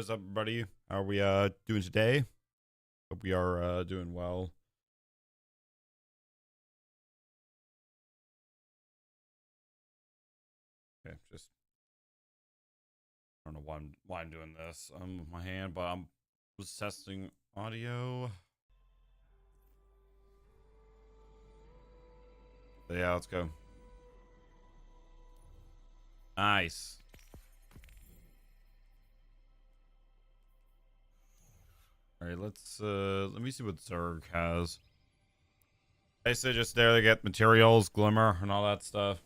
is up, everybody? How are we doing today? Hope we are doing well. Okay, just I don't know why I'm doing this with my hand, but I'm was testing audio. So yeah, let's go. Nice. All right, let me see what Zerg has. Basically, just there to get materials, glimmer, and all that stuff.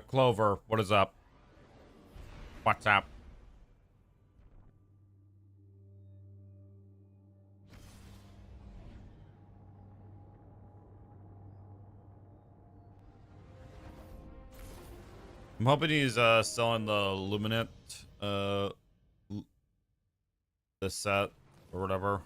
Clover, what is up? What's up? I'm hoping he's selling the Luminate the set or whatever.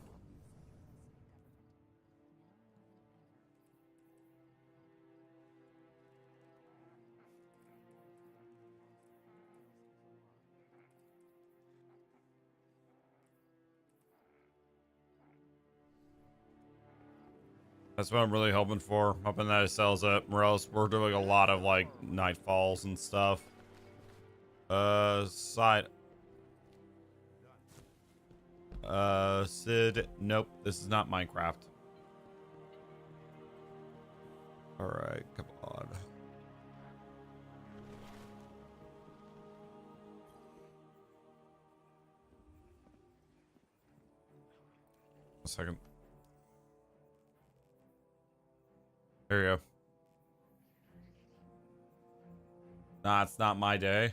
That's what I'm really hoping for. Hoping that it sells it, or else we're doing a lot of like nightfalls and stuff. Side. Sid. Nope, this is not Minecraft. All right, come on. A second. There you go. Nah, it's not my day.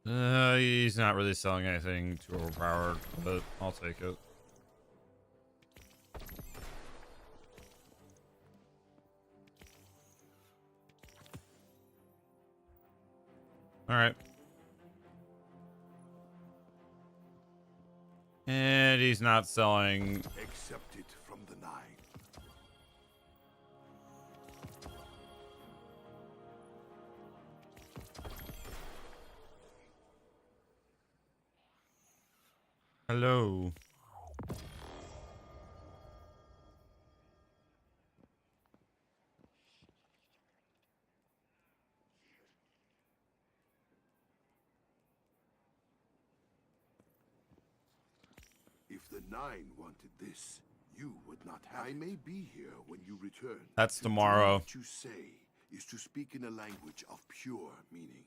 He's not really selling anything too overpowered, but I'll take it. All right. And he's not selling. Accept it from the nine. Hello. If the nine wanted this, you would not have. I may be here when you return. That's To do tomorrow. what you say is to speak in a language of pure meaning.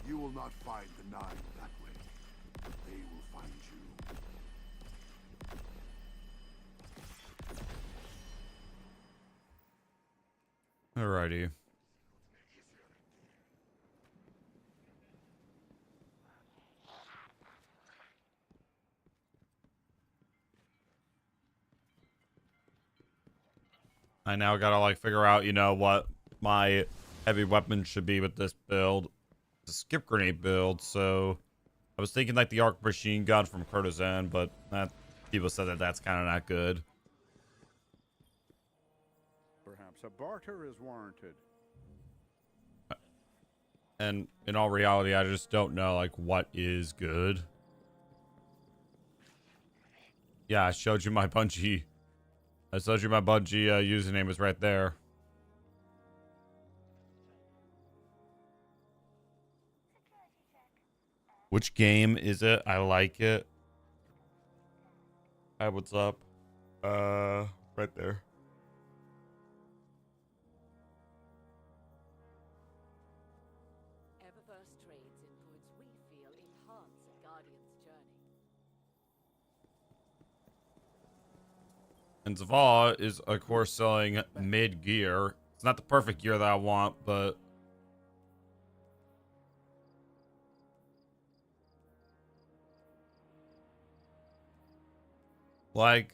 You will not find the nine that way, but they will find you. Alrighty. I now gotta like figure out, what my heavy weapon should be with this build. It's a skip grenade build, so I was thinking like the arc machine gun from Courtesan, but people said that that's kind of not good. Perhaps a barter is warranted. And in all reality, I just don't know like what is good. Yeah, I showed you my Bungie. I showed you my Bungie username was right there. Which game is it? I like it. Hi, what's up? Right there. Eververse trades in goods we feel enhance a Guardian's journey. And Zavala is, of course, selling mid gear. It's It's not the perfect gear that I want, but like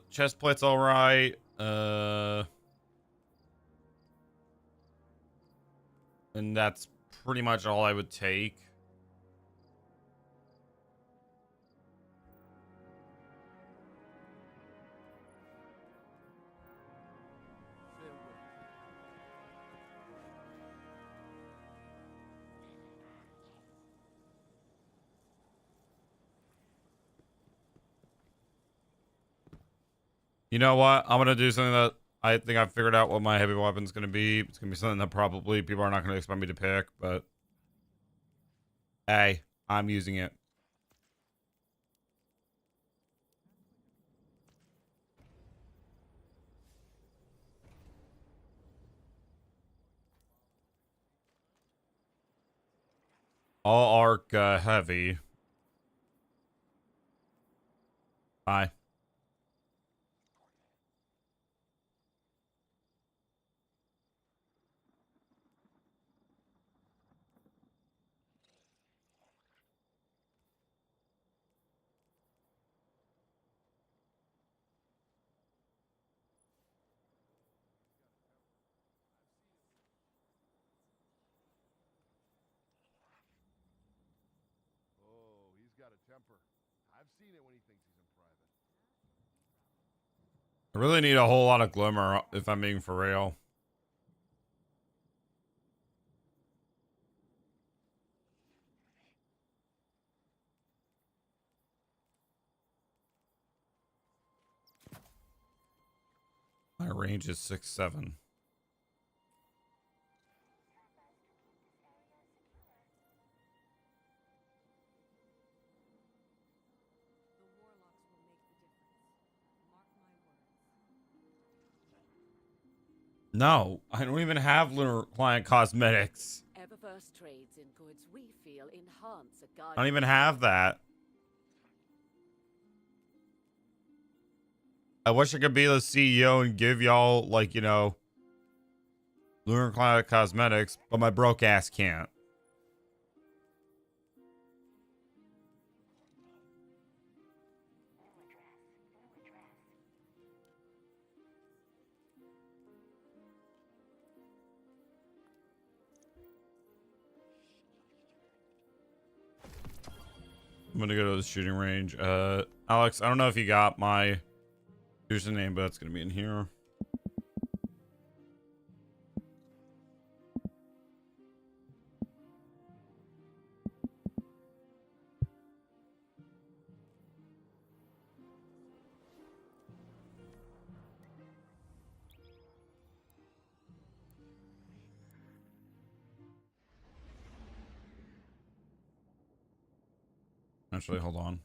chest plate's all right. And that's pretty much all I would take. You know what? I'm gonna do something that I think I've figured out what my heavy weapon's gonna be. It's gonna be something that probably people are not gonna expect me to pick, but hey, I'm using it. All arc heavy. Bye. Oh, he's got a temper. I've seen it when he thinks he's in private. I really need a whole lot of glimmer if I'm being for real. My range is 6'7". The warlocks will make the difference. Mark my words. No, I don't even have Lunar Client cosmetics. Eververse trades in goods we feel enhance a I guardian. don't even have that. I wish I could be the CEO and give y'all, like, you know, Lunar Client cosmetics, but my broke ass can't. I'm gonna go to the shooting range. Alex, I don't know if you got my username, but it's gonna be in here. Actually, hold on.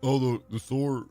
Oh, the sword.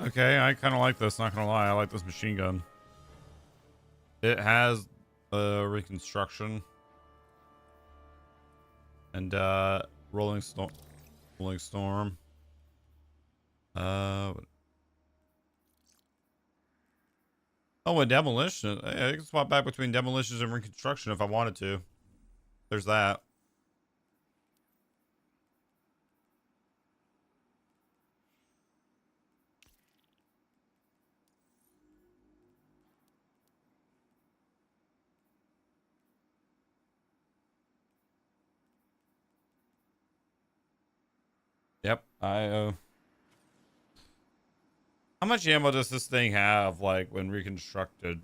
Okay, I kind of like this, not gonna lie. I like this machine gun. It has reconstruction and rolling storm. Rolling storm. Oh, and demolition. I can swap back between demolitions and reconstruction if I wanted to. There's that. Yep, how much ammo does this thing have, like, when reconstructed?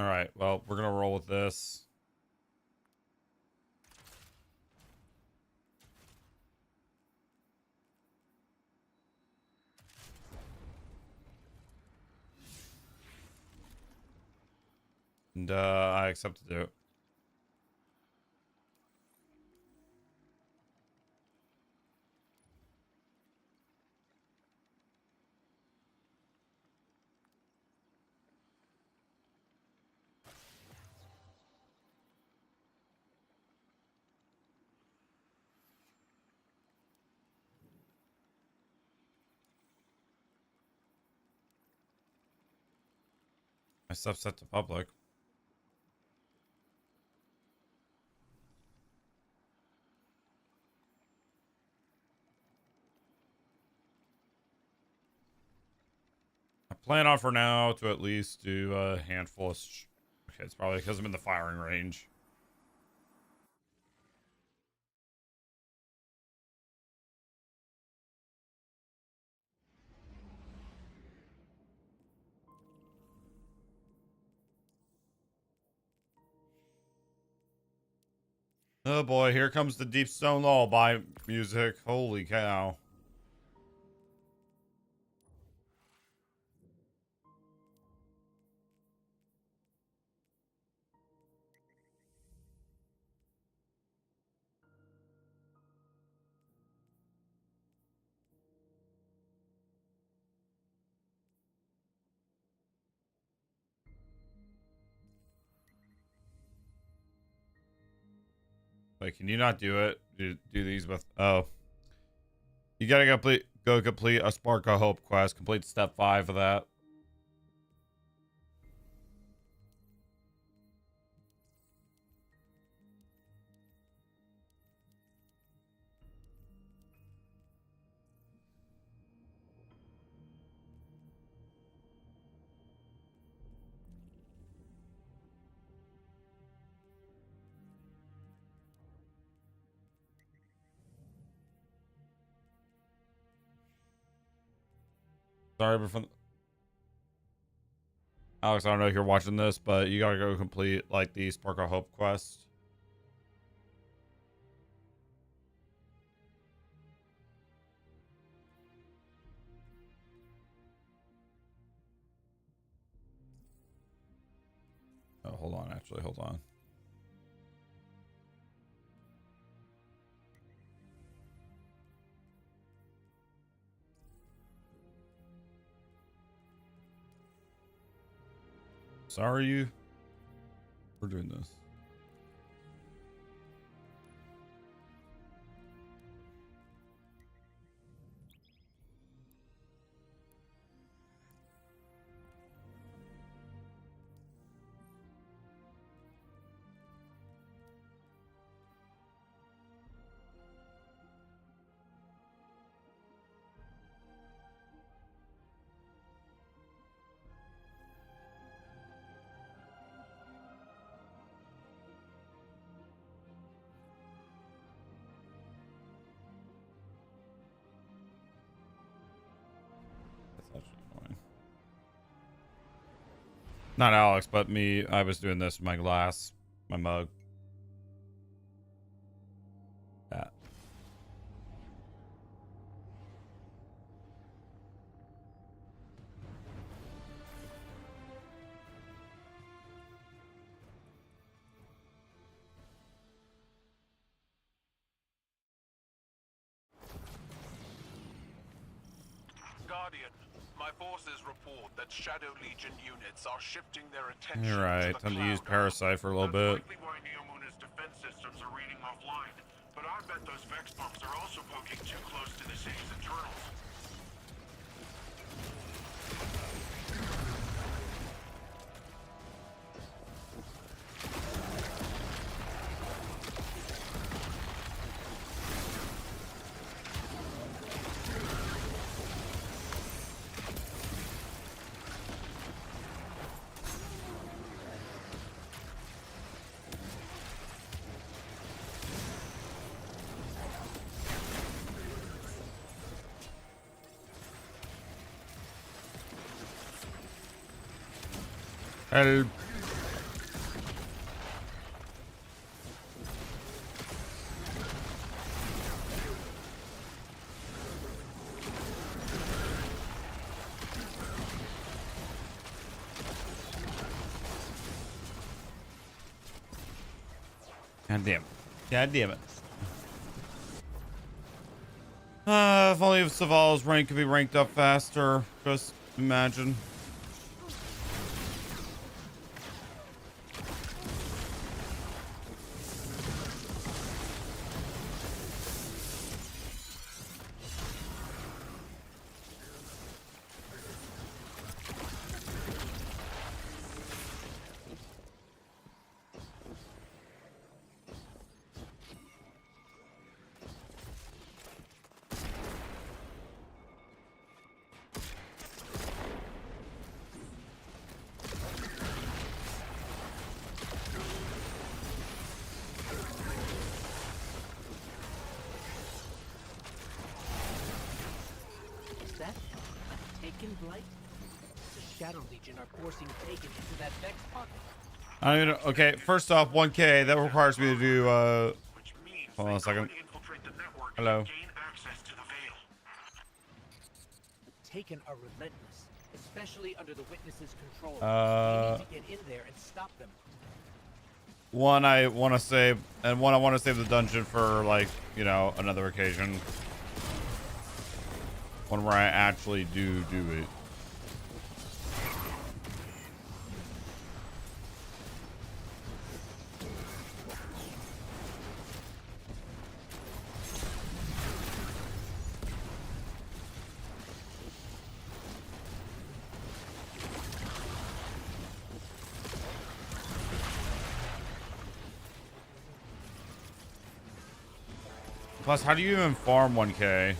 Alright, well, we're gonna roll with this. And I accept to do it. My stuff's set to public. I plan on for now to at least do a handful of... Okay, it's probably because I'm in the firing range. Oh boy, here comes the Deep Stone Lullaby music. Holy cow. Wait, can you not do it? Do these with... Oh. You gotta go complete a Spark of Hope quest. Complete step 5 of that. Sorry, but from... Alex, I don't know if you're watching this, but you gotta go complete, like, the Spark of Hope quest. Oh, hold on, actually, hold on. Sorry, you. We're doing this. That's actually annoying. Not Alex, but me. I was doing this with my glass, my mug. That. Guardian, my forces report that Shadow Legion units are shifting their attention You're right. to the Time to use Cloud Parasite for a little bit. That's likely why Neomuna's defense systems are reading offline, but I bet those Vex pumps are also poking too close to the city's internals. Help. God damn it. God damn it. If only if Saval's rank could be ranked up faster. Just imagine. That Taken Blight? The Shadow Legion are forcing Taken into that Vex pocket. I mean, okay, first off, 1K, that requires me to do, Which means hold on a they second. could infiltrate the network Hello. and gain access to the Veil. Taken are relentless, especially under the Witness's control. Uh, We need to get in there and stop them. one I want to save, and one I want to save the dungeon for, like, you know, another occasion. One where I actually do it. Plus, how do you even farm 1K?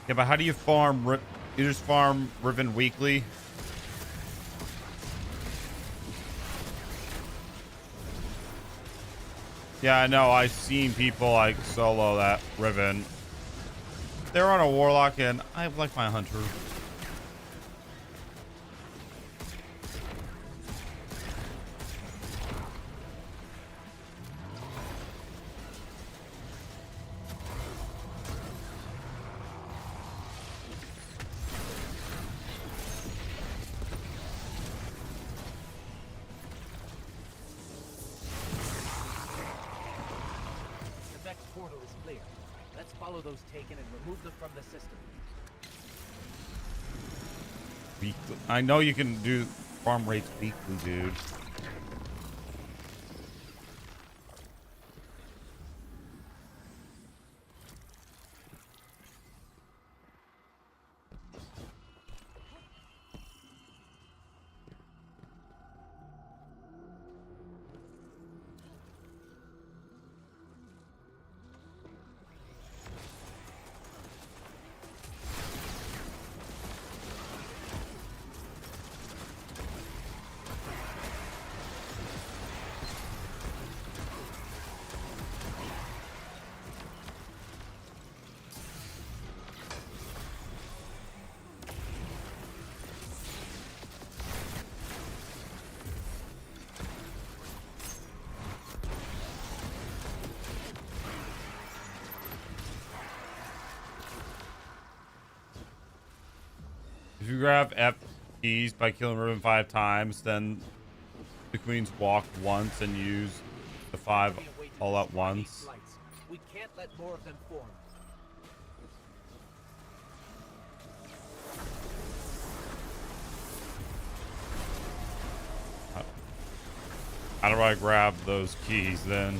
Yeah, but how do you farm? You just farm Riven weekly? Yeah, I know. I've seen people like solo that Riven. They're on a Warlock, and I like my Hunter. The Vex portal is clear. Let's follow those Taken and remove them from the system. Weekly. I know you can do farm rates weekly, dude. If you grab F keys by killing Riven 5 times, then the queens walk once and use the 5 Can't wait to all at destroy these once. blights. We can't let more of them form. How do I grab those keys then?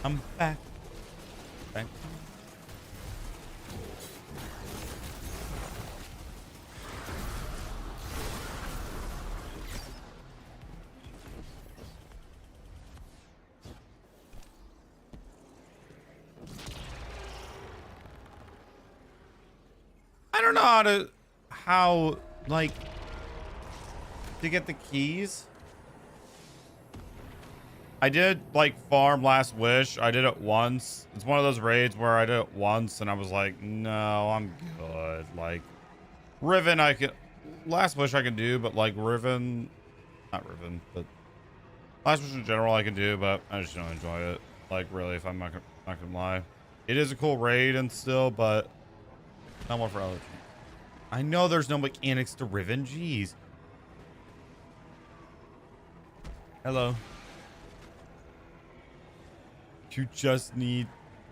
I'm back. Back. I don't know how like to get the keys. I did like farm Last Wish. I did it once. It's one of those raids where I did it once and I was like, no, I'm good. Like Riven, I could Last Wish I can do, but like Riven, not Riven, but Last Wish in general I can do, but I just don't enjoy it. Like really, if I'm not gonna lie, it is a cool raid and still, but not one for other teams. I know there's no mechanics to Riven. Jeez. Hello. You just need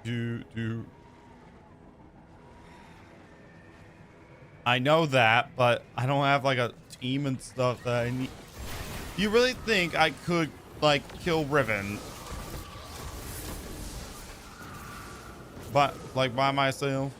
to do. I know that, but I don't have like a team and stuff that I need. You really think I could like kill Riven? But like by myself?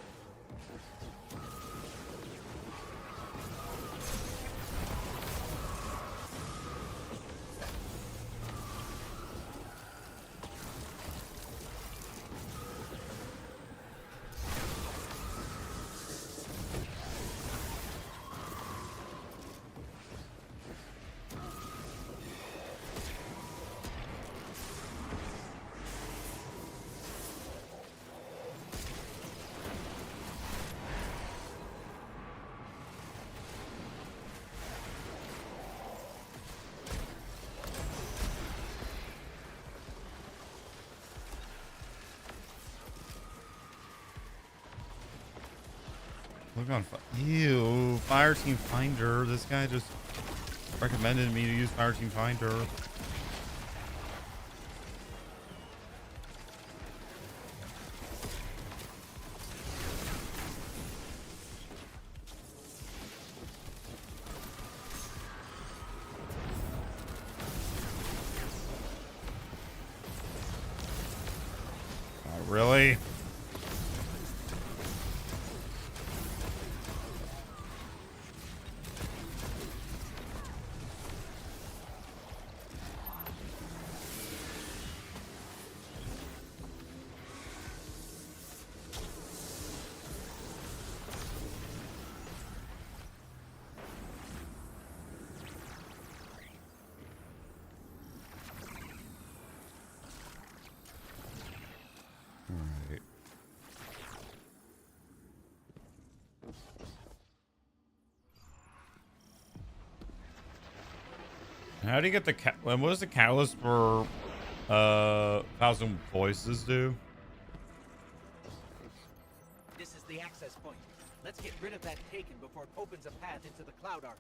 Look on ew, Fire Team Finder. This guy just recommended me to use Fire Team Finder. Really? Alright. How do you get the what does the catalyst for 1,000 voices do? This is the access point. Let's get rid of that Taken before it opens a path into the Cloud Ark.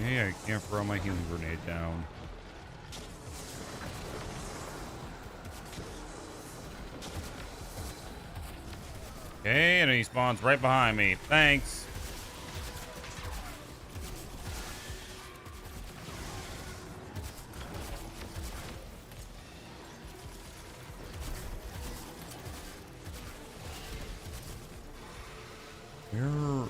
Hey, I can't throw my healing grenade down. Okay, and he spawns right behind me. Thanks. Here.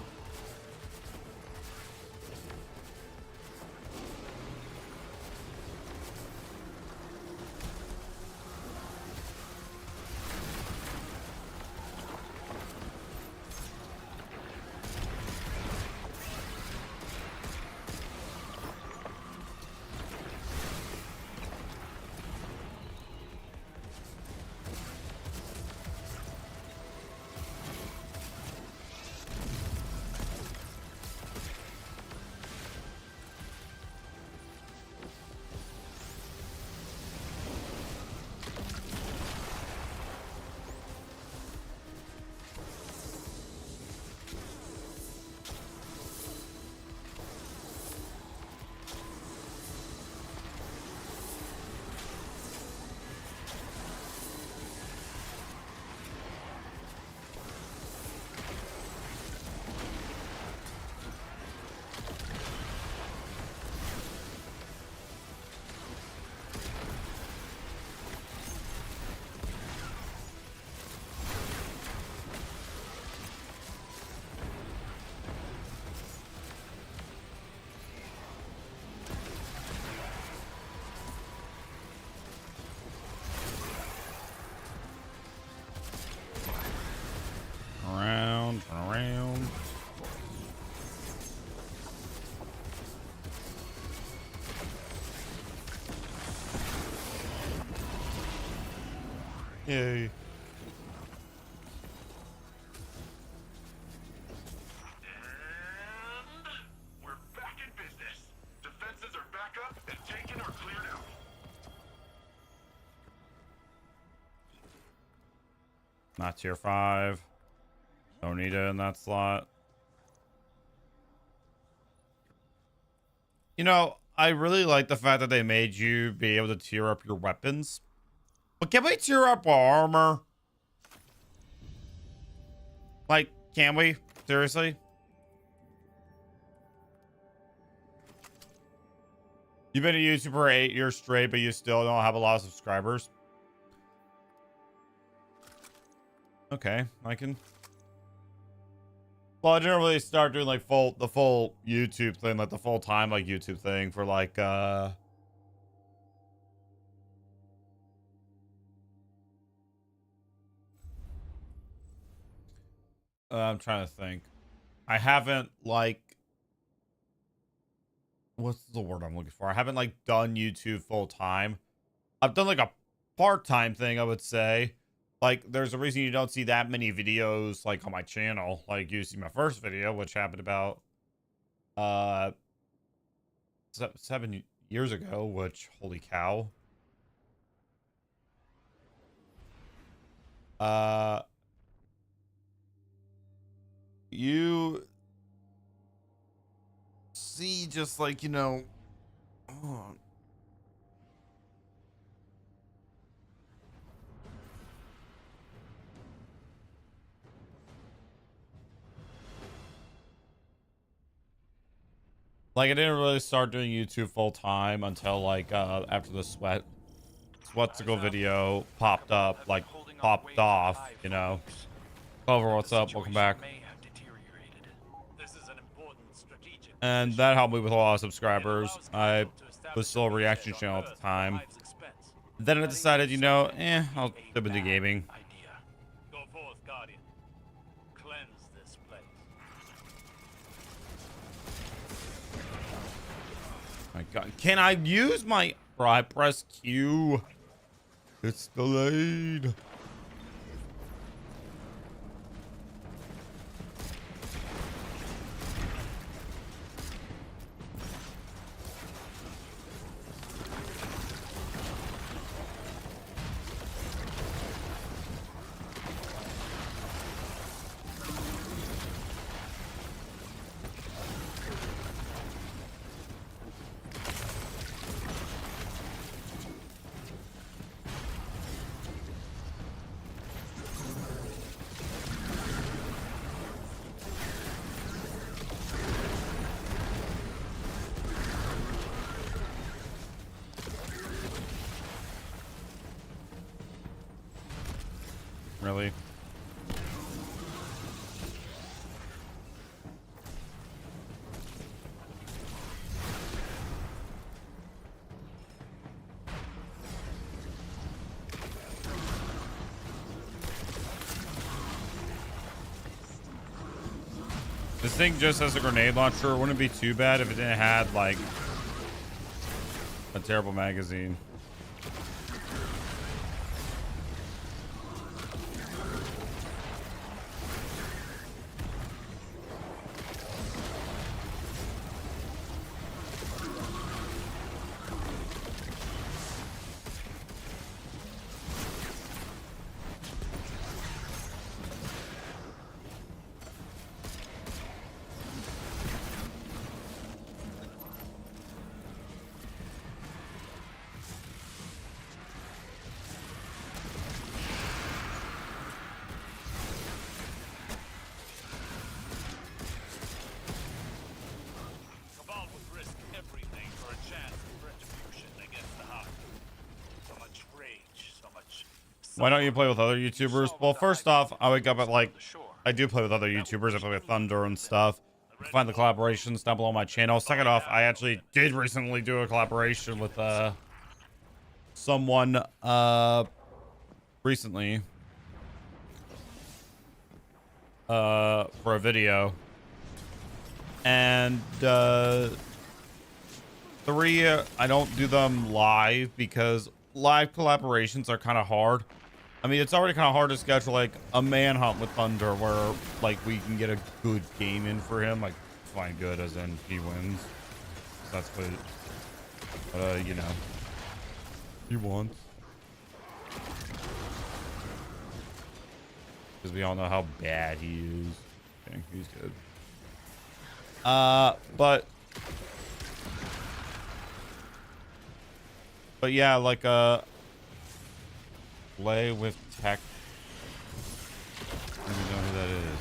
Around, around. Yay. And we're back in business. Defenses are back up and taken or cleared out. Not tier 5. Don't need it in that slot. You know, I really like the fact that they made you be able to tier up your weapons. But can we tier up our armor? Like, can we? Seriously? You've been a YouTuber for 8 years straight, but you still don't have a lot of subscribers. Okay, I can. Well, I didn't really start doing like the full YouTube thing, like the full time like YouTube thing for like I'm trying to think. I haven't like what's the word I'm looking for? I haven't like done YouTube full time. I've done like a part-time thing, I would say. Like, there's a reason you don't see that many videos, like, on my channel. Like, you see my first video, which happened about, 7 years ago, which, holy cow. You see just, like, you know, oh, like, I didn't really start doing YouTube full time until like after the Sweatical video popped up, like popped off, you know. Clover, what's up? Welcome back. And that helped me with a lot of subscribers. I was still a reaction channel at the time. Then I decided, you know, I'll dip into gaming. Go forth, Guardian. Cleanse this place. My God, can I use my? Bro, I press Q. It's delayed. This thing just has a grenade launcher. It wouldn't be too bad if it didn't have like a terrible magazine. Cabal would risk everything for a chance of retribution against the Hawk. So much rage, so much. Why don't you play with other YouTubers? Well, first off, I wake up at like, I do play with other YouTubers. I play with Thunder and stuff. Find the collaborations down below on my channel. Second off, I actually did recently do a collaboration with someone recently for a video. And three, I don't do them live because live collaborations are kind of hard. I mean, it's already kind of hard to schedule like a manhunt with Thunder where like we can get a good game in for him. Like, fine, good as in he wins. So that's good. But, you know, he wants. Because we all know how bad he is. Okay, he's good. But yeah, like play with tech. I don't even know who that is.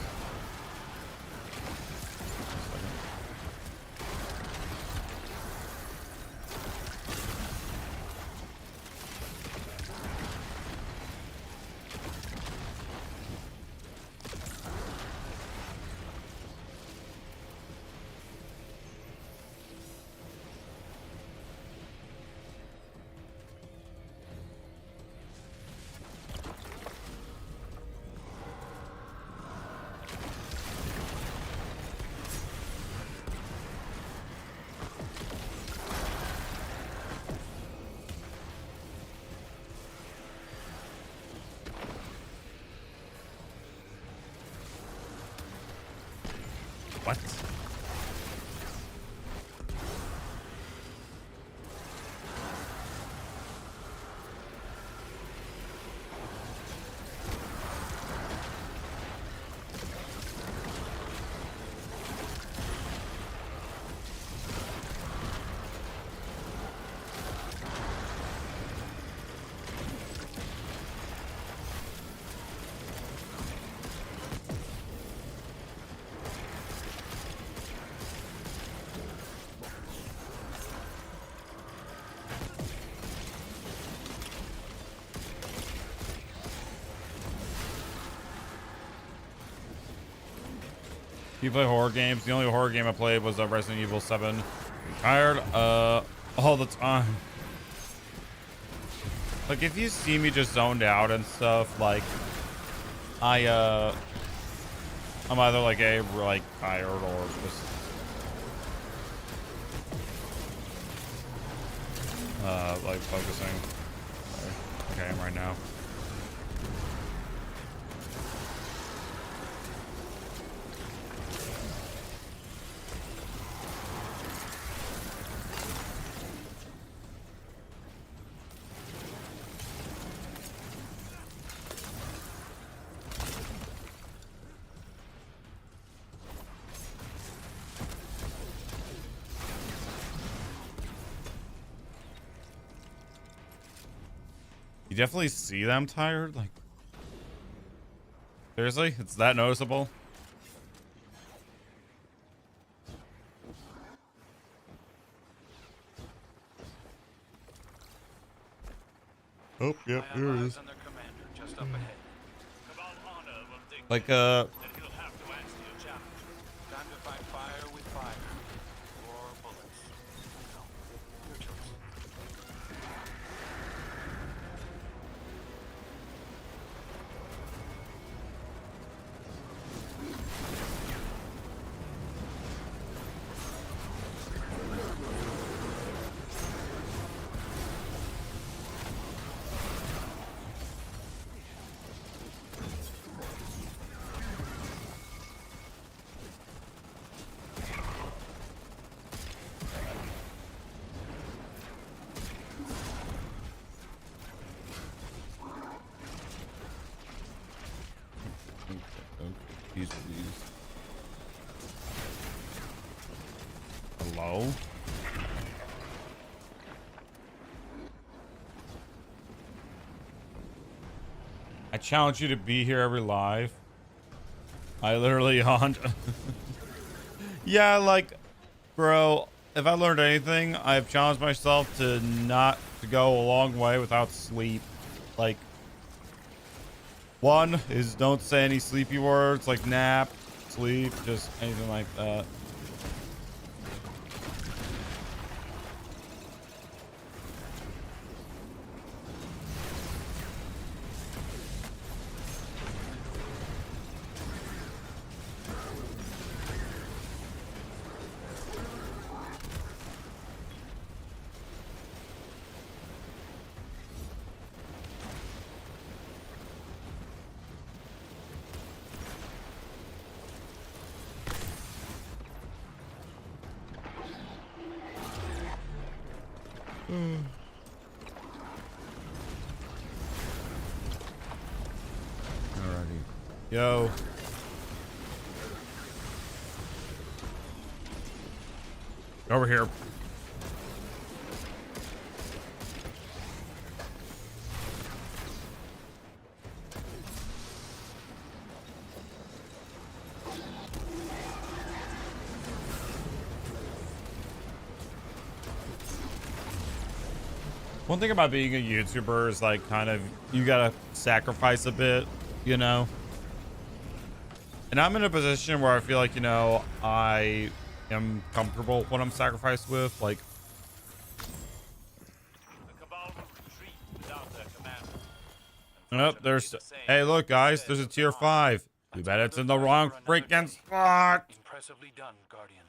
What? You play horror games? The only horror game I played was Resident Evil 7. I'm tired all the time. Like if you see me just zoned out and stuff, like I'm either like like tired or just like focusing. Okay, I am right now. You definitely see them tired, like seriously, it's that noticeable. Oh, yep, here it is. Like Then he'll have to answer your challenge. Time to fight fire with fire. Or bullets. No, your choice. Jeez, please. Hello? I challenge you to be here every live. I literally hunt. Yeah, like, bro, if I learned anything, I've challenged myself to not to go a long way without sleep. Like, one is don't say any sleepy words like nap, sleep, just anything like that. Alrighty. Yo. Over here. One thing about being a YouTuber is like kind of you gotta sacrifice a bit, you know? And I'm in a position where I feel like, you know, I am comfortable with what I'm sacrificed with. Like, The Cabal will retreat without their commander. oh, there's, hey, look, guys, there's a tier 5. Too bad it's in the wrong freaking spot. Impressively done, Guardian.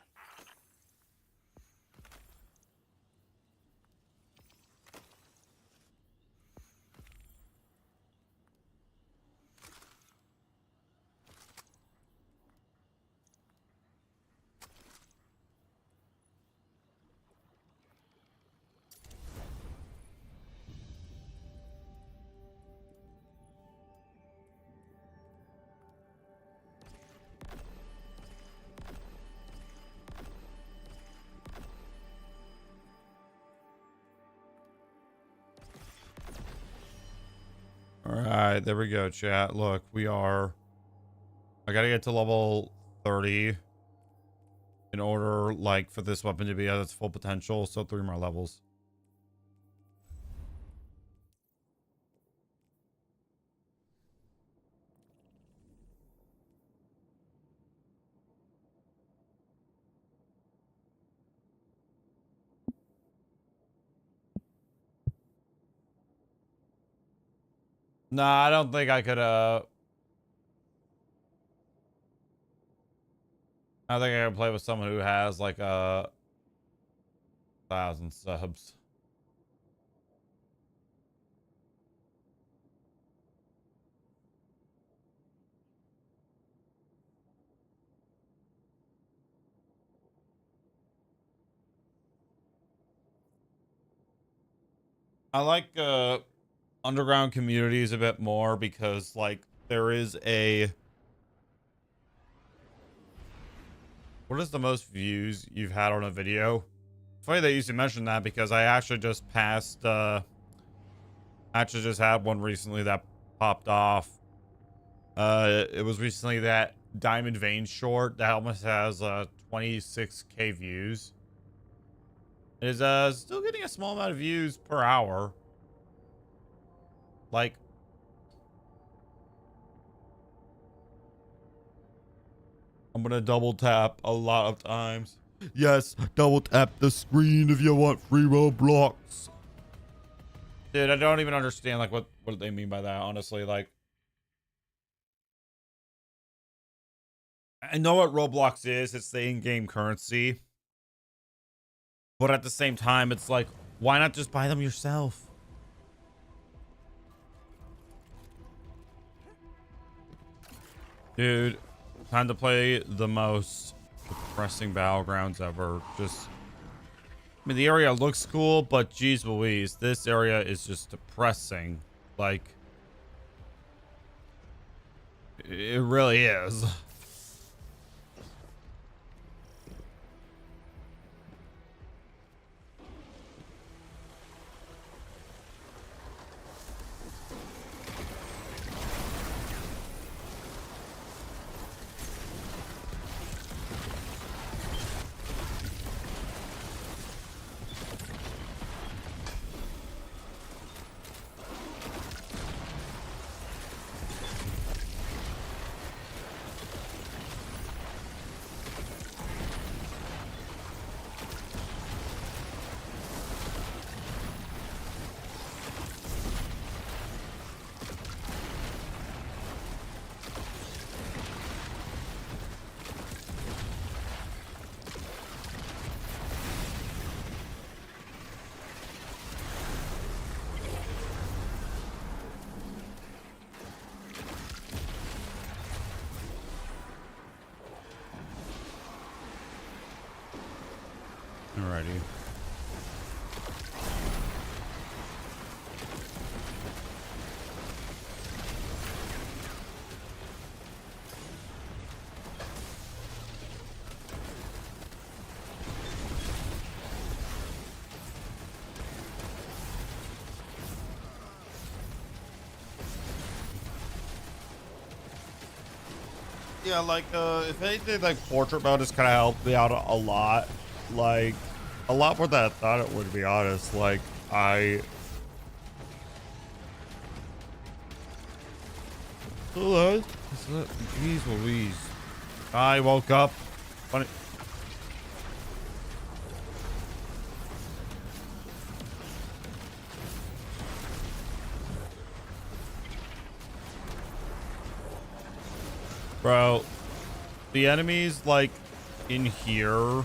All right, there we go, chat. Look, we are. I gotta get to level 30 in order, like, for this weapon to be at its full potential. So 3 more levels. Nah, I don't think I could, I don't think I can play with someone who has like 1,000 subs. I like underground communities a bit more because like there is a, what is the most views you've had on a video? Funny that you should mention that because I actually just passed actually just had one recently that popped off. It was recently that Diamond Vein short that almost has 26k views. It is still getting a small amount of views per hour. Like, I'm gonna double tap a lot of times. Yes, double tap the screen if you want free Roblox. Dude, I don't even understand like what they mean by that, honestly. Like, I know what Roblox is, it's the in-game currency. But at the same time, it's like, why not just buy them yourself? Dude, time to play the most depressing battlegrounds ever. Just, I mean, the area looks cool, but geez Louise, this area is just depressing. Like, it really is. Alrighty. Yeah, like, if anything, like, portrait mode has kind of helped me out a lot. Like, a lot more than I thought it would, to be honest. Like, Hold on. Jeez Louise. I woke up. Funny. Bro, the enemies, like, in here.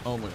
Oh my god.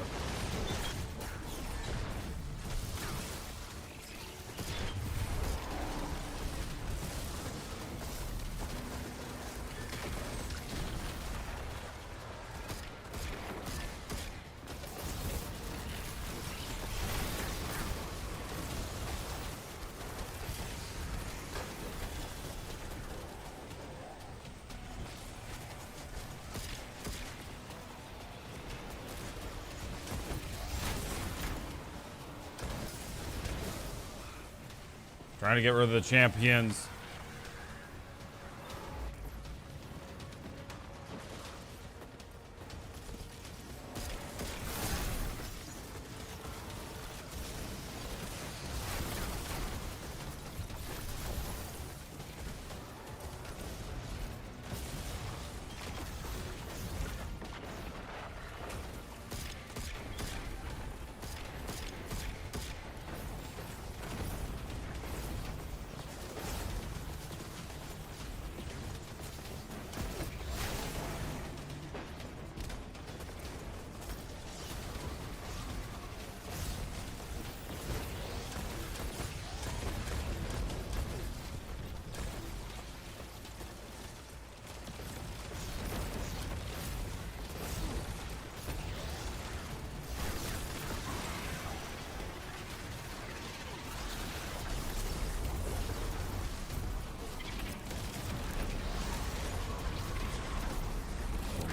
Trying to get rid of the champions.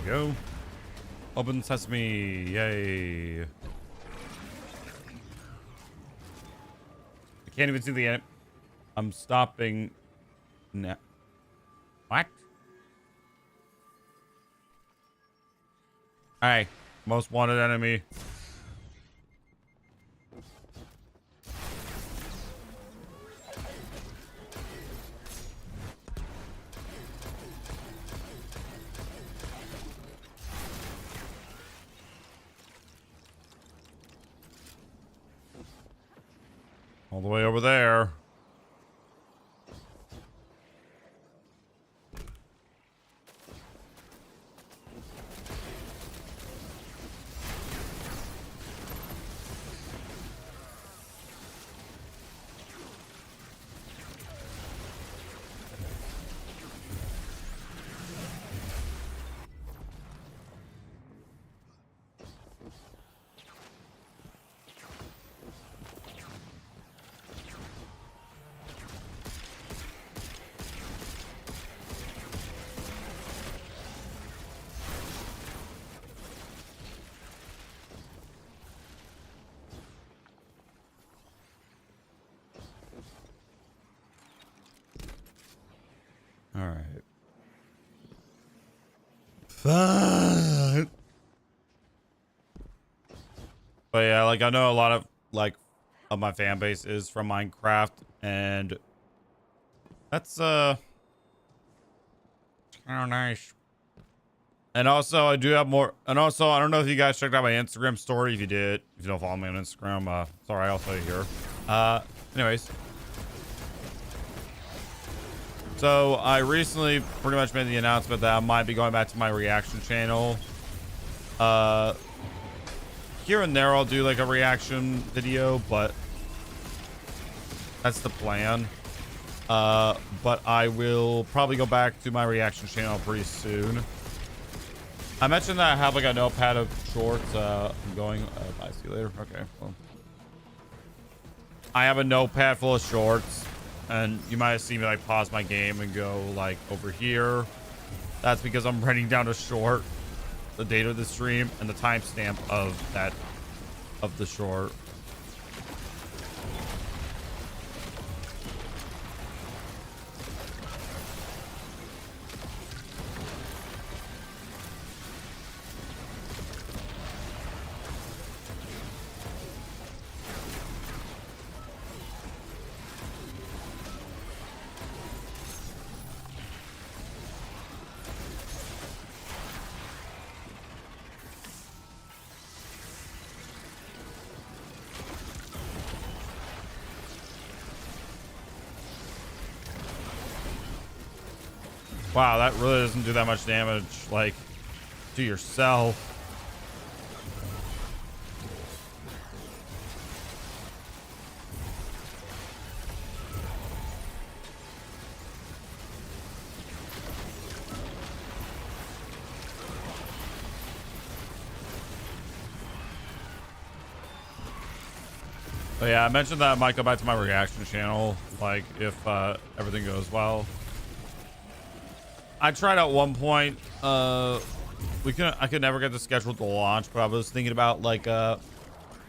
Go. Open sesame. Yay. I can't even see the end. I'm stopping now. What? Hey, most wanted enemy. All the way over there. All right. Fuck. But yeah, like I know a lot of my fan base is from Minecraft, and that's kind of nice. And also I do have more, and also I don't know if you guys checked out my Instagram story. If you did, if you don't follow me on Instagram, sorry, I'll tell you here. Anyways. So I recently pretty much made the announcement that I might be going back to my reaction channel. Here and there I'll do like a reaction video, but that's the plan. But I will probably go back to my reaction channel pretty soon. I mentioned that I have like a notepad of shorts. I'm going. Bye. See you later. Okay. Well, I have a notepad full of shorts, and you might have seen me like pause my game and go like over here. That's because I'm writing down a short, the date of the stream, and the timestamp of the short. Wow, that really doesn't do that much damage, like, to yourself. But yeah, I mentioned that I might go back to my reaction channel, like, if everything goes well. I tried at one point, I could never get the schedule to launch, but I was thinking about like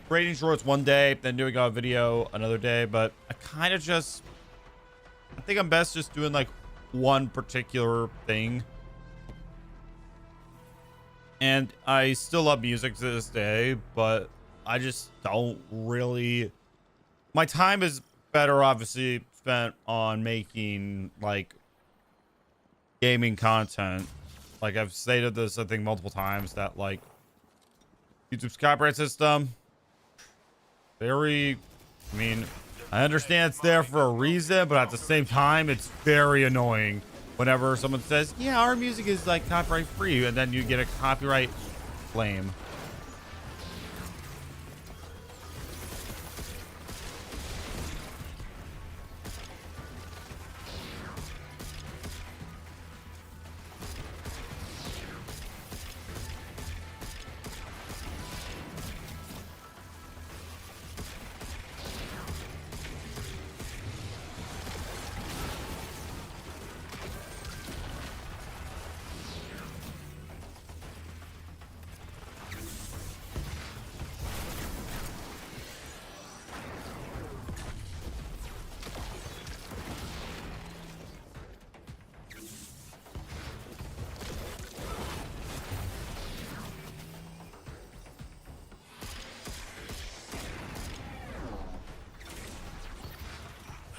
creating shorts one day, then doing a video another day, but I think I'm best just doing like one particular thing. And I still love music to this day, but I just don't really, my time is better obviously spent on making like gaming content. Like I've stated this I think multiple times that like YouTube's copyright system very, I mean, I understand it's there for a reason, but at the same time it's very annoying whenever someone says, yeah, our music is like copyright free, and then you get a copyright claim.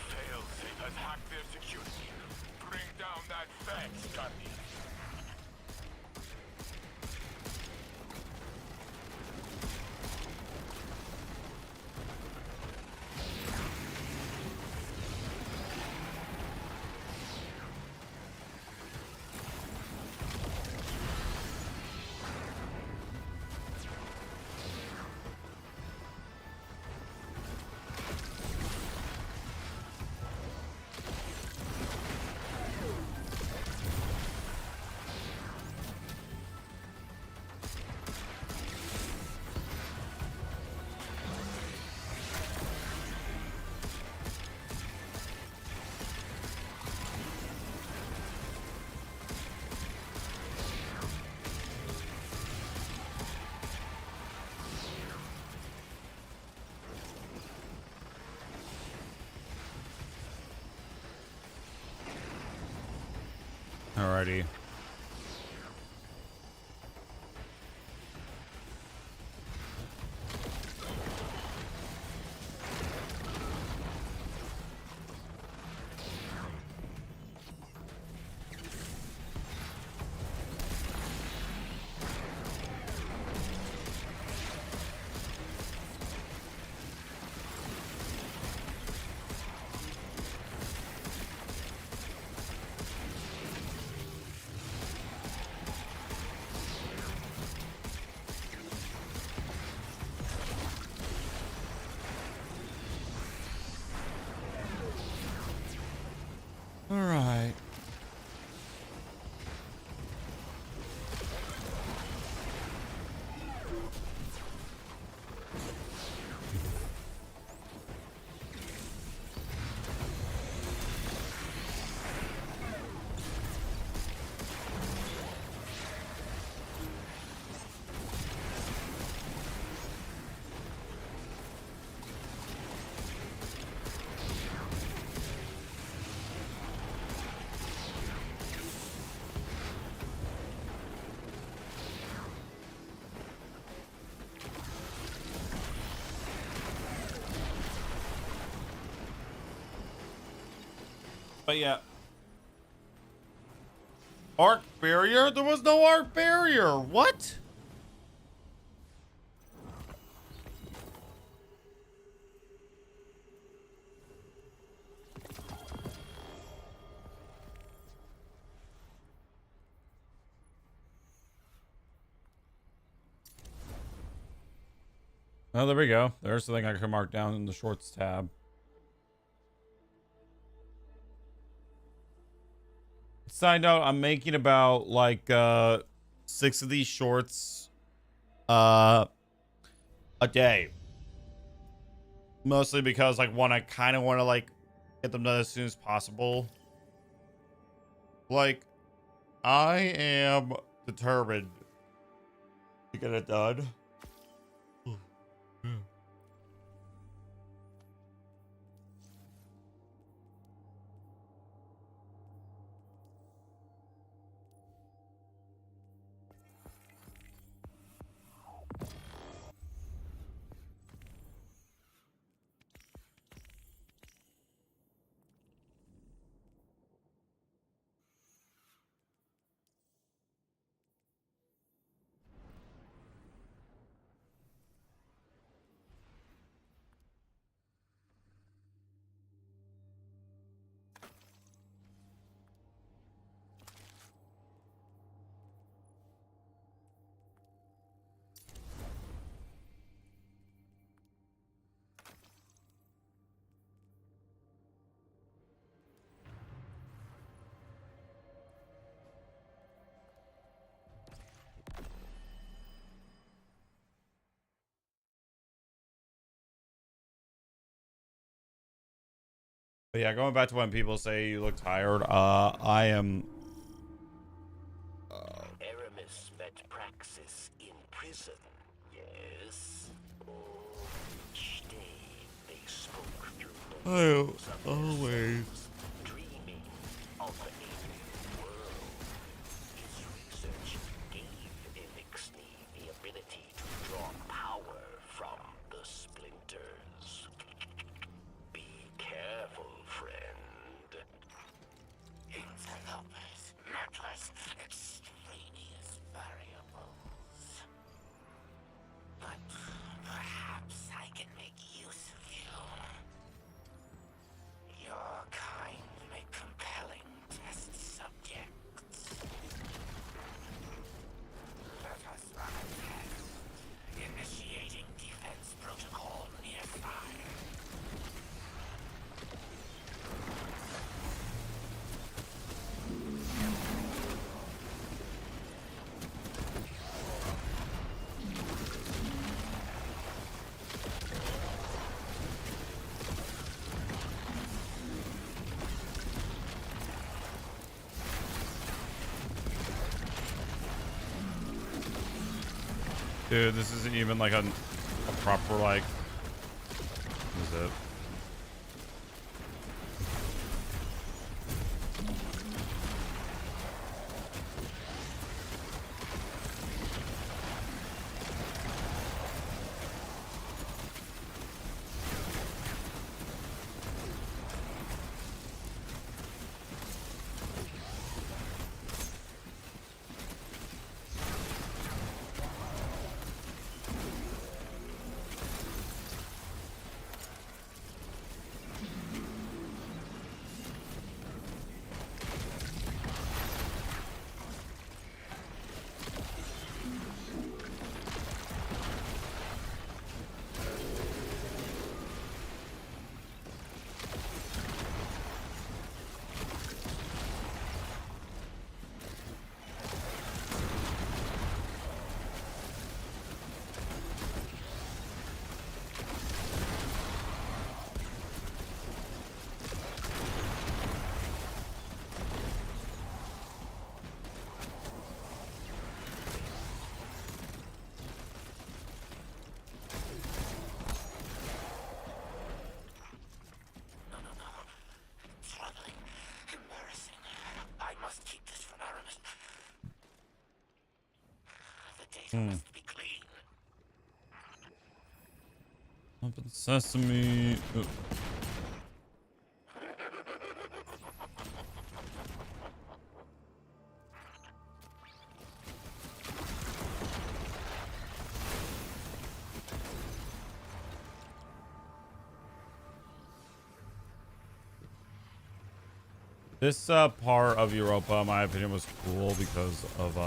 Failsafe has hacked their security. Bring down that Vex, Guardian. Alrighty. But yeah. Arc barrier? There was no arc barrier. What? Oh, there we go. There's the thing I can mark down in the shorts tab. Side note, I'm making about like 6 of these shorts a day. Mostly because like one, I kind of want to like get them done as soon as possible. Like I am determined to get it done. But yeah, going back to when people say you look tired, I am. Aramis met Praxis in prison, yes? Oh, each day they spoke through the Always. dreaming of the alien world. His research gave Elixni the ability to draw power from the splinters. Be careful, friend. Interlopers, necklace, extraneous variables. But perhaps I can make use of you. Your kind make compelling test subjects. Let us run a test. Initiating defense protocol near fire. Dude, this isn't even like a proper like. What is it? Troubling. Embarrassing. I must keep this from Aramis. The data must be clean. Open sesame. This part of Europa, in my opinion, was cool because of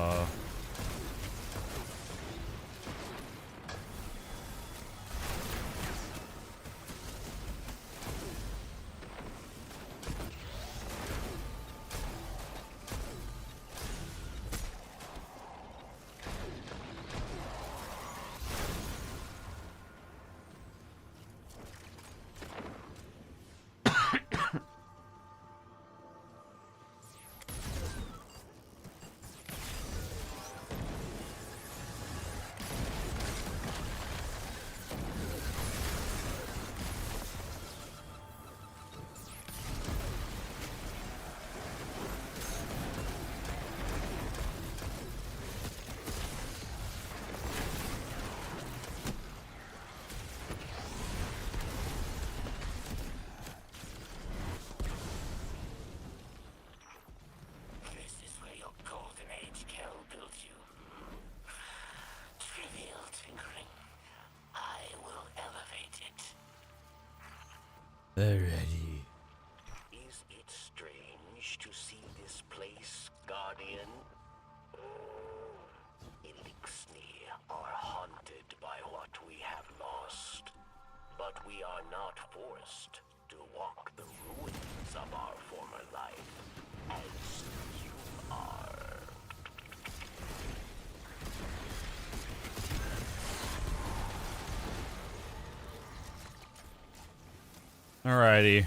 This is where your golden age Kel built you. Trivial tinkering. I will elevate it. Alrighty. Is it strange to see this place, Guardian? Elixni are haunted by what we have lost. But we are not forced to walk the ruins of our former life, as you are. Alrighty.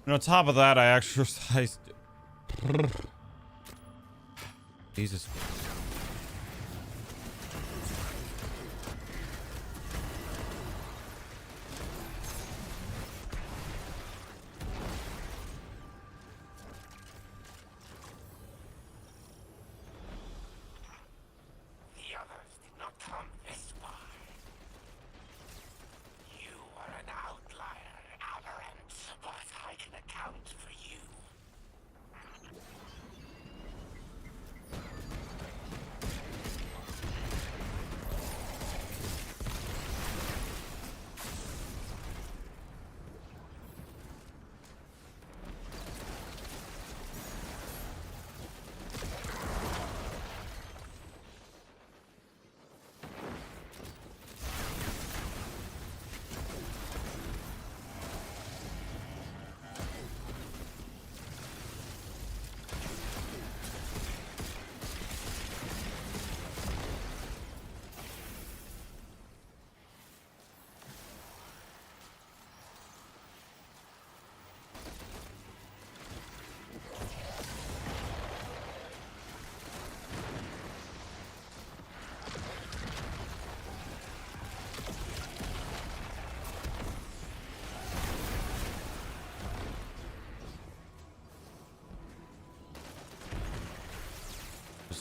And on top of that, I exercised. Jesus. The others did not come this far. You are an outlier, Aberrant, but I can account for you.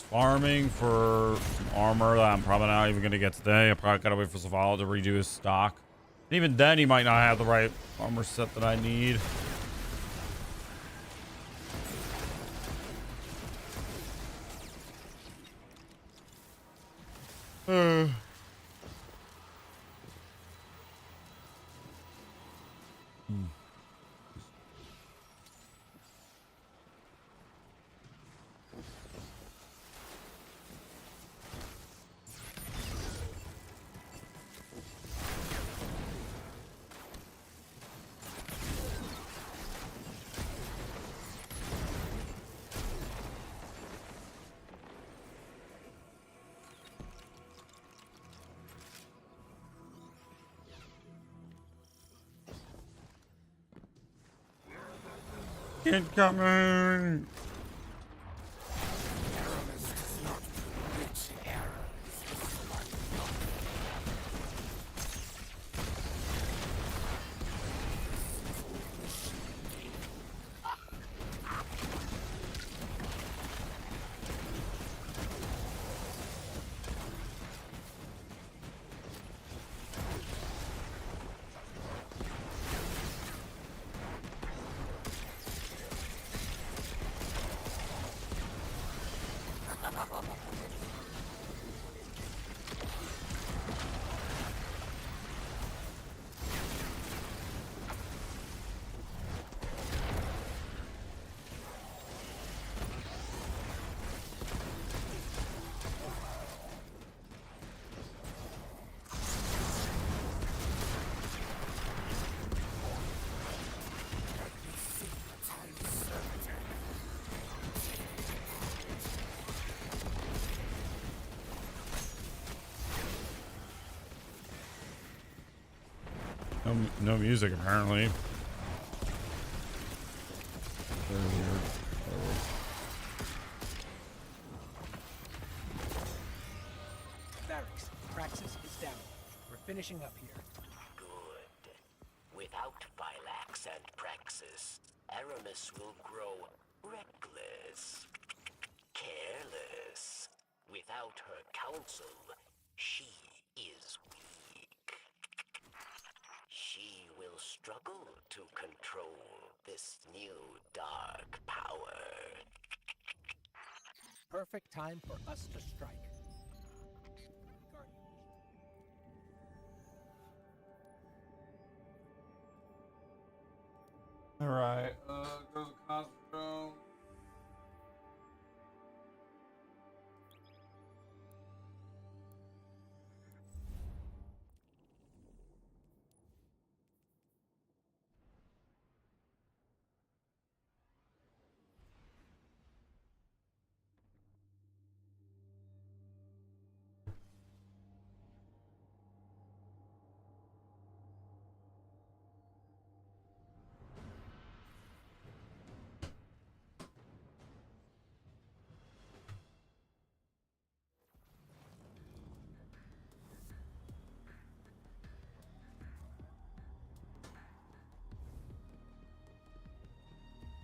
Farming for some armor that I'm probably not even gonna get today. I probably gotta wait for Zavala to redo his stock. And even then, he might not have the right armor set that I need. Incoming! No music apparently. Very weird. Barracks. Praxis is down. We're finishing up here. Good. Without Phylax and Praxis, Aramis will grow reckless, careless. Without her counsel, she is weak. She will struggle to control this new dark power. Perfect time for us to strike. Guardian. All right. Go to the Cosmodrome.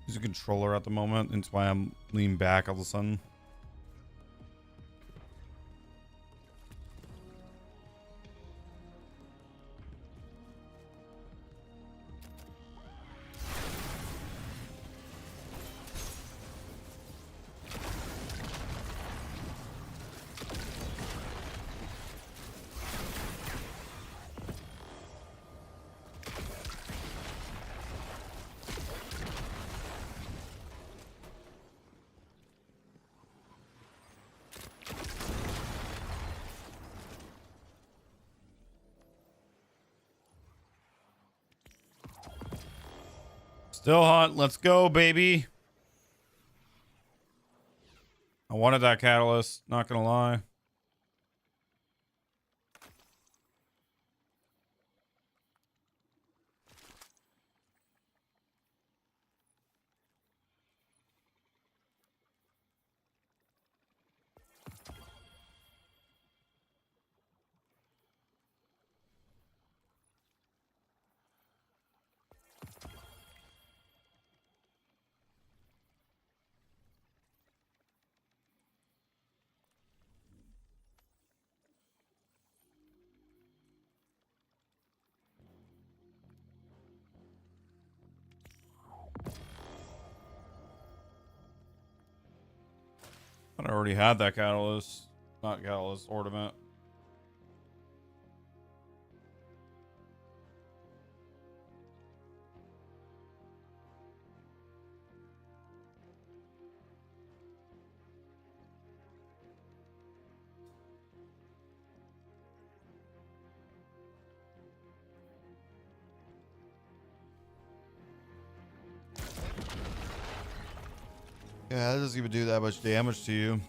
Use a controller at the moment. That's why I'm leaning back all of a sudden. Still hunt. Let's go, baby. I wanted that catalyst. Not gonna lie. I already had that catalyst. Not catalyst, ornament. Yeah, that doesn't even do that much damage to you.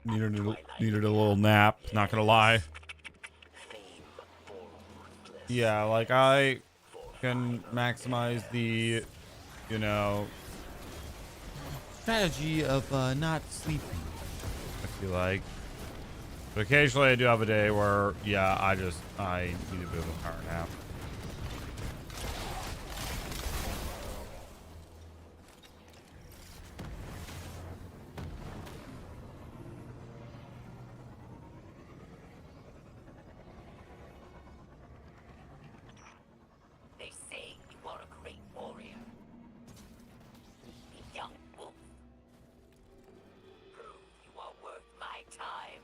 needed a little nap. Not gonna lie. Yeah, like I can maximize the, you know, strategy of not sleeping. I feel like, but occasionally I do have a day where, yeah, I need a bit of a power nap. They say you are a great warrior. A young wolf. Prove you are worth my time.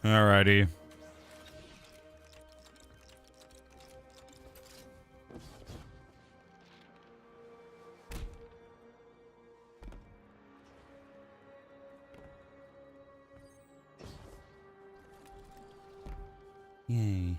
Alrighty. Yay.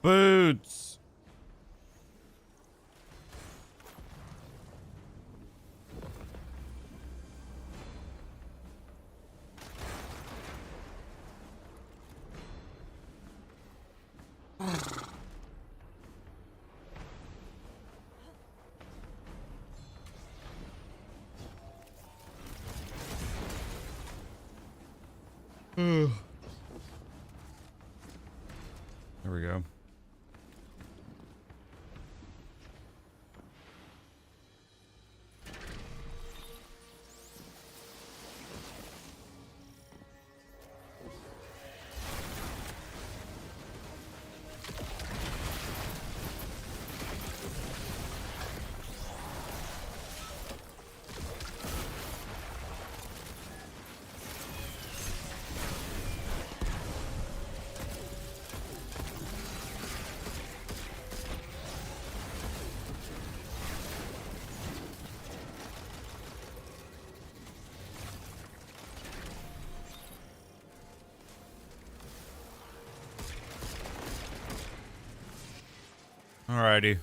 Boots. There we go. Alrighty.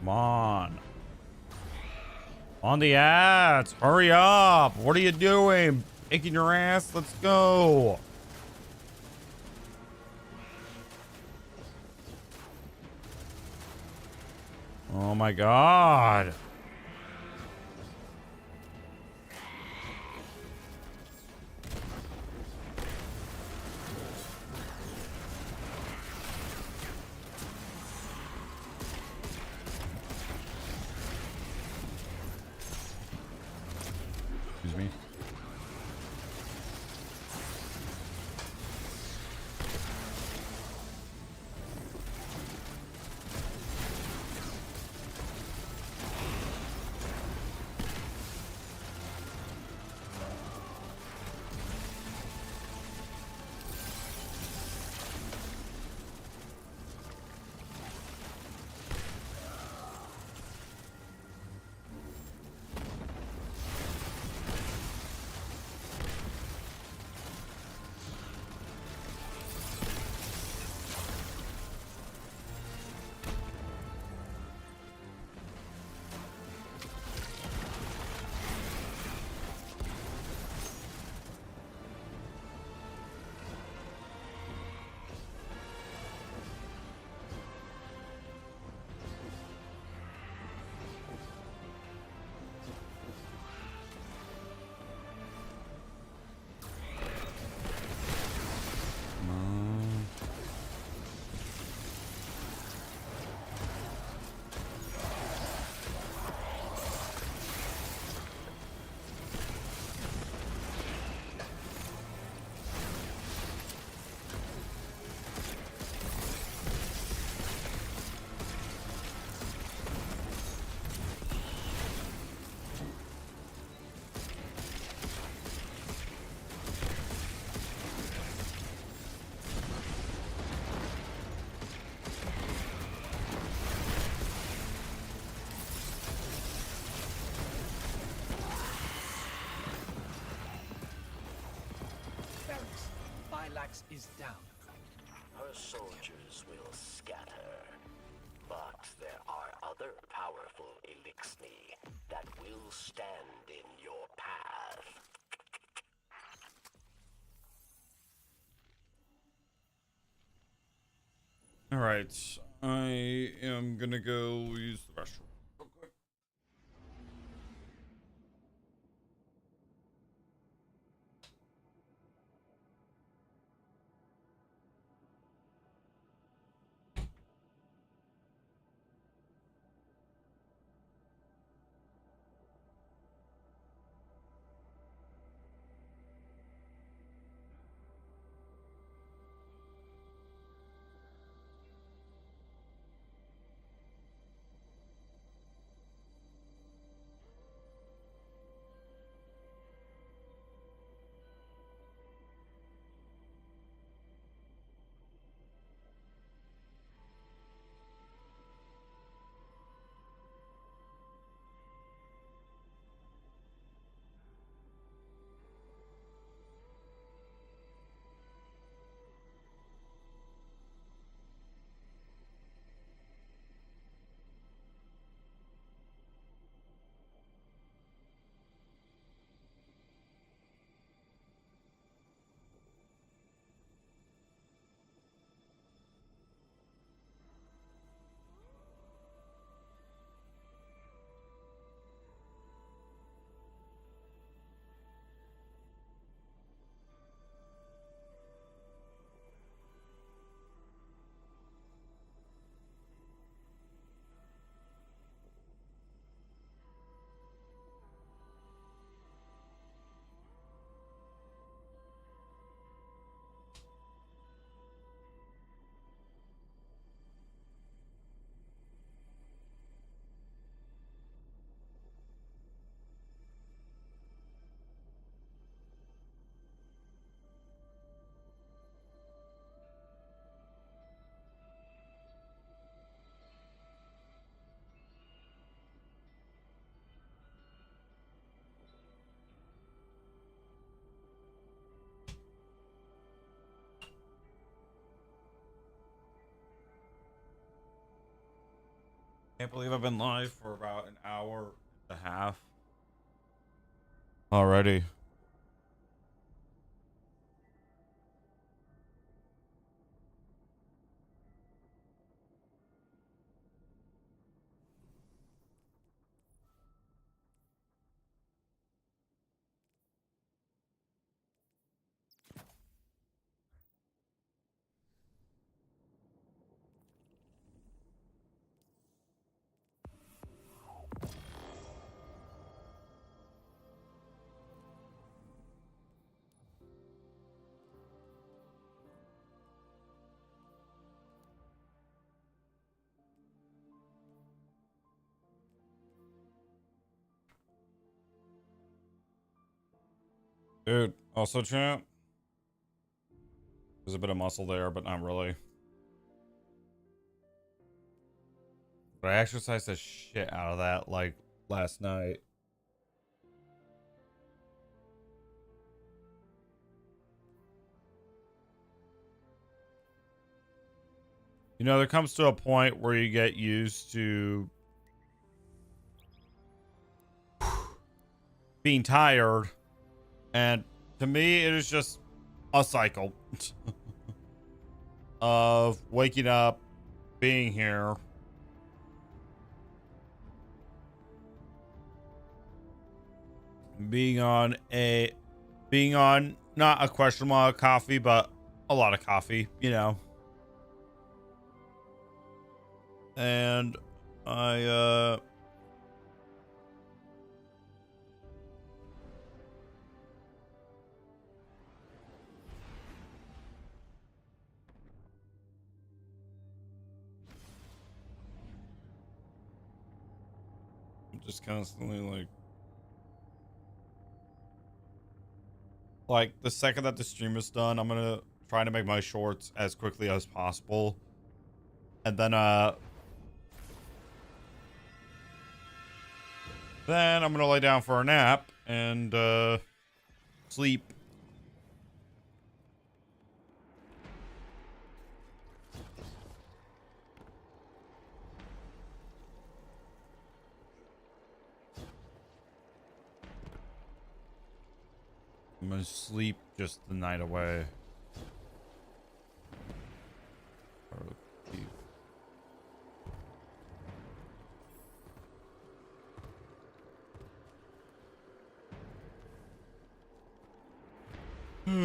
Come on. On the ads. Hurry up. What are you doing? Taking your ass? Let's go. Oh my god. Excuse me. Phylax is down. Her soldiers will scatter. But there are other powerful Elixni that will stand in your path. right. I am gonna go use the restroom. Real quick. Can't believe I've been live for about an hour and a half already. Dude, also champ. There's a bit of muscle there, but not really. But I exercised the shit out of that like last night. You know, there comes to a point where you get used to being tired. And to me, it is just a cycle of waking up, being here, being on not a questionable amount of coffee, but a lot of coffee, you know. And I'm just constantly like the second that the stream is done, I'm gonna try to make my shorts as quickly as possible, and then I'm gonna lay down for a nap and sleep. I'm gonna sleep just the night away. The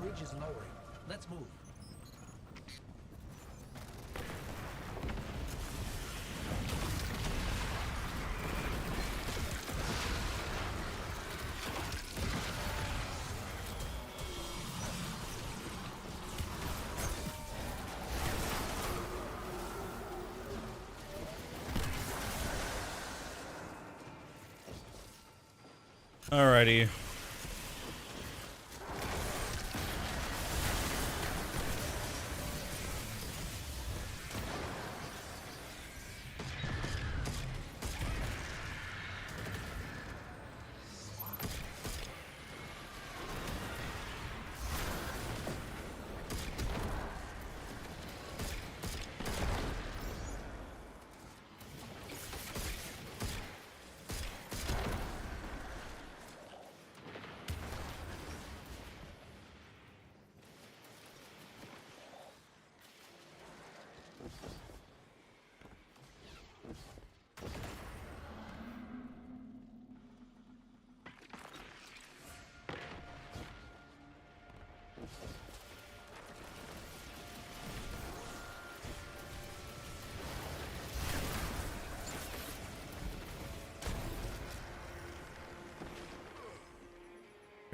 bridge is lowering. Let's move. Alrighty.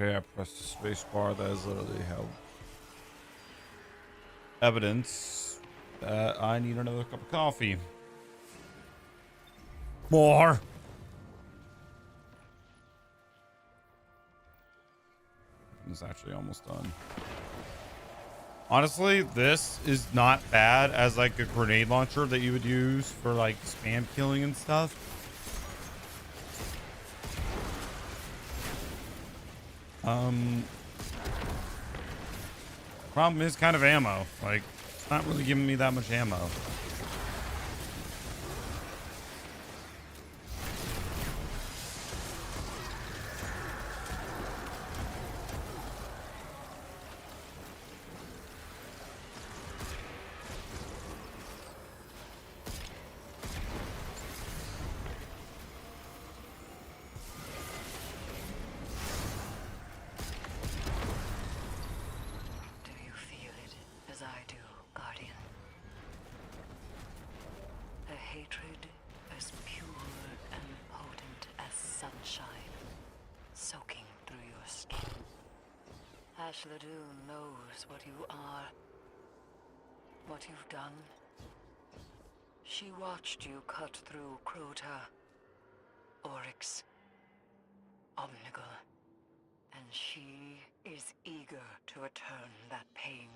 Okay, I pressed the space bar. That is literally how evidence that I need another cup of coffee. More. It's actually almost done. Honestly, this is not bad as like a grenade launcher that you would use for like spam killing and stuff. Problem is kind of ammo. Like, it's not really giving me that much ammo. Do you feel it as I do, Guardian? A hatred as pure and potent as sunshine, soaking through your skin. Ashla Doom knows what you are, what you've done. She watched you cut through Crota, Oryx, Omnigul, and she is eager to return that pain.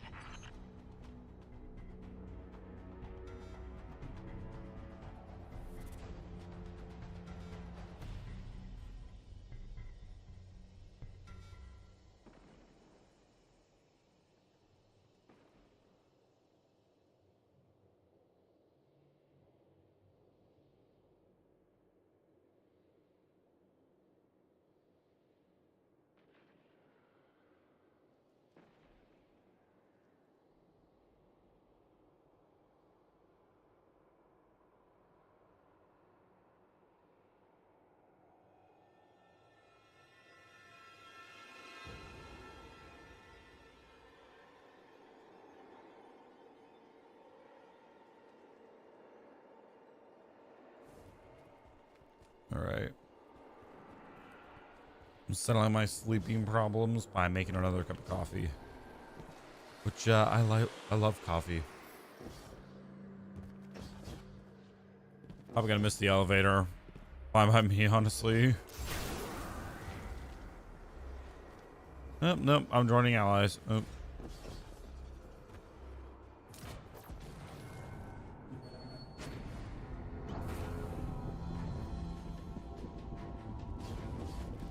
I'm settling my sleeping problems by making another cup of coffee. Which I like. I love coffee. Probably gonna miss the elevator. Fine by me, honestly. Nope, nope. I'm joining allies. Oh.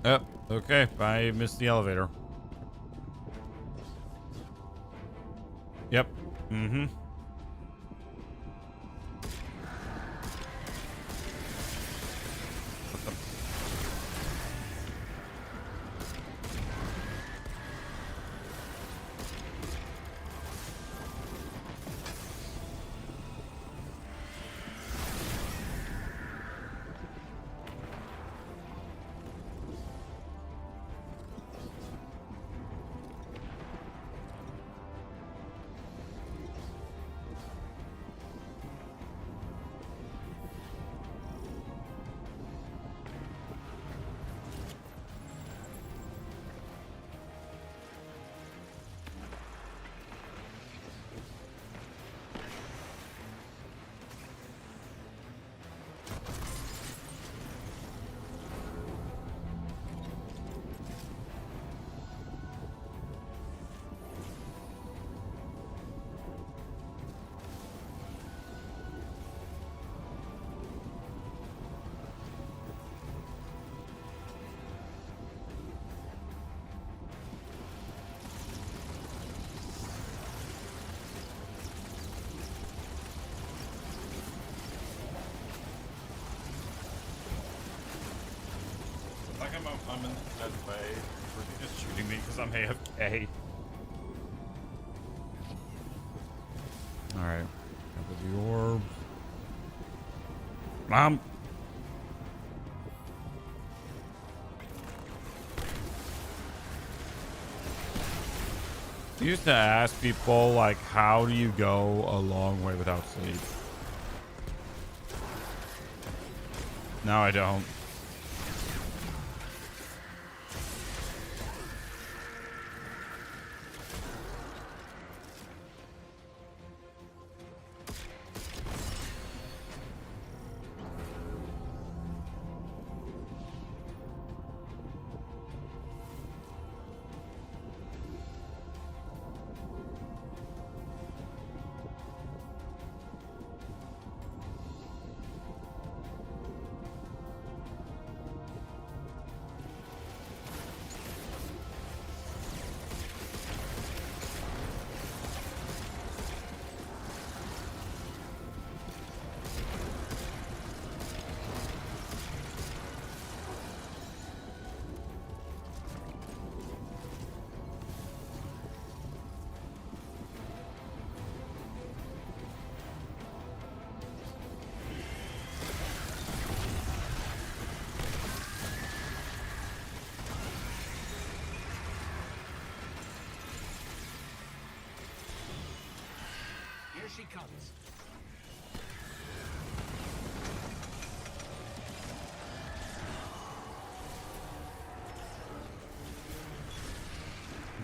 Yep. Okay. I missed the elevator. Yep. Mm-hmm. I'm in that way. He's just shooting me because I'm AFK. Alright. Cover the orb. Mom! I used to ask people, like, how do you go a long way without sleep? Now I don't. Here she comes.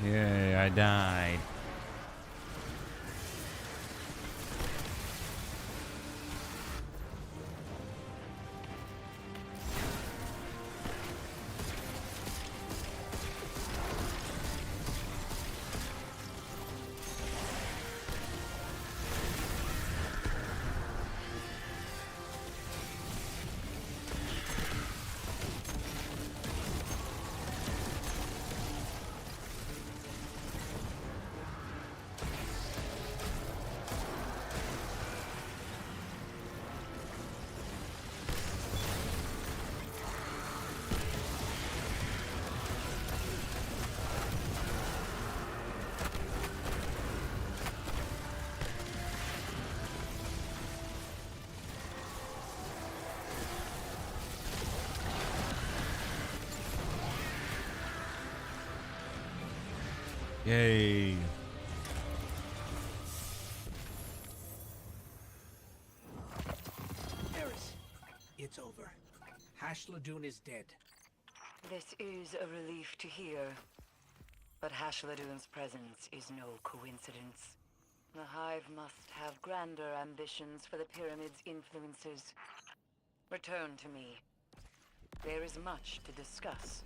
Yay, I died. Yay. Eris, it's over. Hash Ladoon is dead. This is a relief to hear. But Hashladoon's presence is no coincidence. The Hive must have grander ambitions for the Pyramid's influences. Return to me. There is much to discuss.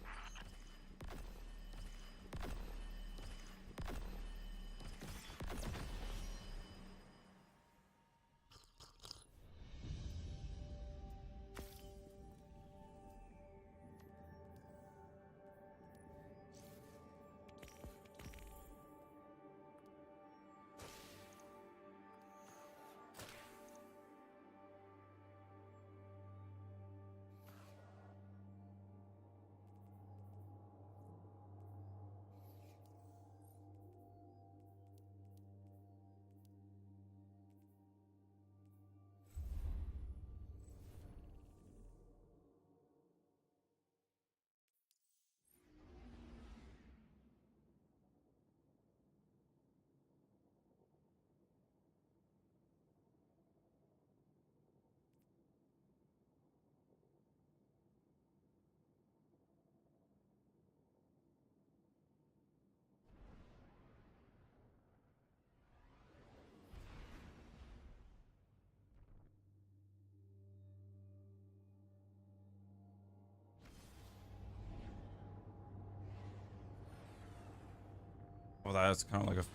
Well, that's kind of like a.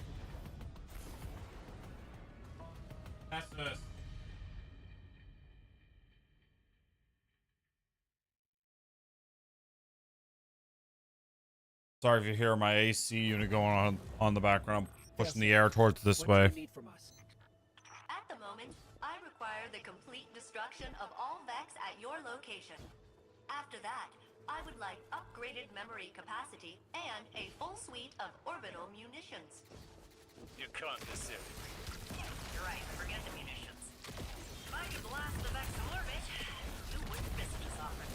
That's this. Sorry if you hear my AC unit going on the background, pushing the air towards this What way. do you need from us? At the moment, I require the complete destruction of all Vex at your location. After that, I would like upgraded memory capacity and a full suite of orbital munitions. You can't be serious. You're right, forget the munitions. If I could blast the Vex in orbit, you wouldn't miss this often.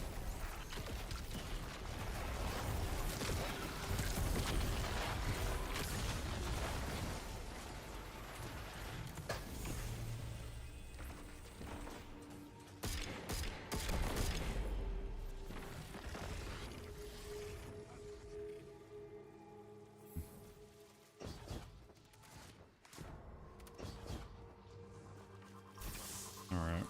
All right.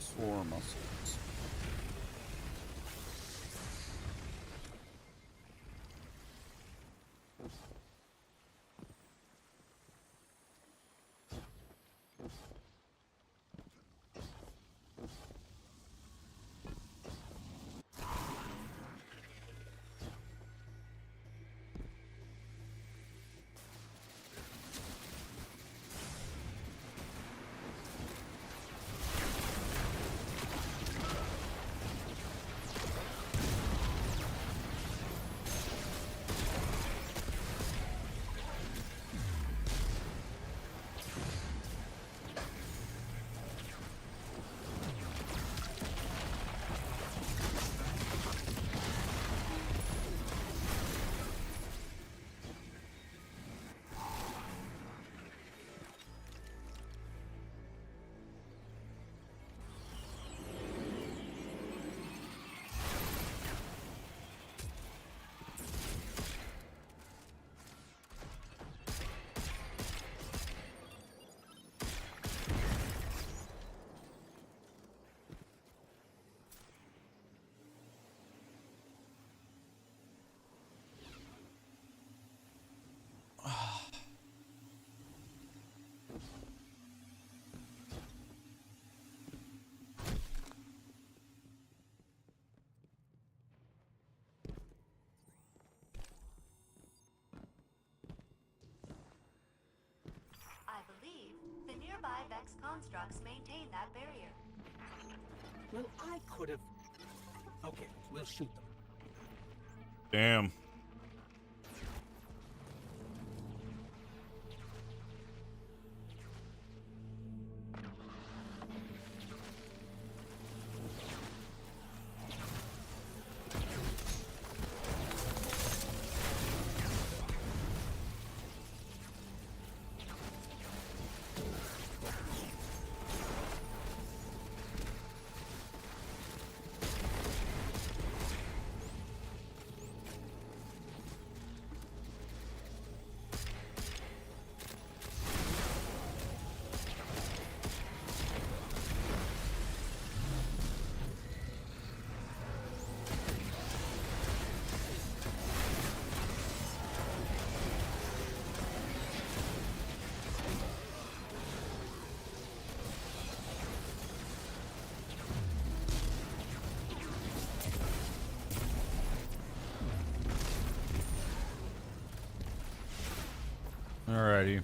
Sore muscles. Vex constructs maintain that barrier. Well, I could have... Okay, we'll shoot them. Damn. Alrighty.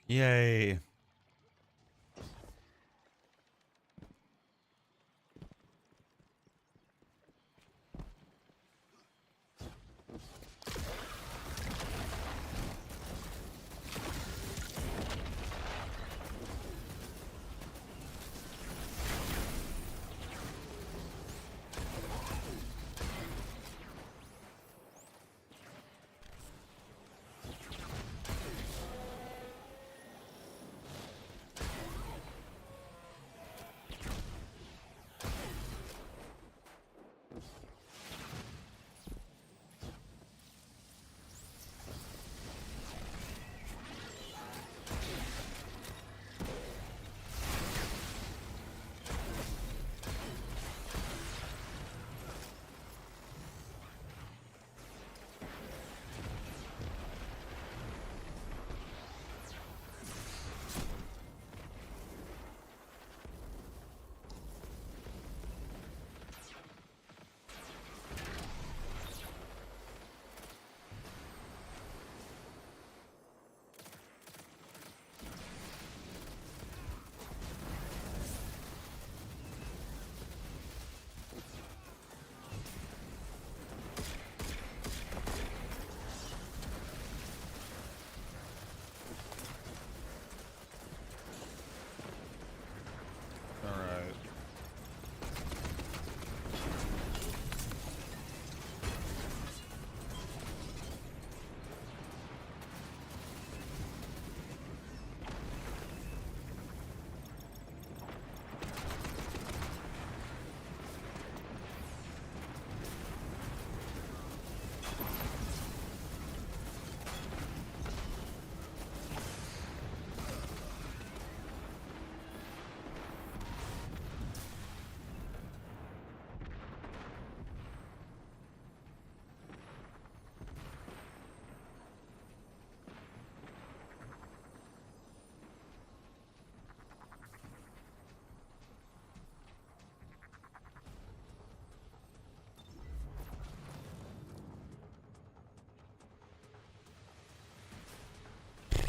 Yay.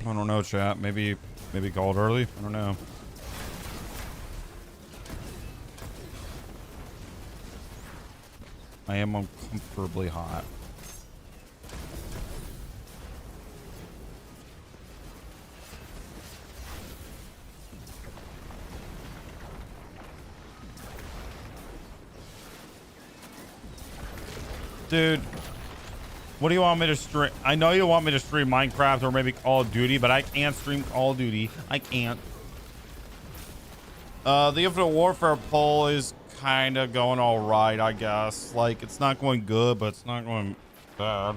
I don't know, chat. Maybe called early. I don't know. I am uncomfortably hot. Dude, what do you want me to stream? I know you want me to stream Minecraft or maybe Call of Duty, but I can't stream Call of Duty. I can't. The Infinite Warfare poll is kind of going all right, I guess. Like, it's not going good, but it's not going bad.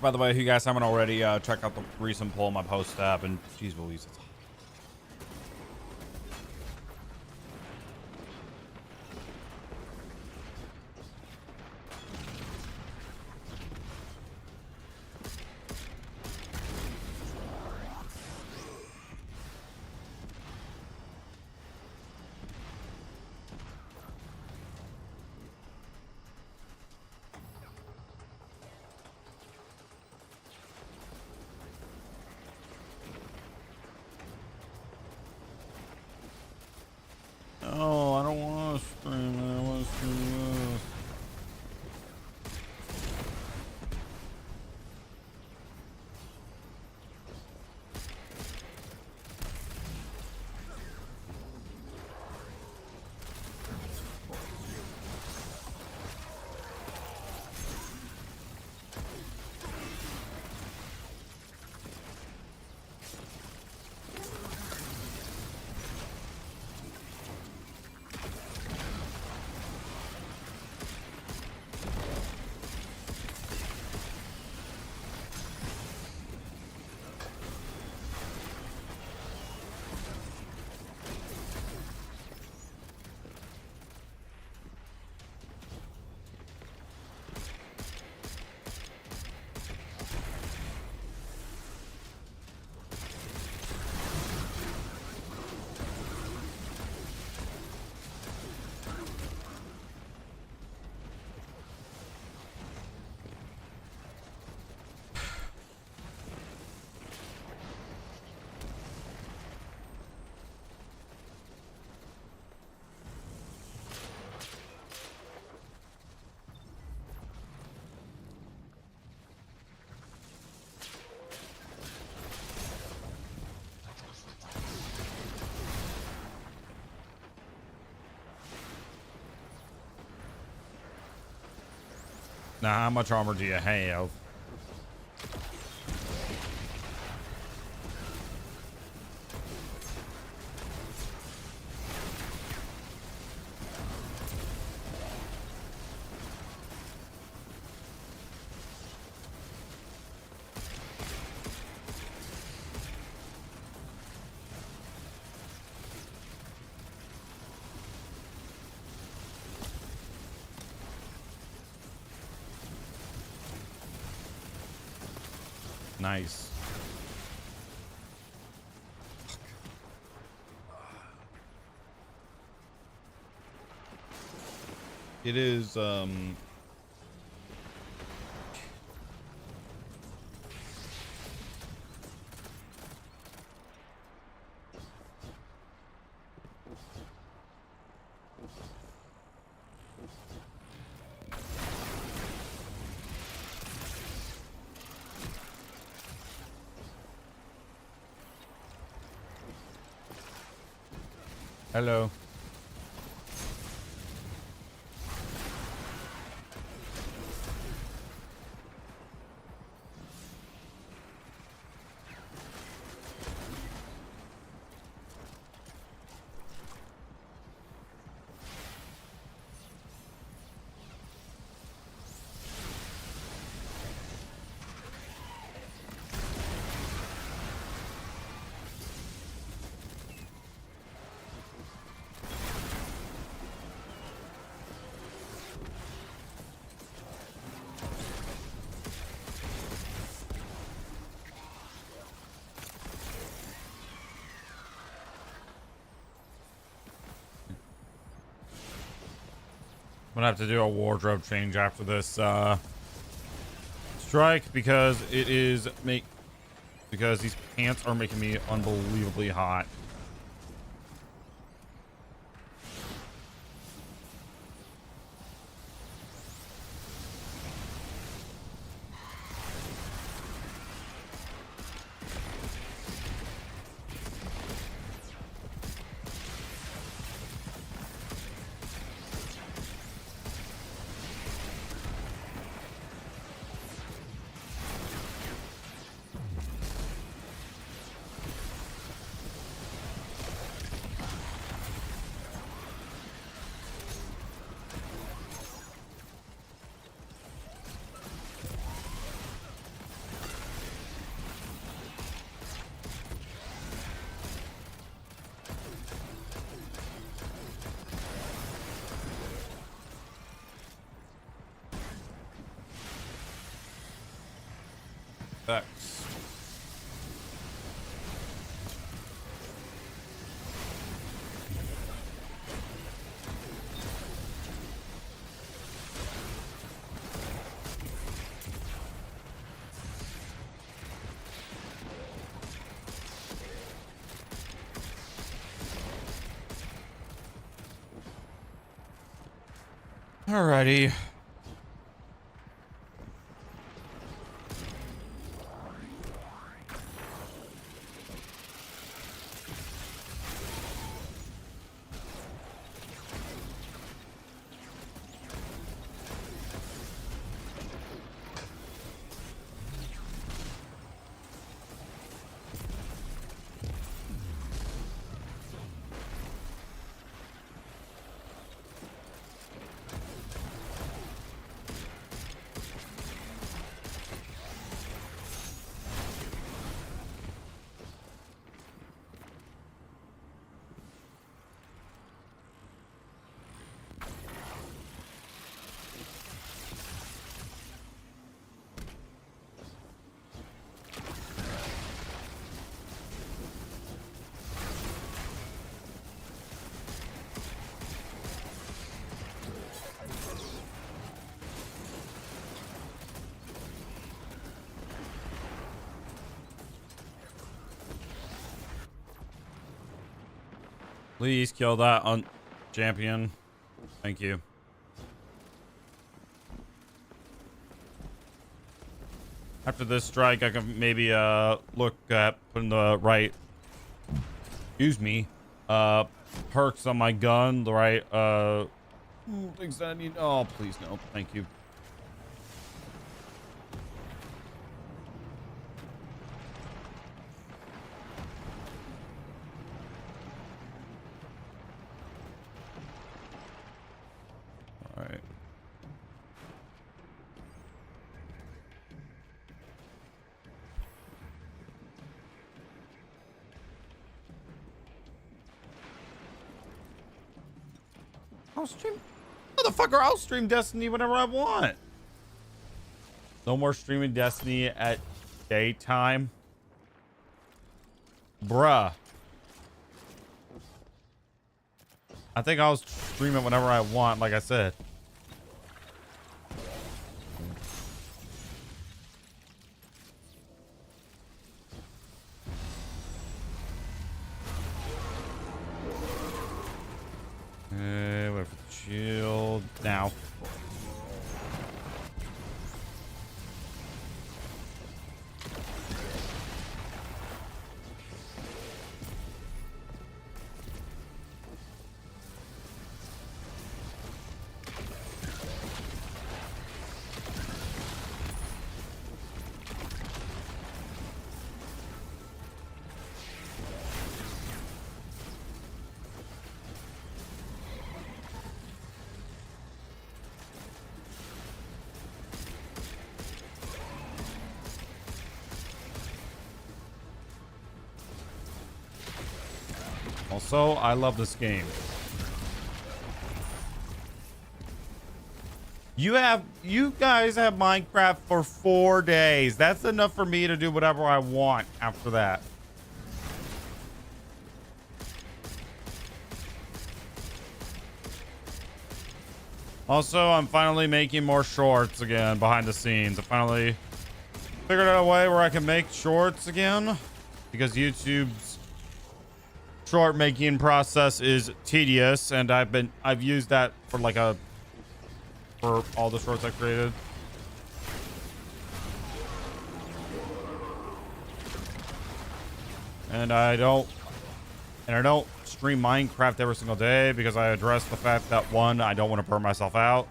By the way, if you guys haven't already, check out the recent poll on my post tab, and geez Louise, it's oh, I don't want to stream it. I want to stream this. Now, how much armor do you have? Nice. It is, hello. I'm gonna have to do a wardrobe change after this strike because these pants are making me unbelievably hot. Vex. Alrighty. Please kill that champion. Thank you. After this strike, I can maybe look at putting the right, excuse me, perks on my gun, the right things that I need. Oh, please no. Thank you. All right. I'll stream, motherfucker, I'll stream Destiny whenever I want. No more streaming Destiny at daytime. Bruh. I think I'll stream it whenever I want, like I said. Wait for the shield now. Also, I love this game. You guys have Minecraft for 4 days. That's enough for me to do whatever I want after that. Also, I'm finally making more shorts again behind the scenes. I finally figured out a way where I can make shorts again because YouTube's short making process is tedious, and I've used that for for all the shorts I created. And I don't stream Minecraft every single day because I address the fact that, one, I don't want to burn myself out.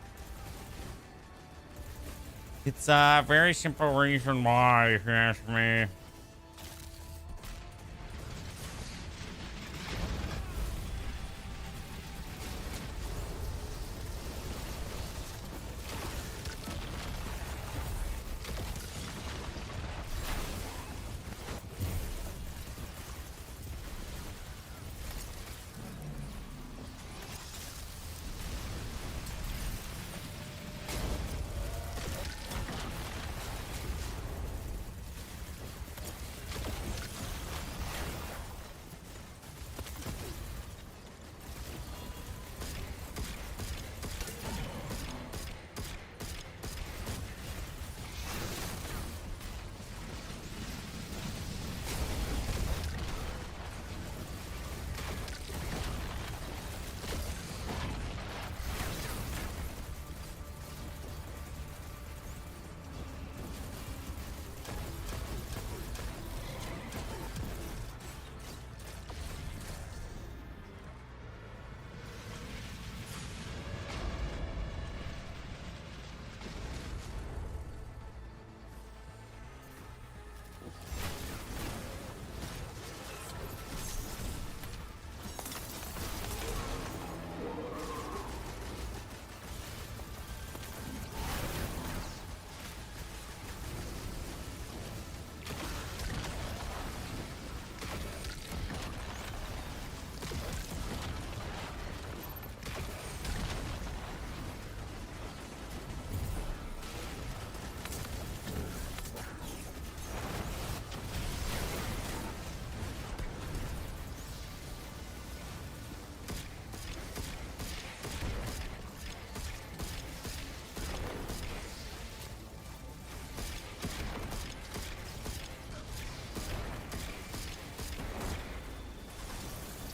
It's a very simple reason why, if you ask me.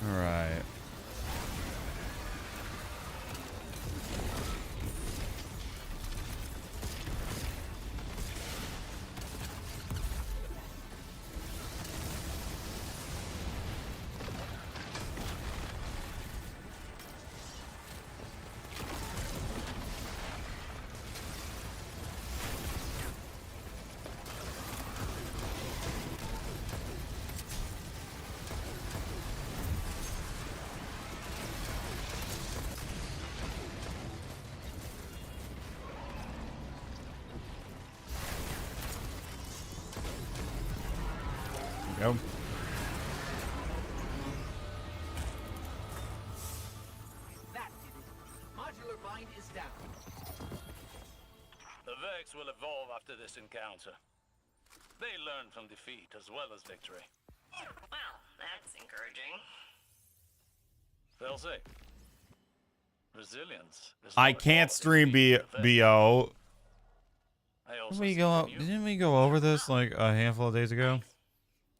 All right. Go. That did it. Modular mine is down. The Vex will evolve after this encounter. They learn from defeat as well as victory. Well, that's encouraging. They'll say. Resilience. Is I not a can't quality stream feat of the Vex. BO. I also Didn't we see go? from you. Didn't we go over this like a handful of days ago?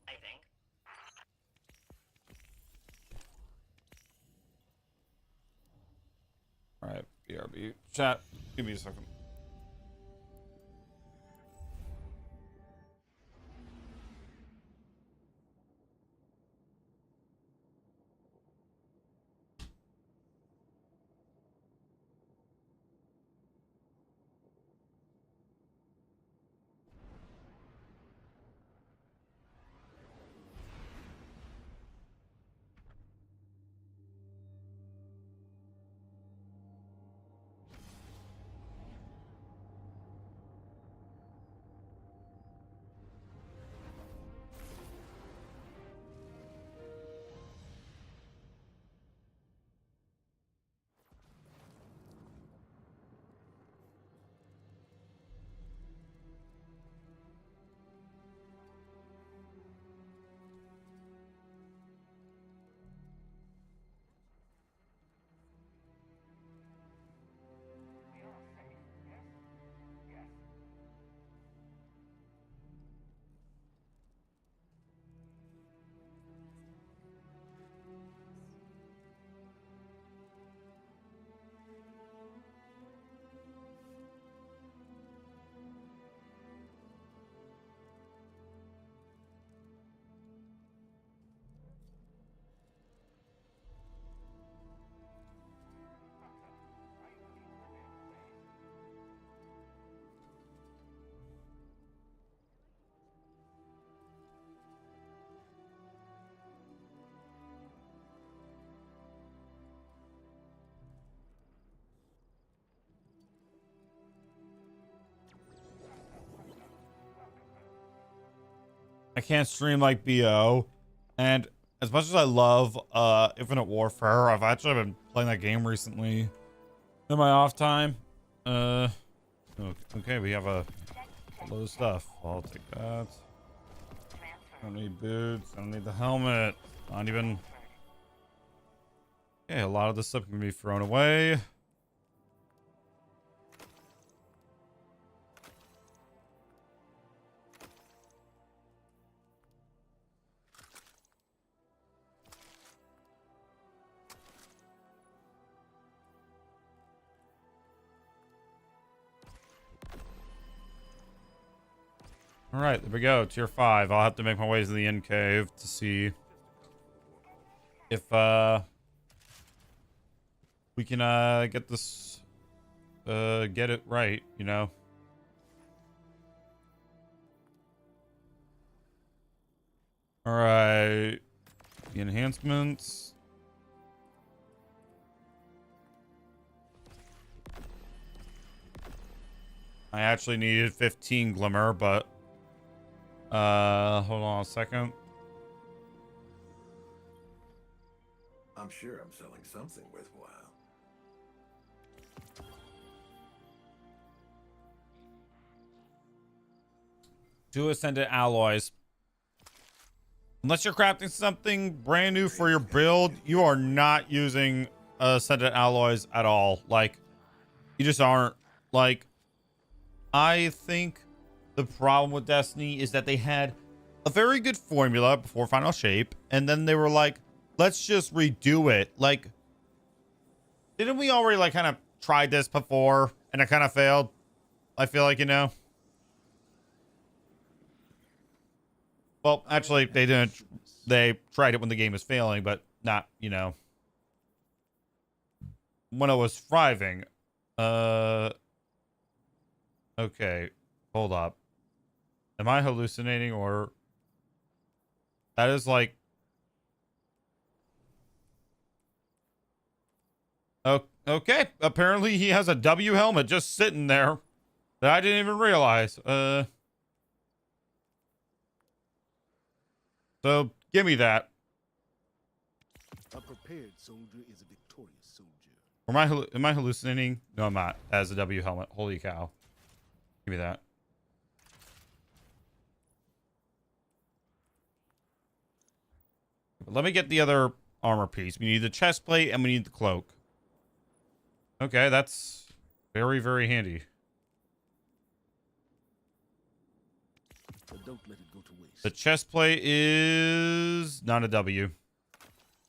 I think. All right, BRB chat. Give me a second. I can't stream like BO, and as much as I love Infinite Warfare, I've actually been playing that game recently in my off time. Okay, we have a load of stuff. I'll take that. I don't need boots. I don't need the helmet. Not even. Okay, a lot of this stuff can be thrown away. All right, there we go. Tier 5. I'll have to make my way to the end cave to see if we can get this get it right, you know. All right. The enhancements. I actually needed 15 glimmer, but hold on a second. I'm sure I'm selling something worthwhile. Two ascendant alloys. Unless you're crafting something brand new for your build, you are not using ascendant alloys at all. Like, you just aren't. Like, I think the problem with Destiny is that they had a very good formula before Final Shape, and then they were like, let's just redo it. Like, didn't we already like kind of tried this before and it kind of failed? I feel like, you know. Well, actually, they didn't. They tried it when the game was failing, but not, you know, when it was thriving. Okay, hold up. Am I hallucinating or that is like okay, apparently he has a W helmet just sitting there that I didn't even realize. So give me that. A prepared soldier is a victorious soldier. Am I hallucinating? No, I'm not. As a W helmet. Holy cow. Give me that. Let me get the other armor piece. We need the chest plate and we need the cloak. Okay, that's very, very handy. But don't let it go to waste. The chest plate is not a W.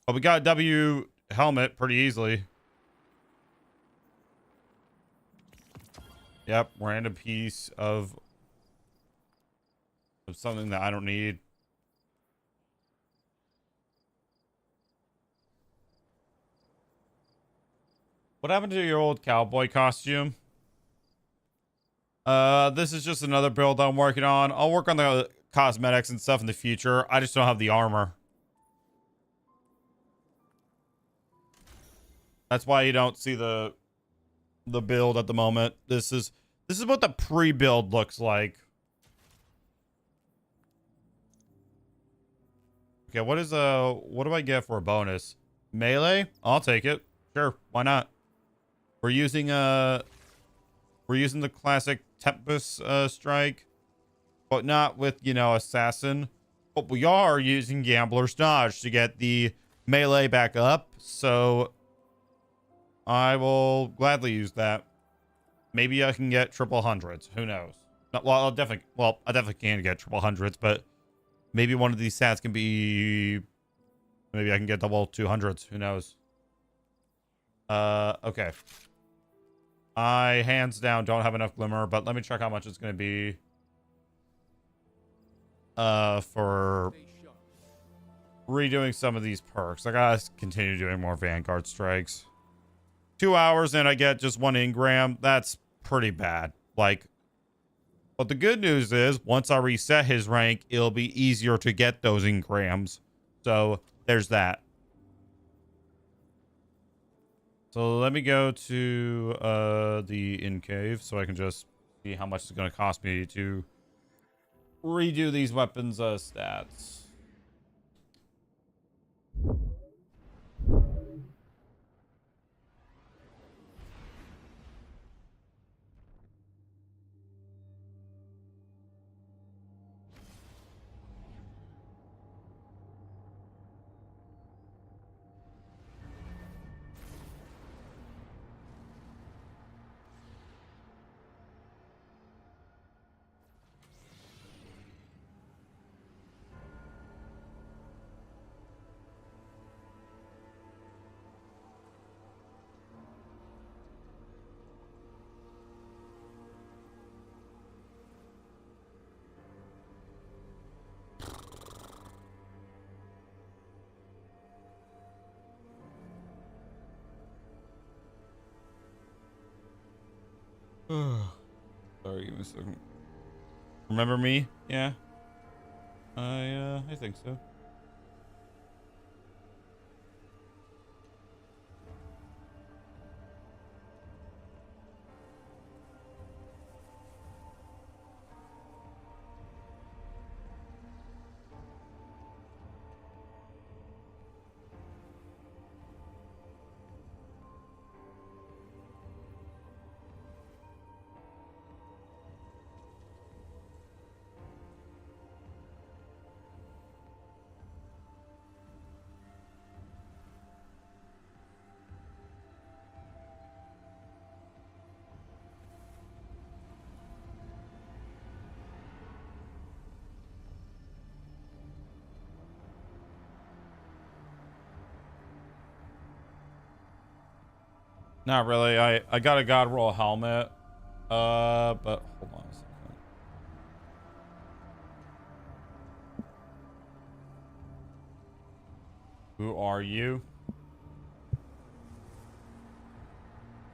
But we got a W helmet pretty easily. Yep, random piece of something that I don't need. What happened to your old cowboy costume? This is just another build I'm working on. I'll work on the cosmetics and stuff in the future. I just don't have the armor. That's why you don't see the build at the moment. This is what the pre-build looks like. Okay, what do I get for a bonus? Melee? I'll take it. Sure, why not? We're using the classic Tempest strike, but not with, you know, assassin. But we are using Gambler's Dodge to get the melee back up, so I will gladly use that. Maybe I can get triple hundreds. Who knows? Well, I definitely can get triple hundreds, but maybe one of these stats can be. Maybe I can get double 200s. Who knows? Okay. I hands down don't have enough glimmer, but let me check how much it's going to be. For redoing some of these perks. I gotta continue doing more Vanguard strikes. 2 hours and I get just 1 engram. That's pretty bad. Like, but the good news is once I reset his rank, it'll be easier to get those engrams. So there's that. So let me go to the in cave so I can just see how much it's going to cost me to redo these weapons stats. Sorry, give me a second. Remember me? Yeah. I think so. Not really. I got a God Roll helmet. But hold on a second. Who are you?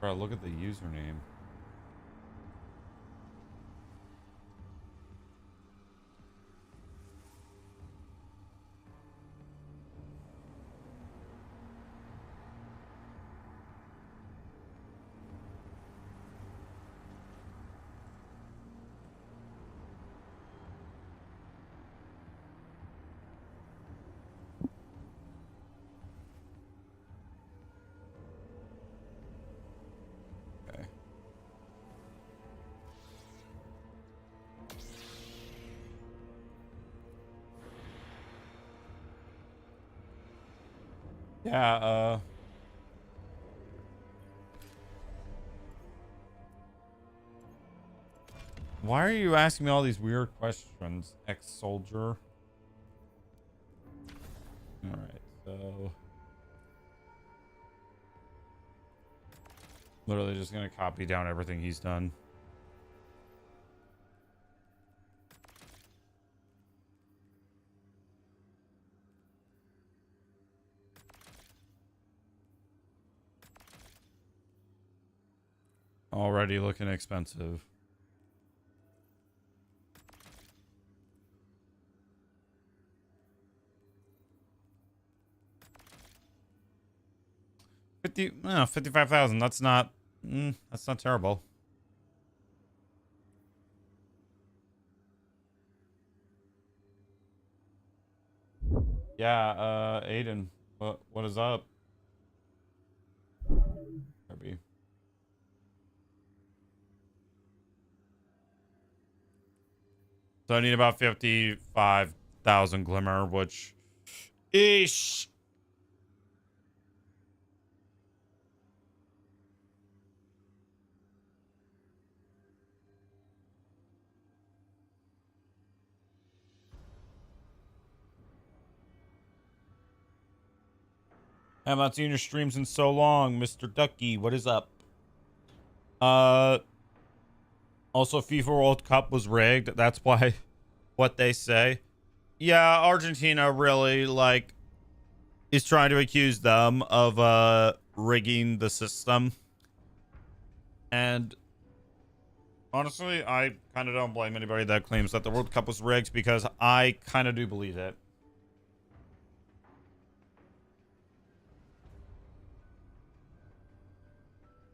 Bro, look at the username. Okay. Yeah, why are you asking me all these weird questions, ex-soldier? Alright, so... Literally just gonna copy down everything he's done. Already looking expensive. No, 55,000. That's not terrible. Yeah, Aiden, what is up? Kirby. So I need about 55,000 glimmer, which ish. I have not seen your streams in so long, Mr. Ducky. What is up? Also, FIFA World Cup was rigged. That's why what they say. Yeah, Argentina really like is trying to accuse them of rigging the system. And honestly, I kind of don't blame anybody that claims that the World Cup was rigged, because I kind of do believe it.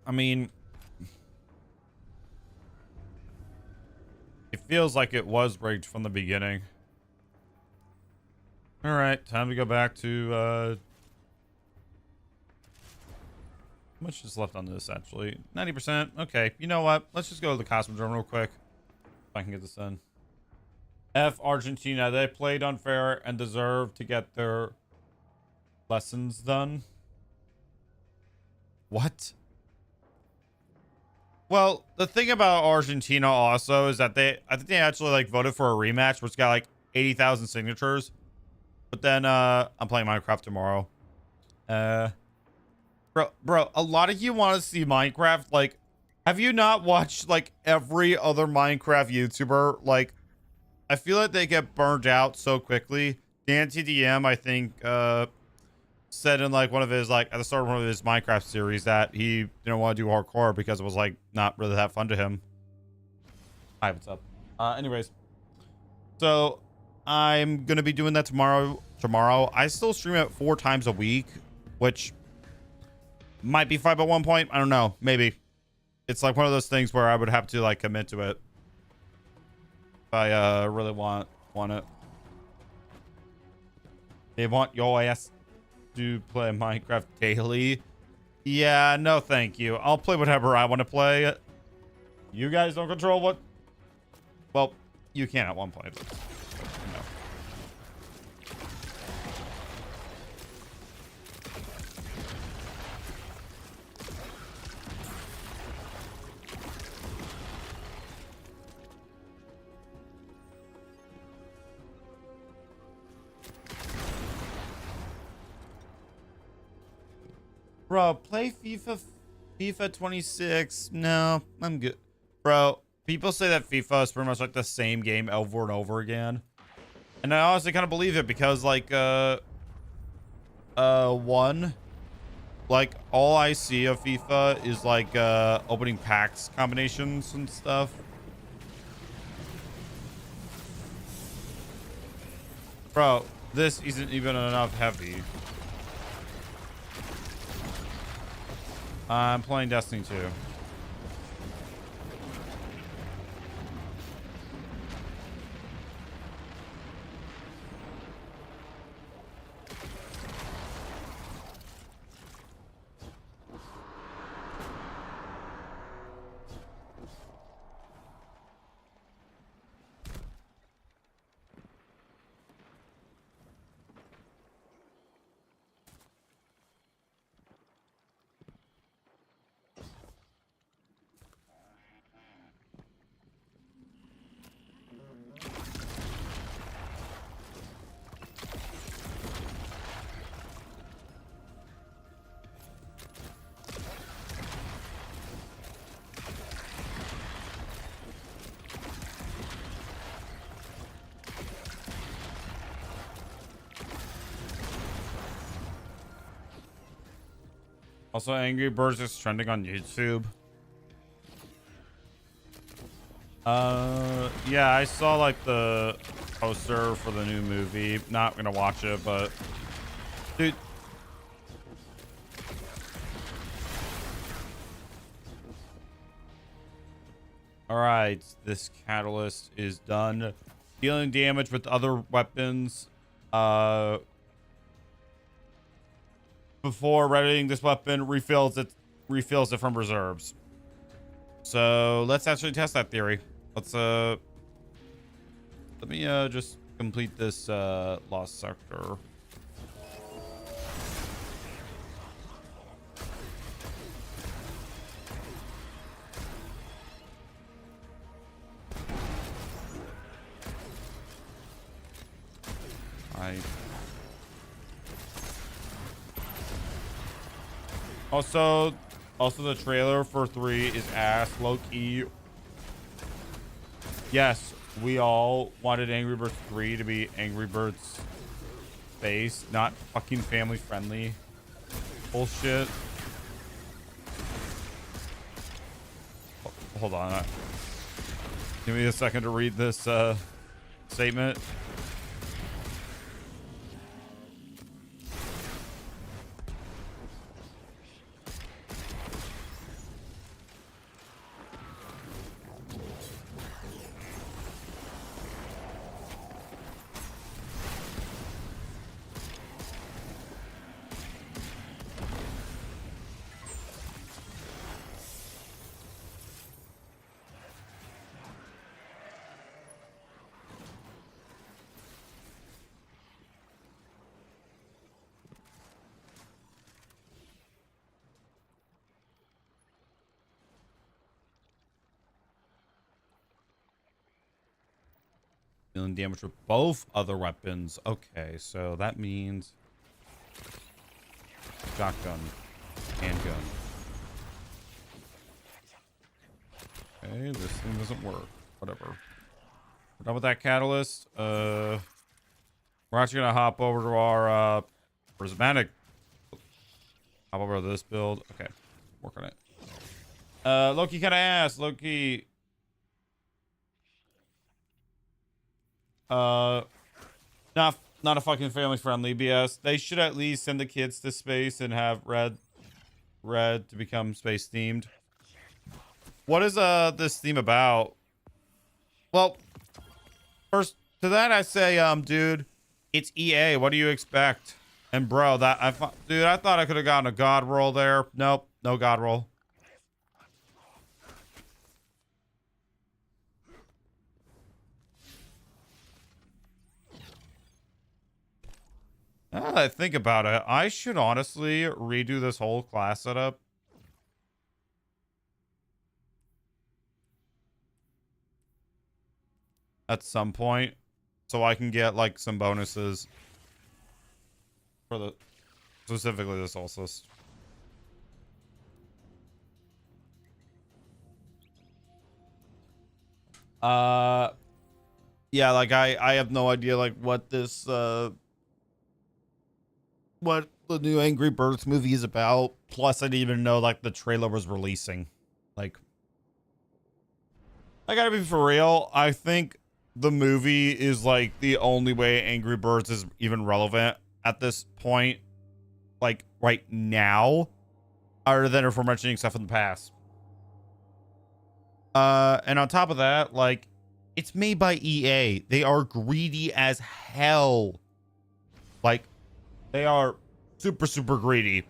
I mean, it feels like it was rigged from the beginning. All right, time to go back to how much is left on this, actually? 90%. Okay, you know what? Let's just go to the Cosmodrome real quick, if I can get this done. F Argentina. They played unfair and deserve to get their lessons done. What? Well, the thing about Argentina also is that I think they actually like voted for a rematch, which got like 80,000 signatures. But then I'm playing Minecraft tomorrow. Bro, a lot of you want to see Minecraft. Like, have you not watched like every other Minecraft YouTuber? Like, I feel like they get burned out so quickly. DanTDM, I think, said in like one of his, like at the start of one of his Minecraft series, that he didn't want to do hardcore because it was like not really that fun to him. Hi, what's up? Anyways, so I'm gonna be doing that tomorrow. I still stream it 4 times a week, which might be 5 at one point. I don't know, maybe. It's like one of those things where I would have to like commit to it if I really want it. They want your ass to play Minecraft daily. Yeah, no thank you. I'll play whatever I want to play. You guys don't control what... Well, you can at one point. But no. Bro, play FIFA FIFA 26. No, I'm good. Bro, people say that FIFA is pretty much like the same game over and over again. And I honestly kind of believe it because like one, like all I see of FIFA is like opening packs combinations and stuff. Bro, this isn't even enough heavy. I'm playing Destiny 2. Also, Angry Birds is trending on YouTube. Yeah, I saw like the poster for the new movie. Not gonna watch it, but dude. All right, this catalyst is done. Dealing damage with other weapons. Before readying this weapon, refills it from reserves. So let's actually test that theory. Let's let me just complete this lost sector. Also the trailer for 3 is ass, low-key. Yes, we all wanted Angry Birds 3 to be Angry Birds Space, not fucking family friendly bullshit. Hold on. Give me a second to read this statement. Dealing damage with both other weapons. Okay, so that means shotgun, handgun. Okay, this thing doesn't work. Whatever. We're done with that catalyst. We're actually gonna hop over to our prismatic. Hop over to this build. Okay, work on it. Loki kind of asked. Loki. Not a fucking family friendly BS. They should at least send the kids to space and have red to become space themed. What is this theme about? Well, first to that I say, dude, it's EA. What do you expect? And bro, dude, I thought I could have gotten a god roll there. Nope, no god roll. Now that I think about it, I should honestly redo this whole class setup. At some point, so I can get like some bonuses for the specifically the Solstice. Yeah, like I have no idea like what this what the new Angry Birds movie is about. Plus I didn't even know like the trailer was releasing. Like, I gotta be for real, I think the movie is like the only way Angry Birds is even relevant at this point, like right now, other than if we're mentioning stuff in the past. And on top of that, like, it's made by EA. They are greedy as hell. Like, they are super, super greedy.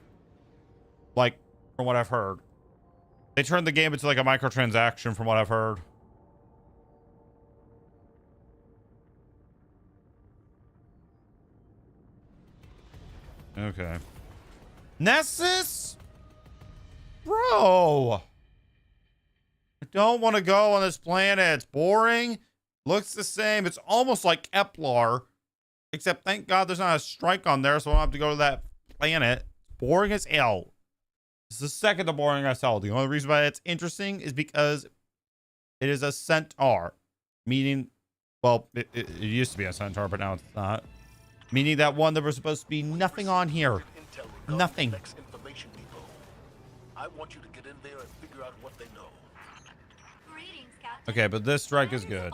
Like, from what I've heard. They turned the game into like a microtransaction from what I've heard. Okay. Nessus? Bro. I don't want to go on this planet. It's boring. Looks the same. It's almost like Kepler. Except thank God there's not a strike on there, so I don't have to go to that planet. Boring as hell. It's the second to boring as hell. The only reason why it's interesting is because it is a centaur. Meaning, well, it used to be a centaur, but now it's not. Meaning that one, there was supposed to be nothing on here. Nothing. I want you to get in there and figure out what they know. Okay, but this strike is good.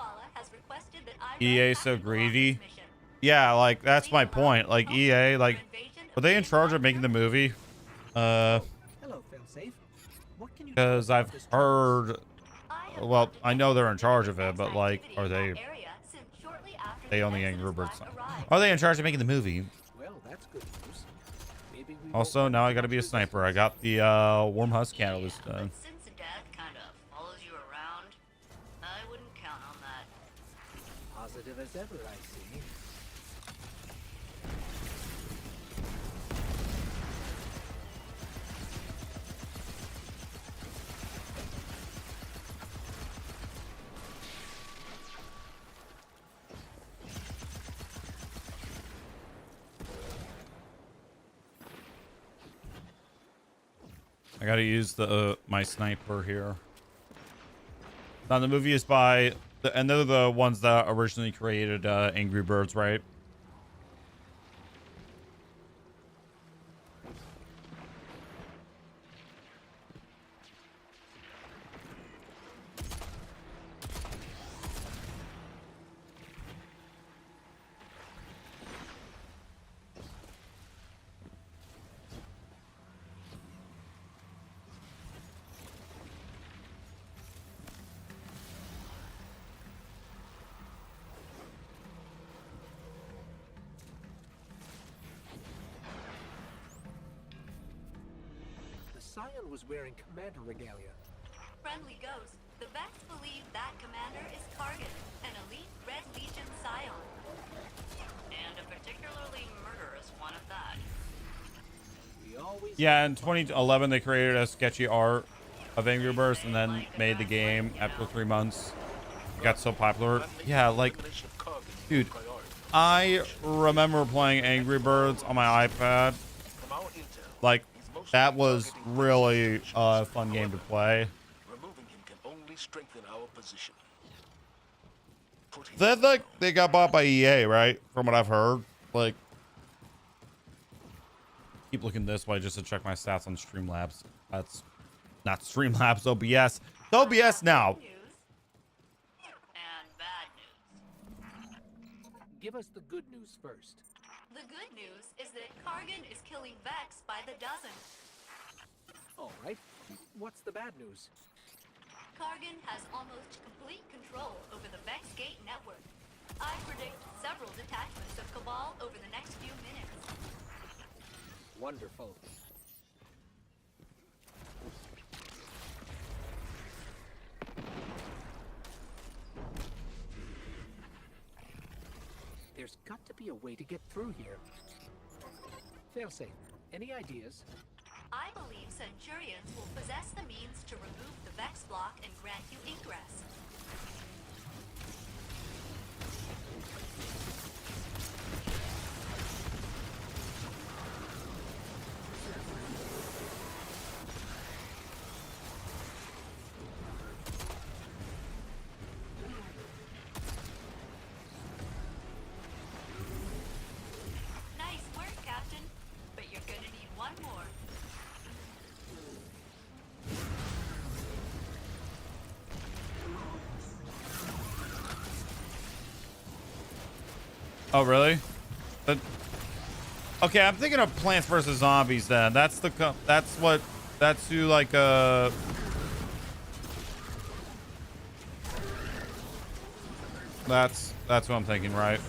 EA so greedy. Yeah, like, that's my point. Like, EA, like, were they in charge of making the movie? Hello, Failsafe. What can you Because I've heard, well, I know they're in charge of it, but like, are they own the Angry Birds? Are they in charge of making the movie? Well, that's good news. Maybe we Also, now I gotta be a sniper. I got the Warm Husk Catalyst done. Since the dad kind of follows you around, I wouldn't count on that. positive as ever, I see. I gotta use the my sniper here. Now the movie is by and they're the ones that originally created Angry Birds, right? The Scion was wearing commander regalia. Friendly Ghost, the Vex believe that commander is Kargan, an elite Red Legion Scion. And a particularly murderous one at that. We always Yeah, in 2011 they created a sketchy art of Angry Birds and then made the game after 3 months. It got so popular. Yeah, like, dude, I remember playing Angry Birds on my iPad. Like, that was really a fun game to play. Removing him can only strengthen our position. Then, like, they got bought by EA, right? From what I've heard. Like, keep looking this way just to check my stats on Streamlabs. That's not Streamlabs, OBS. It's OBS now. News and bad news. give us the good news first. The good news is that Kargan is killing Vex by the dozen. All right. What's the bad news? Kargan has almost complete control over the Vex Gate network. I predict several detachments of Cabal over the next few minutes. Wonderful. There's got to be a way to get through here. Failsafe, any ideas? I believe Centurions will possess the means to remove the Vex block and grant you ingress. Oh, really? But, okay, I'm thinking of Plants vs. Zombies then. That's who like, that's what I'm thinking, right?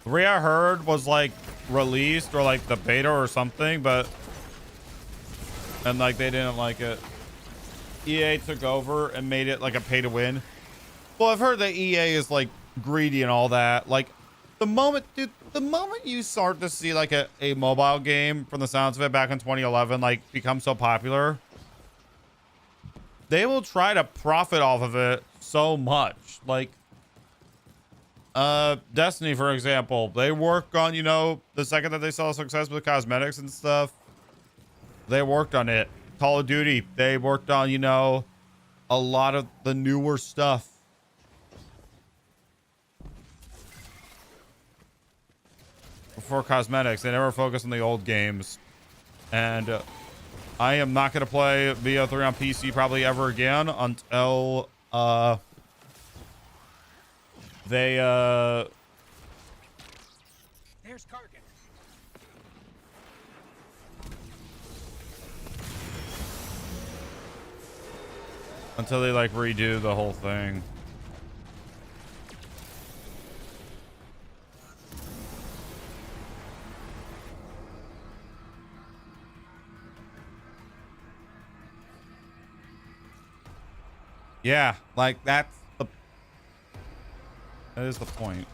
The way I heard was like released or like the beta or something, but and like they didn't like it. EA took over and made it like a pay to win. Well, I've heard that EA is like greedy and all that. Like the moment, dude, the moment you start to see like a mobile game from the sounds of it back in 2011 like become so popular, they will try to profit off of it so much. Like Destiny, for example, they work on, you know, the second that they saw success with cosmetics and stuff, they worked on it. Call of Duty, they worked on, you know, a lot of the newer stuff. Before cosmetics, they never focused on the old games. And I am not going to play BO3 on PC probably ever again until they There's Kargan. until they like redo the whole thing. Yeah, like that is the point.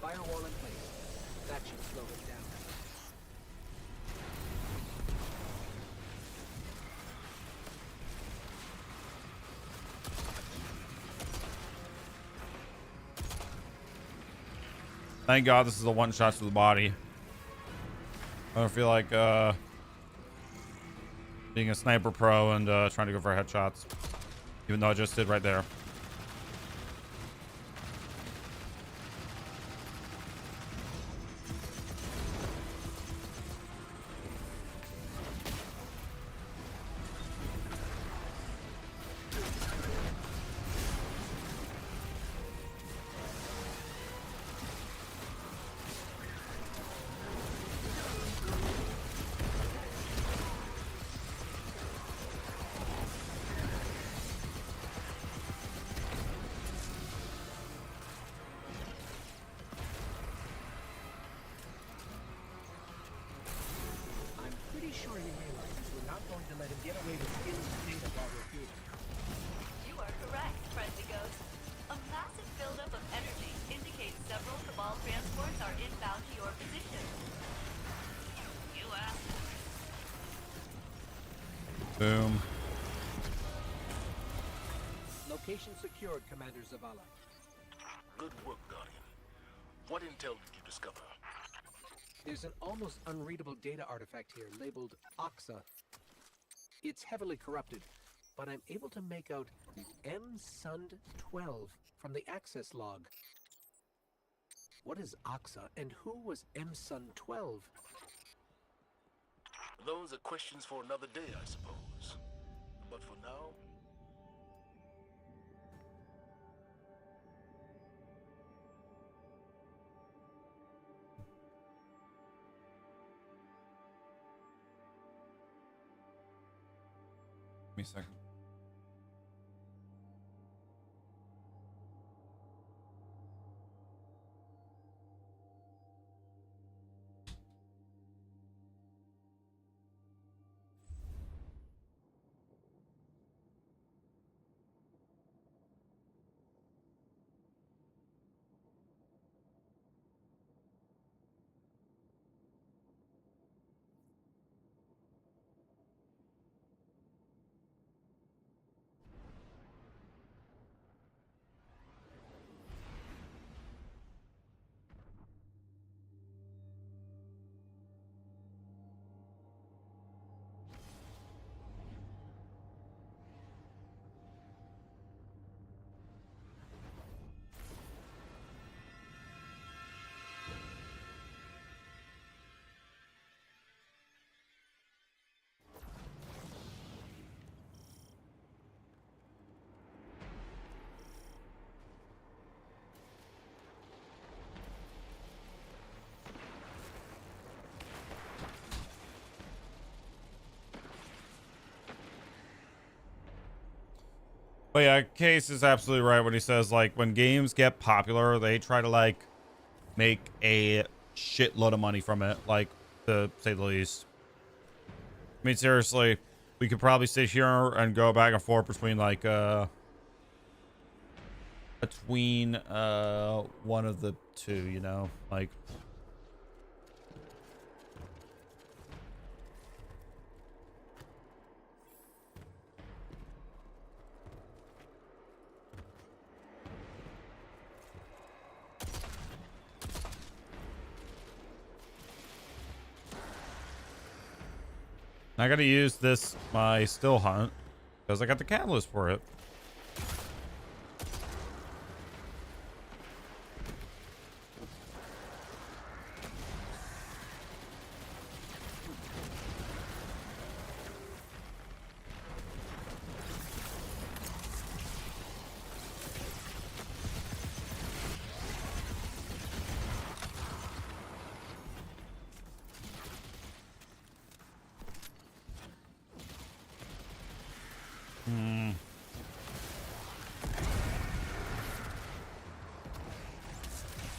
Firewall in place. That should slow it down. Thank God this is a one shot to the body. I don't feel like being a sniper pro and trying to go for headshots, even though I just did right there. I'm pretty sure he realizes we're not going to let him get away with stealing the data while we're here. You are correct, friendly ghost. A massive buildup of energy indicates several Cabal transports are inbound to your position. You asked. Boom. Location secured, Commander Zavala. Good work, Guardian. What intel did you discover? There's an almost unreadable data artifact here labeled Oxa. It's heavily corrupted, but I'm able to make out MSund-12 from the access log. What is Oxa, and who was MSund-12? Those are questions for another day, I suppose. But for now, Give me a second. But yeah, Case is absolutely right when he says, like, when games get popular, they try to, like, make a shitload of money from it, like, to say the least. I mean, seriously, we could probably sit here and go back and forth between, like, one of the two, you know, like. I gotta use this, my still hunt, because I got the catalyst for it.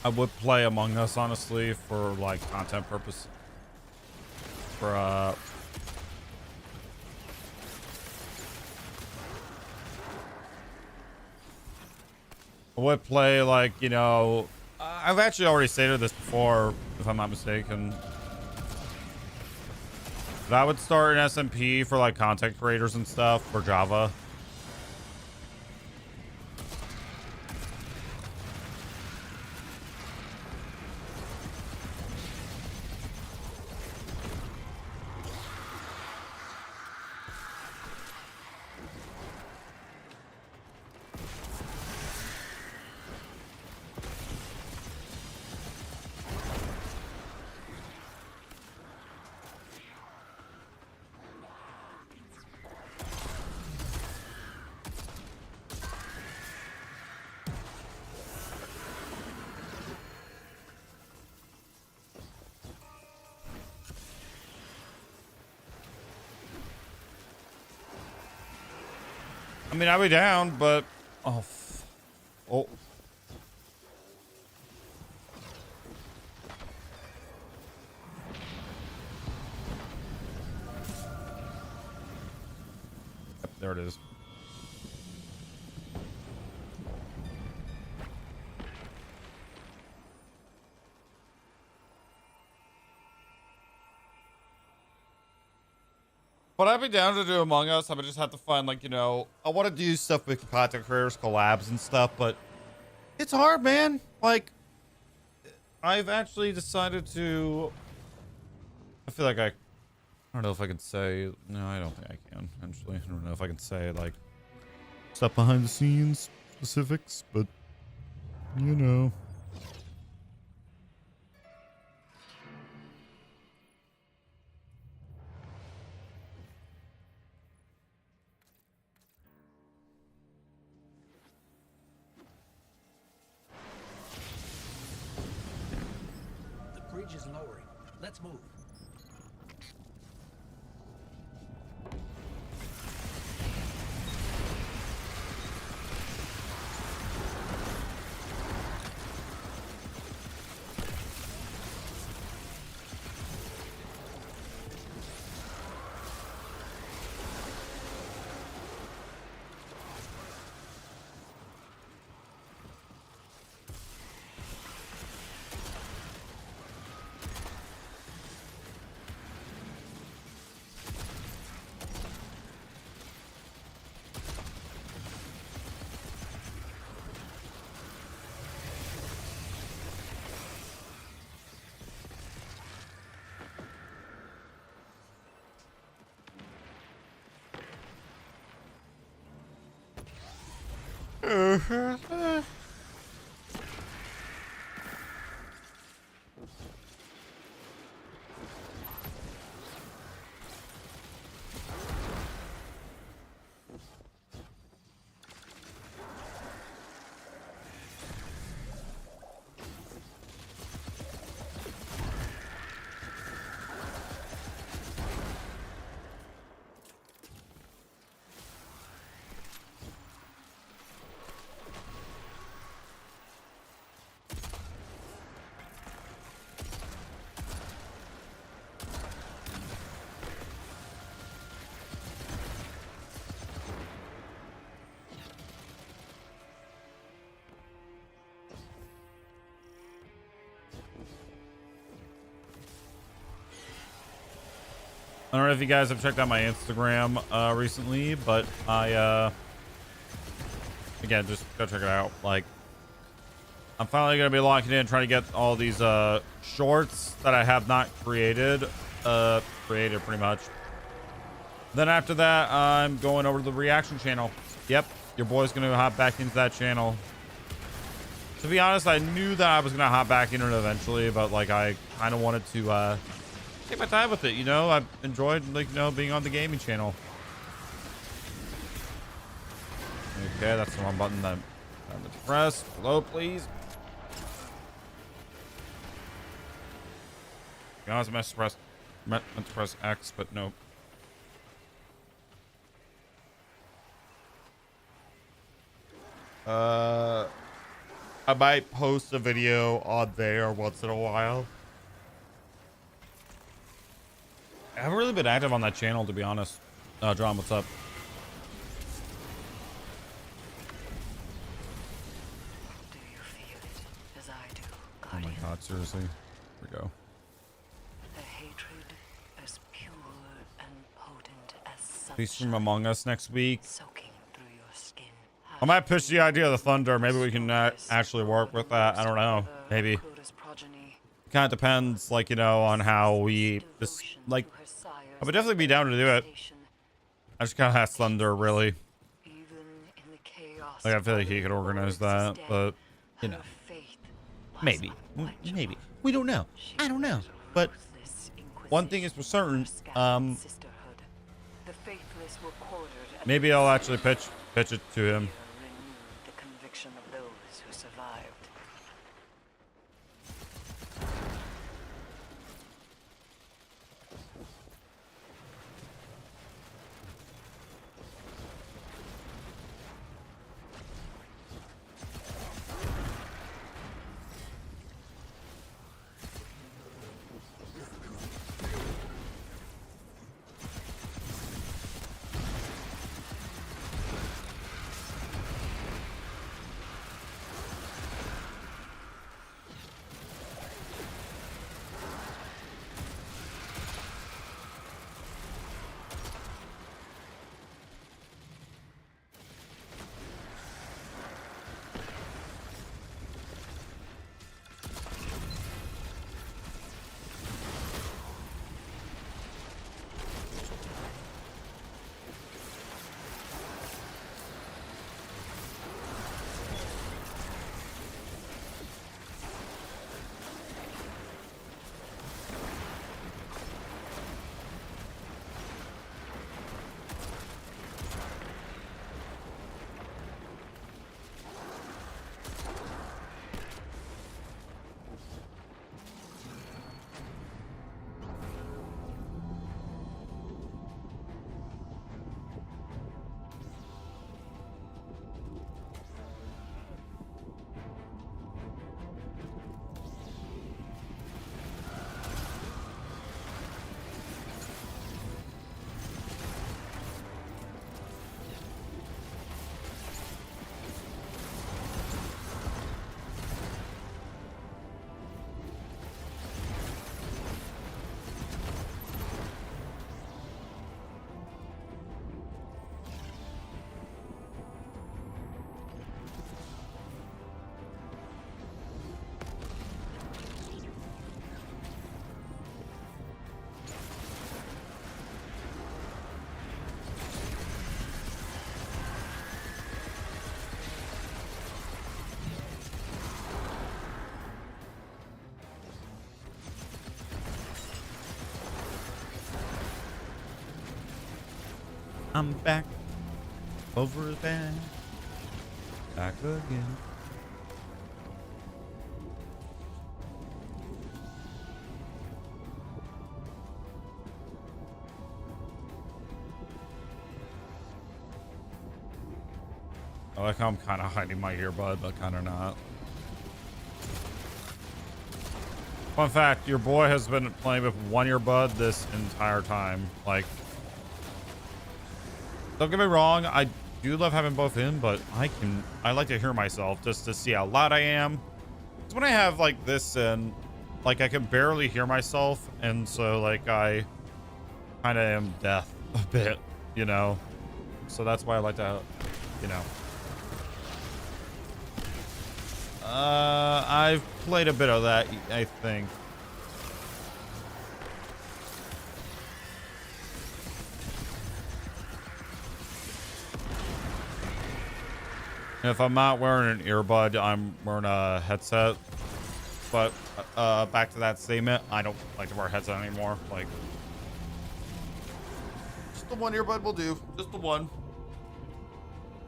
I would play Among Us, honestly, for, like, content purpose. For, I would play, like, you know, I've actually already stated this before, if I'm not mistaken. But I would start an SMP for, like, content creators and stuff for Java. I mean, I'll be down, but oh, oh. There it is. But I'd be down to do Among Us. I would just have to find, like, you know, I want to do stuff with content creators, collabs and stuff, but it's hard, man. Like, I've actually decided to, I feel like I don't know if I can say, no, I don't think I can, actually. I don't know if I can say, like, stuff behind the scenes specifics, but, you know. The bridge is lowering. Let's move. I don't know if you guys have checked out my Instagram recently, but again, just go check it out. Like, I'm finally gonna be locking in, trying to get all these shorts that I have not created pretty much. Then after that, I'm going over to the reaction channel. Yep, your boy's gonna hop back into that channel. To be honest, I knew that I was gonna hop back into it eventually, but like I kind of wanted to take my time with it. You know, I've enjoyed, like, you know, being on the gaming channel. Okay, that's the wrong button that I meant to press. Hello, please. To be honest, I meant to press X, but no. I might post a video on there once in a while. I haven't really been active on that channel, to be honest. John, what's up? Do you feel it as I do, Oh my Guardian? god, seriously. Here we go. A hatred as pure and potent as Please stream sunshine Among Us next week. soaking through your skin. I might pitch the idea of the Thunder. Maybe we can actually work with that. I don't know. Maybe. Kind of depends, like, you know, on how we just, like, I would definitely be down to do it. I just gotta ask Thunder, really. Like, I feel like he could organize that, but, you know, maybe. Maybe. We don't know. I don't know. But one thing is for certain, maybe I'll actually pitch it to him. The conviction of those who survived. I'm back. Over back. Back again. I like how I'm kind of hiding my earbud, but kind of not. Fun fact, your boy has been playing with one earbud this entire time. Like, don't get me wrong, I do love having both in, but I like to hear myself just to see how loud I am. Because when I have like this in, like I can barely hear myself, and so like I kind of am death a bit, you know. So that's why I like to, you know. I've played a bit of that, I think. If I'm not wearing an earbud, I'm wearing a headset. But back to that statement, I don't like to wear a headset anymore. Like, just the one earbud will do. Just the one.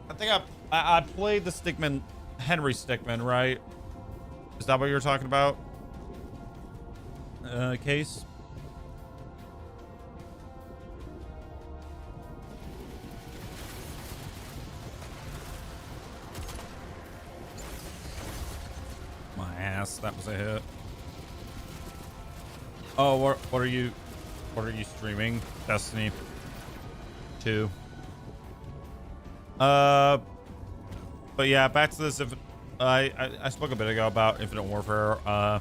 I think I played the Stickman, Henry Stickman, right? Is that what you're talking about? Case? My ass, that was a hit. Oh, what are you streaming? Destiny 2. But yeah, back to this. If I spoke a bit ago about Infinite Warfare. I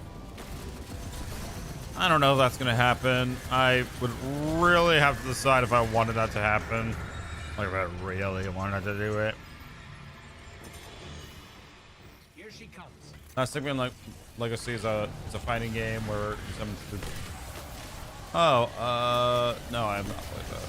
don't know if that's gonna happen. I would really have to decide if I wanted that to happen. Like if I really wanted to do it. Here she comes. Stickman Legacy is a fighting game where some. Oh, no, I have not played that.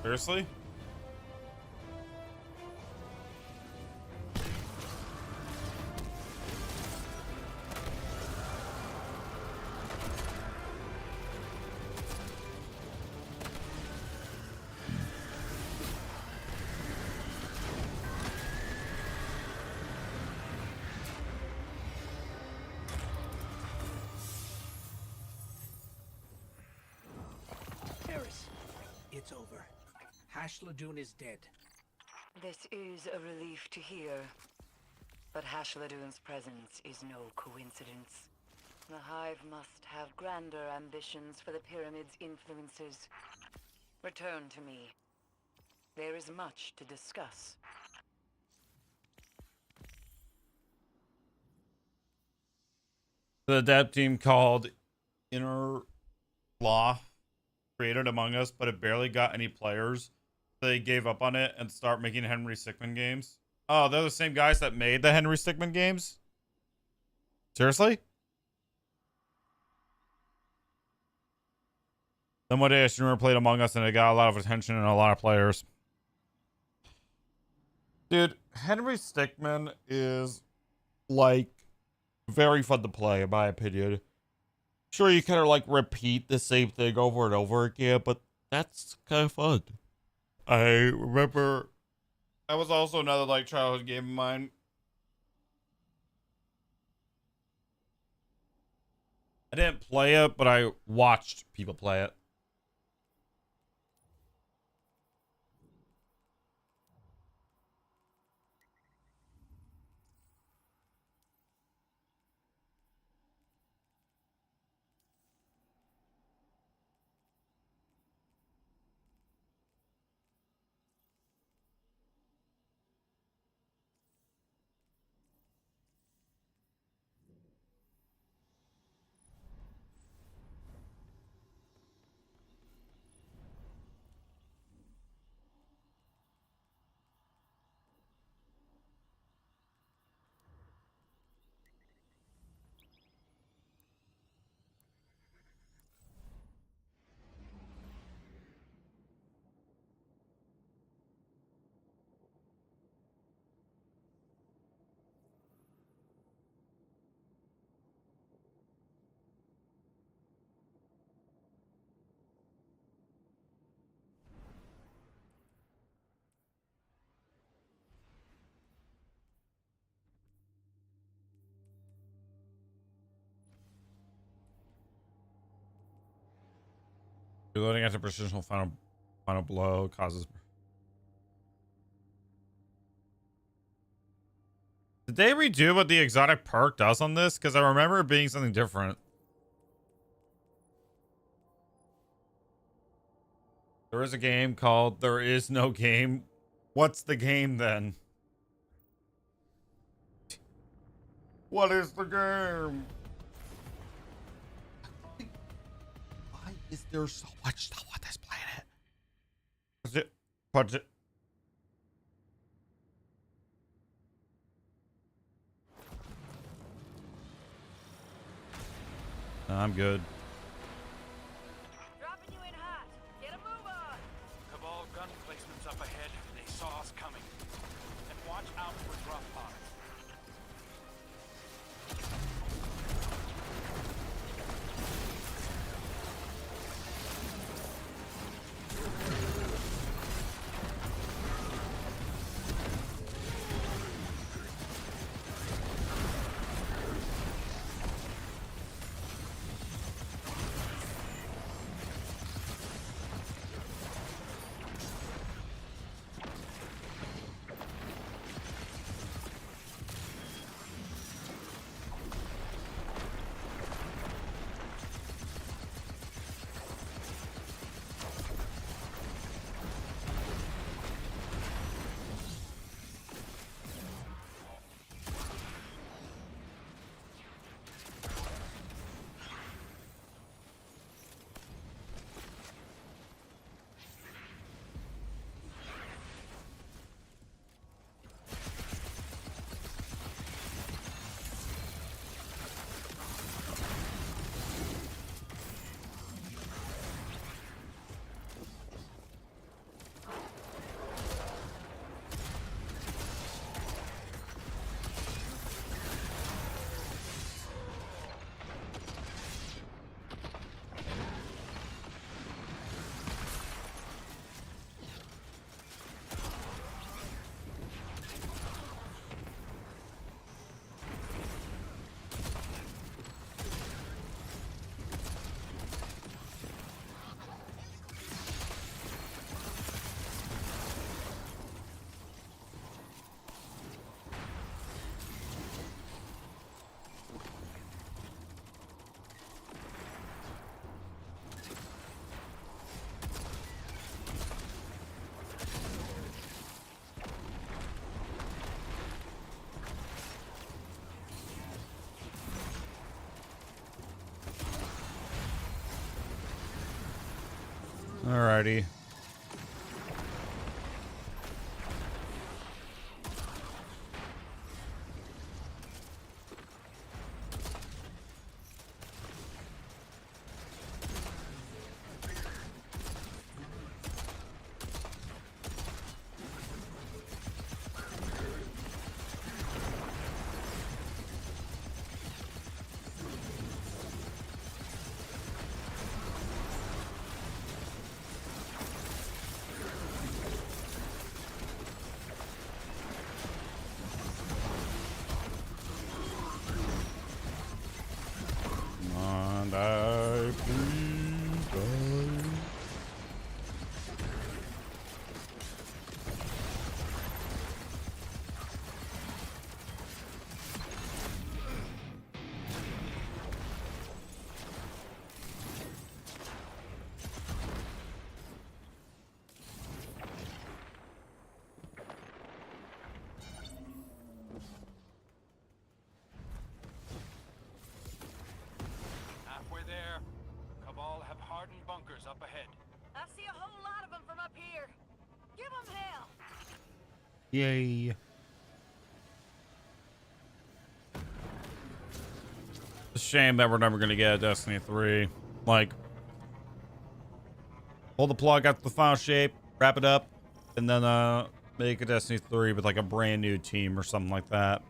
Seriously? Eris, it's over. Hashladoon is dead. This is a relief to hear, but Hashladoon's presence is no coincidence. The Hive must have grander ambitions for the Pyramid's influences. Return to me. There is much to discuss. The dev team called Inner Law created Among Us, but it barely got any players. They gave up on it and start making Henry Stickmin games. Oh, they're the same guys that made the Henry Stickmin games? Seriously? Then one day a streamer played Among Us and it got a lot of attention and a lot of players. Dude, Henry Stickmin is like very fun to play in my opinion. Sure, you kind of like repeat the same thing over and over again, but that's kind of fun. I remember that was also another like childhood game of mine. I didn't play it, but I watched people play it. Reloading after precision final blow causes. Did they redo what the exotic perk does on this? Because I remember it being something different. There is a game called There Is No Game. What's the game then? What is the game? Why is there so much stuff on this planet? Budget. I'm good. Dropping you in hot. Get a move on. Cabal gun placements up ahead. They saw us coming. And watch out for drop pods. Alrighty. Come on, die, please, die. Halfway there. Cabal have hardened bunkers up ahead. I see a whole lot of them from up here. Give them hell. Yay. It's a shame that we're never going to get a Destiny 3. Like, pull the plug out the final shape, wrap it up, and then make a Destiny 3 with like a brand new team or something like that.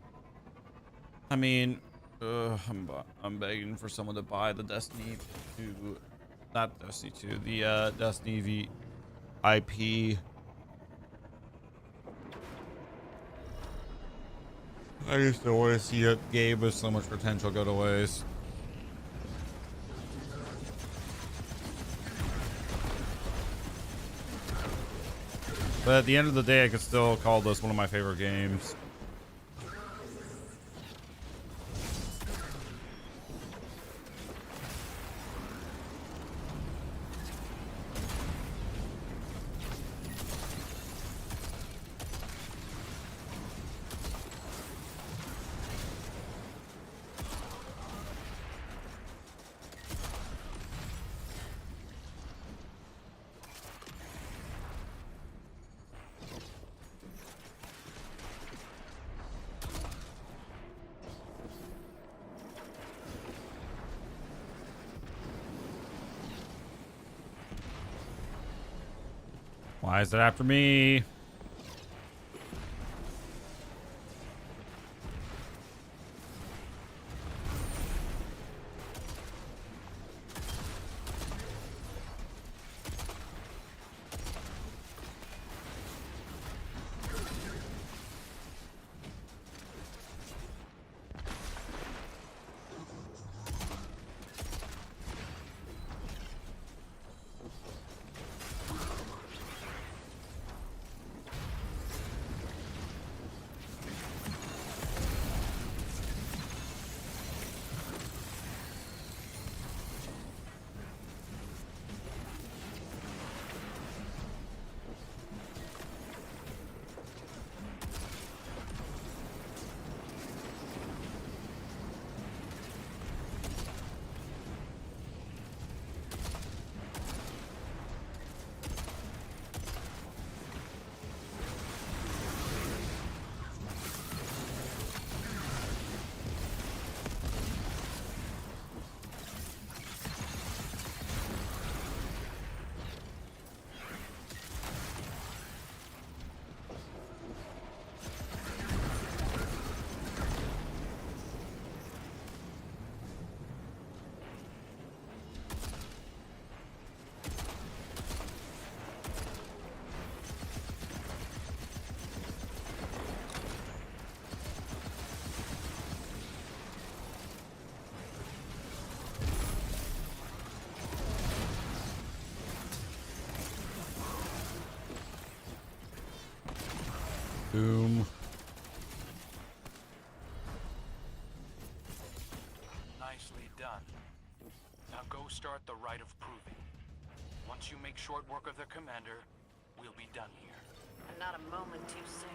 I mean, I'm begging for someone to buy the Destiny 2, not Destiny 2, the Destiny V IP. I just don't want to see a game with so much potential go to waste. But at the end of the day, I could still call this one of my favorite games. Why is it after me? Boom. Nicely done. Now go start the rite of proving. Once you make short work of the commander, we'll be done here. And not a moment too soon.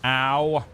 Ow.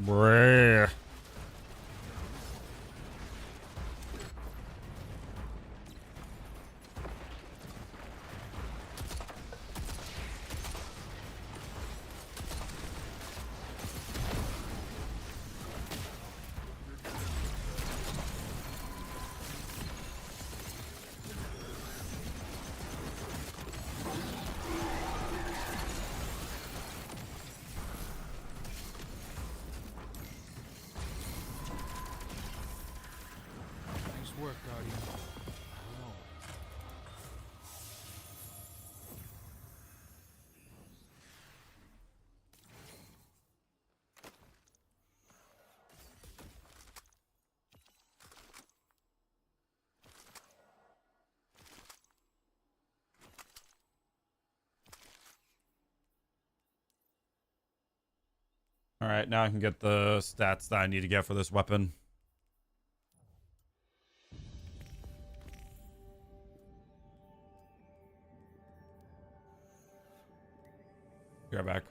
Bruh. Nice work, Guardian. Oh. All right, now I can get the stats that I need to get for this weapon. Be right back.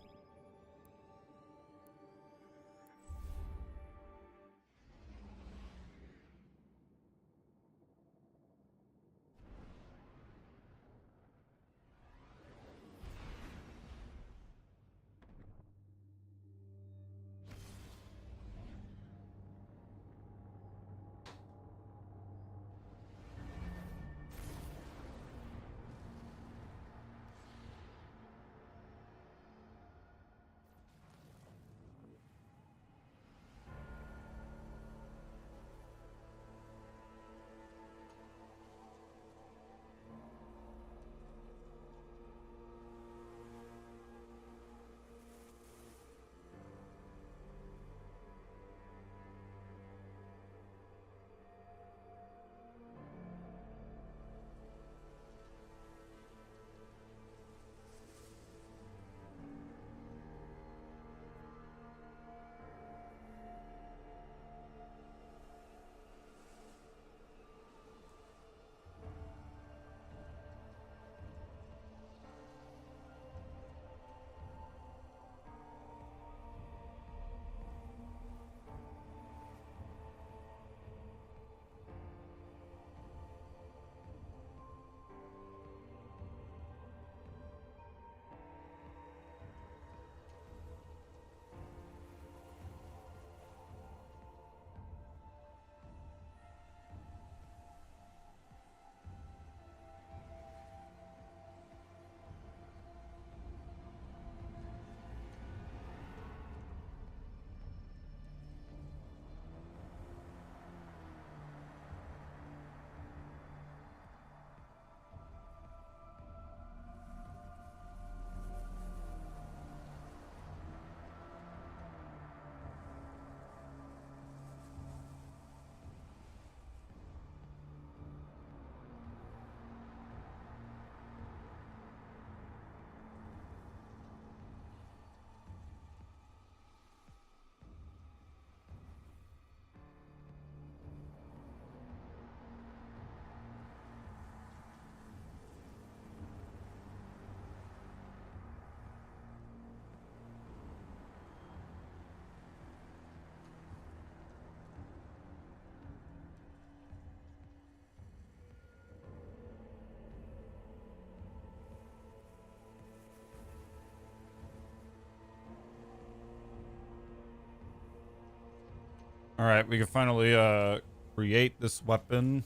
All right, we can finally create this weapon.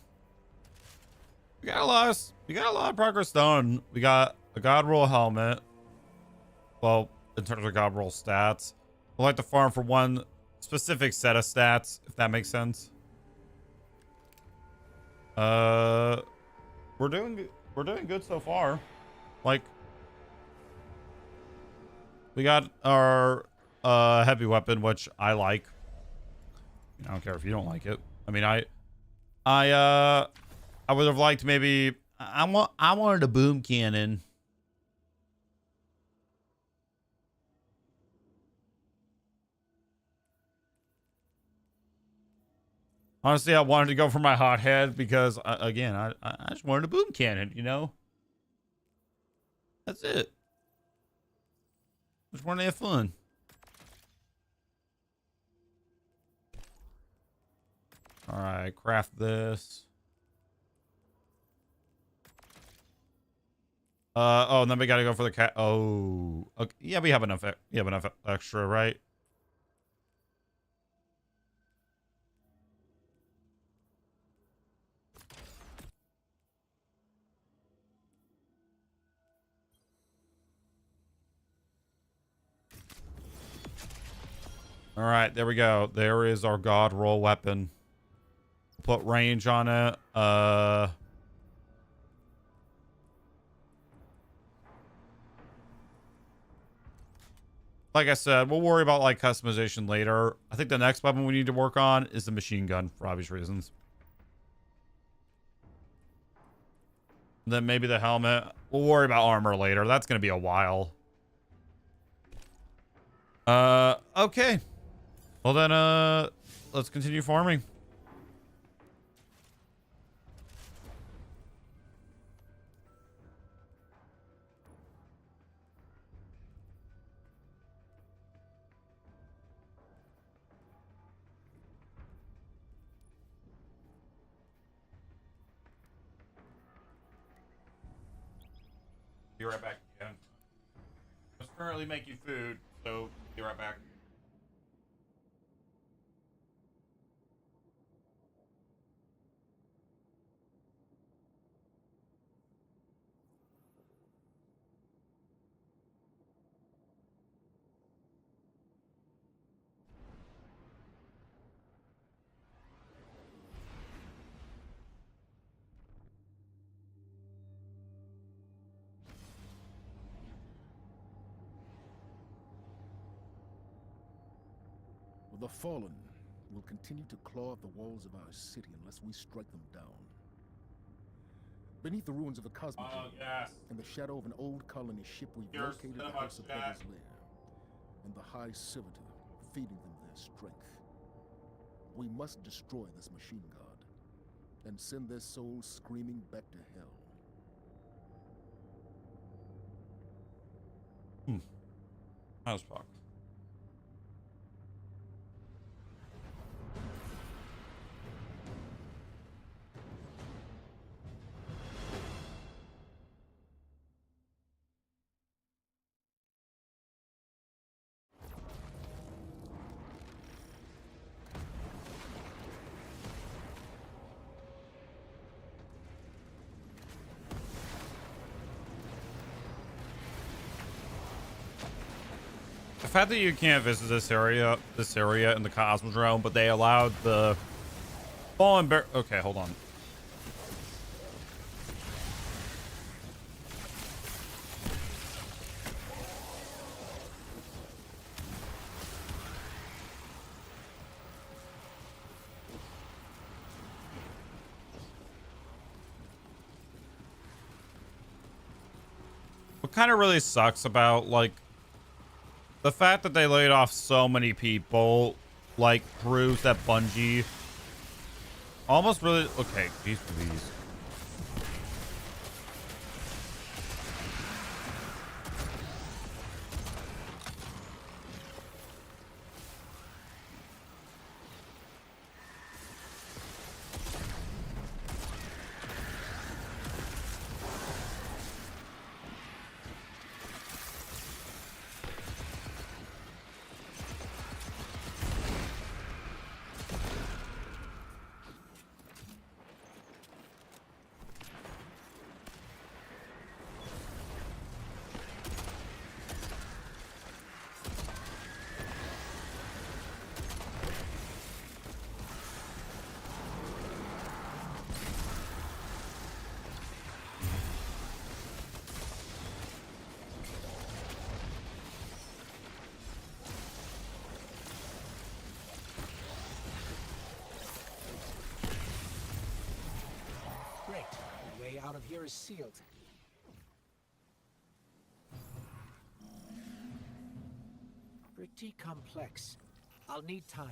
We got a lot of progress done. We got a God Roll helmet. Well, in terms of God Roll stats, we'll like to farm for one specific set of stats, if that makes sense. We're doing good so far. Like, we got our heavy weapon, which I like. I don't care if you don't like it. I mean, I would have liked maybe I wanted a boom cannon. Honestly, I wanted to go for my hothead because again, I just wanted a boom cannon, you know? That's it. Just wanted to have fun. All right, craft this. Oh, and then we gotta go for the cat. Oh, okay. Yeah, we have enough. We have enough extra, right? All right, there we go. There is our god roll weapon. Put range on it. Like I said, we'll worry about like customization later. I think the next weapon we need to work on is the machine gun for obvious reasons. Then maybe the helmet. We'll worry about armor later. That's going to be a while. Okay. Well then, let's continue farming. Be right back again. I was currently making food, so be right back. The fallen will continue to claw at the walls of our city unless we strike them down. Beneath the ruins of the Cosmic in the shadow of an old colony ship, we've located the House of Devil's Lair and the High Servitor, feeding them their strength. We must destroy this machine god and send their souls screaming back to hell. How's fuck? The fact that you can't visit this area in the Cosmodrome, but they allowed the fallen bear. Okay, hold on. What kind of really sucks about like the fact that they laid off so many people, like, proves that Bungie almost really... Okay, geez, please. Great. The way out of here is sealed. Pretty complex. I'll need time.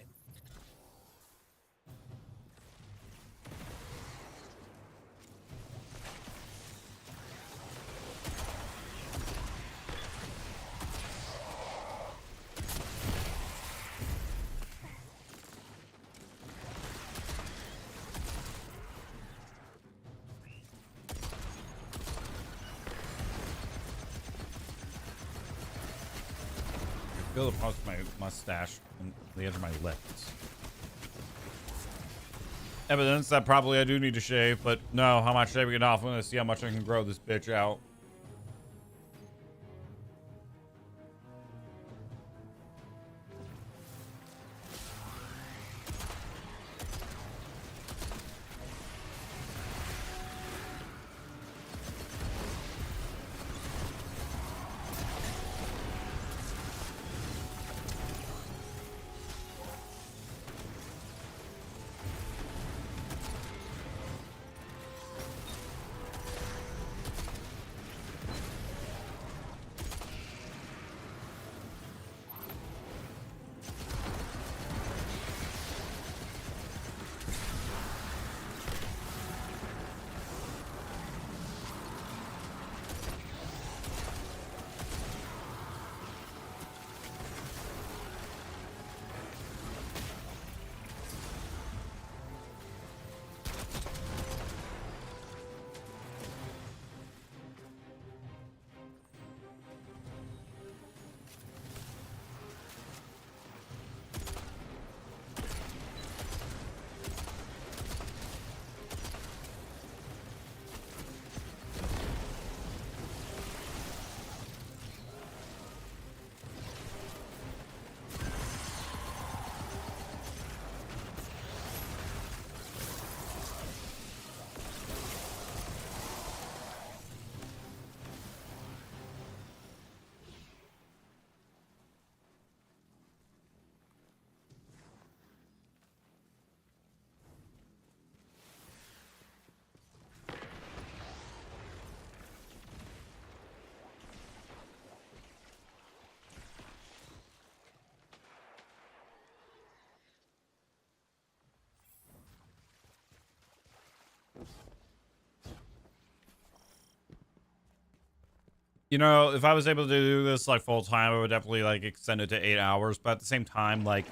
feel the pulse of my mustache on the edge of my lips. Evidence that probably I do need to shave, but no, how much shaving it off? I'm gonna see how much I can grow this bitch out. You know, if I was able to do this like full time, I would definitely like extend it to 8 hours. But at the same time, like,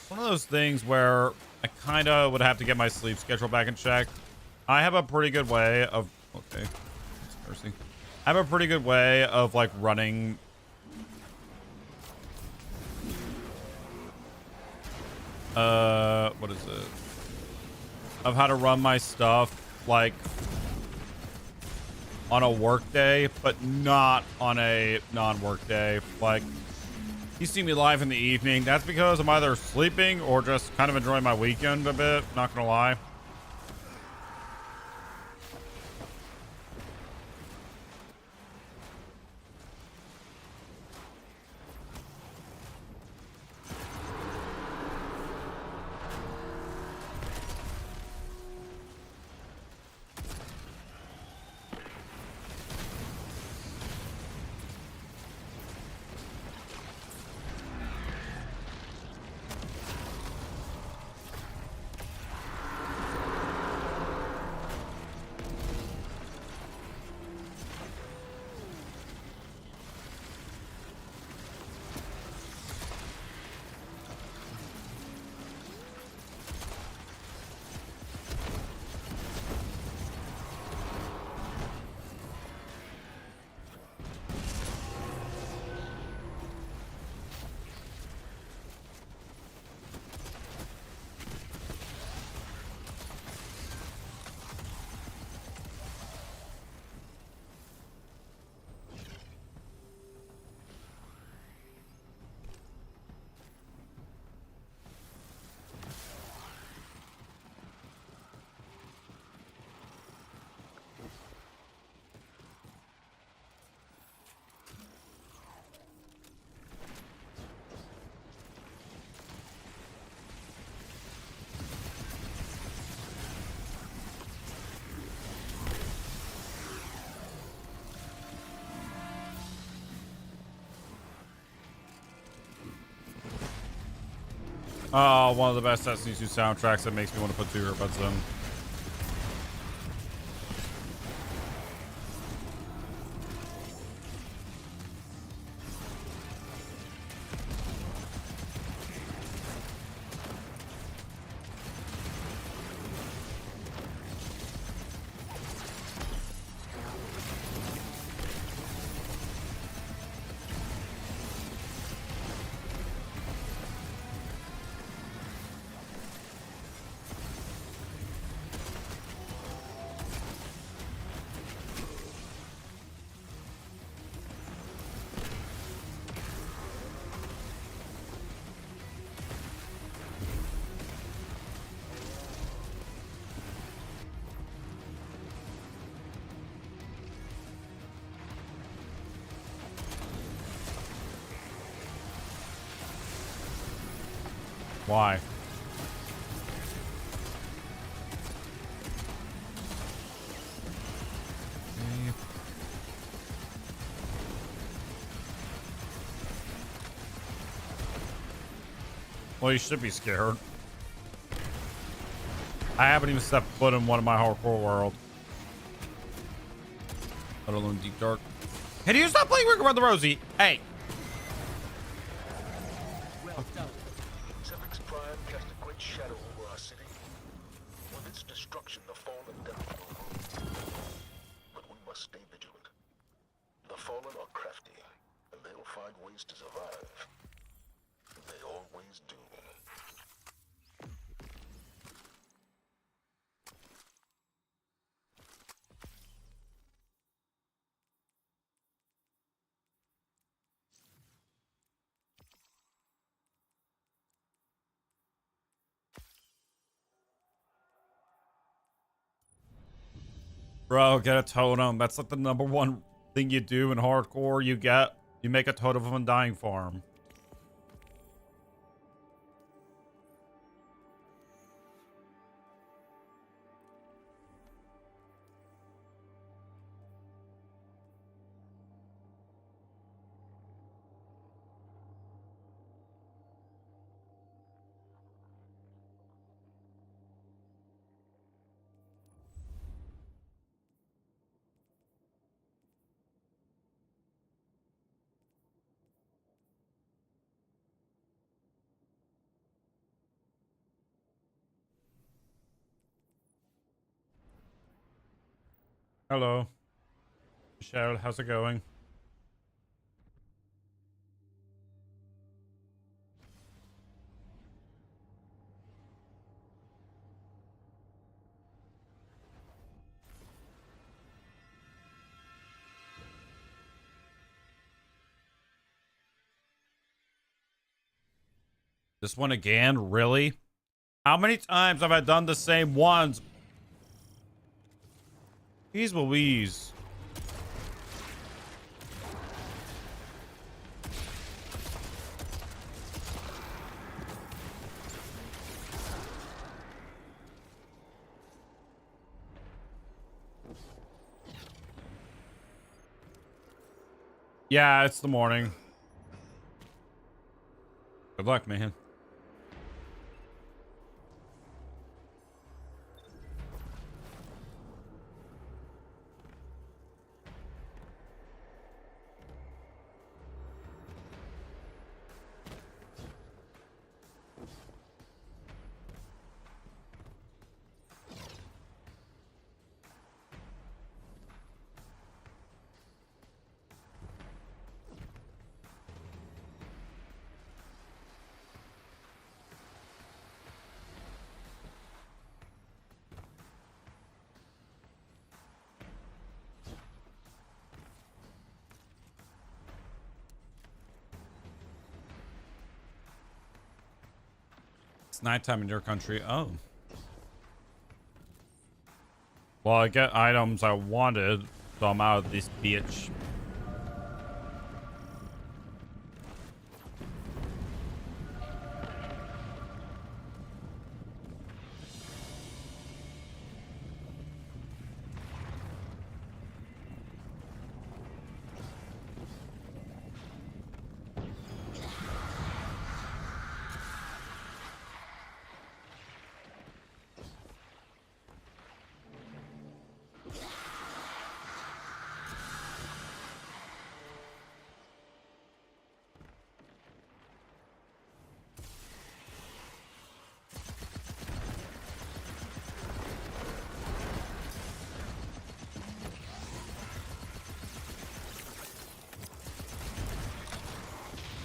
one of those things where I kind of would have to get my sleep schedule back in check. I have a pretty good way of, okay, that's mercy. I have a pretty good way of like running. What is it? Of how to run my stuff like on a work day, but not on a non-work day. Like, you see me live in the evening, that's because I'm either sleeping or just kind of enjoying my weekend a bit, not gonna lie. Oh, one of the best Destiny 2 soundtracks that makes me want to put 2 earbuds in. Why? Well, you should be scared. I haven't even stepped foot in one of my hardcore world. Let alone Deep Dark. Can you stop playing Rick Around the Rosie? Hey. Well done. Zephyx Prime cast a great shadow over our city. With its destruction, the Fallen death will rule. But we must stay vigilant. The Fallen are crafty, and they'll find ways to survive. They always do. Bro, get a totem. That's like the #1 thing you do in hardcore. You make a totem of Undying Farm. Hello. Michelle, how's it going? This one again? Really? How many times have I done the same ones? Jeez Louise. Yeah, it's the morning. Good luck, man. It's nighttime in your country. Oh. Well, I get items I wanted, so I'm out of this bitch.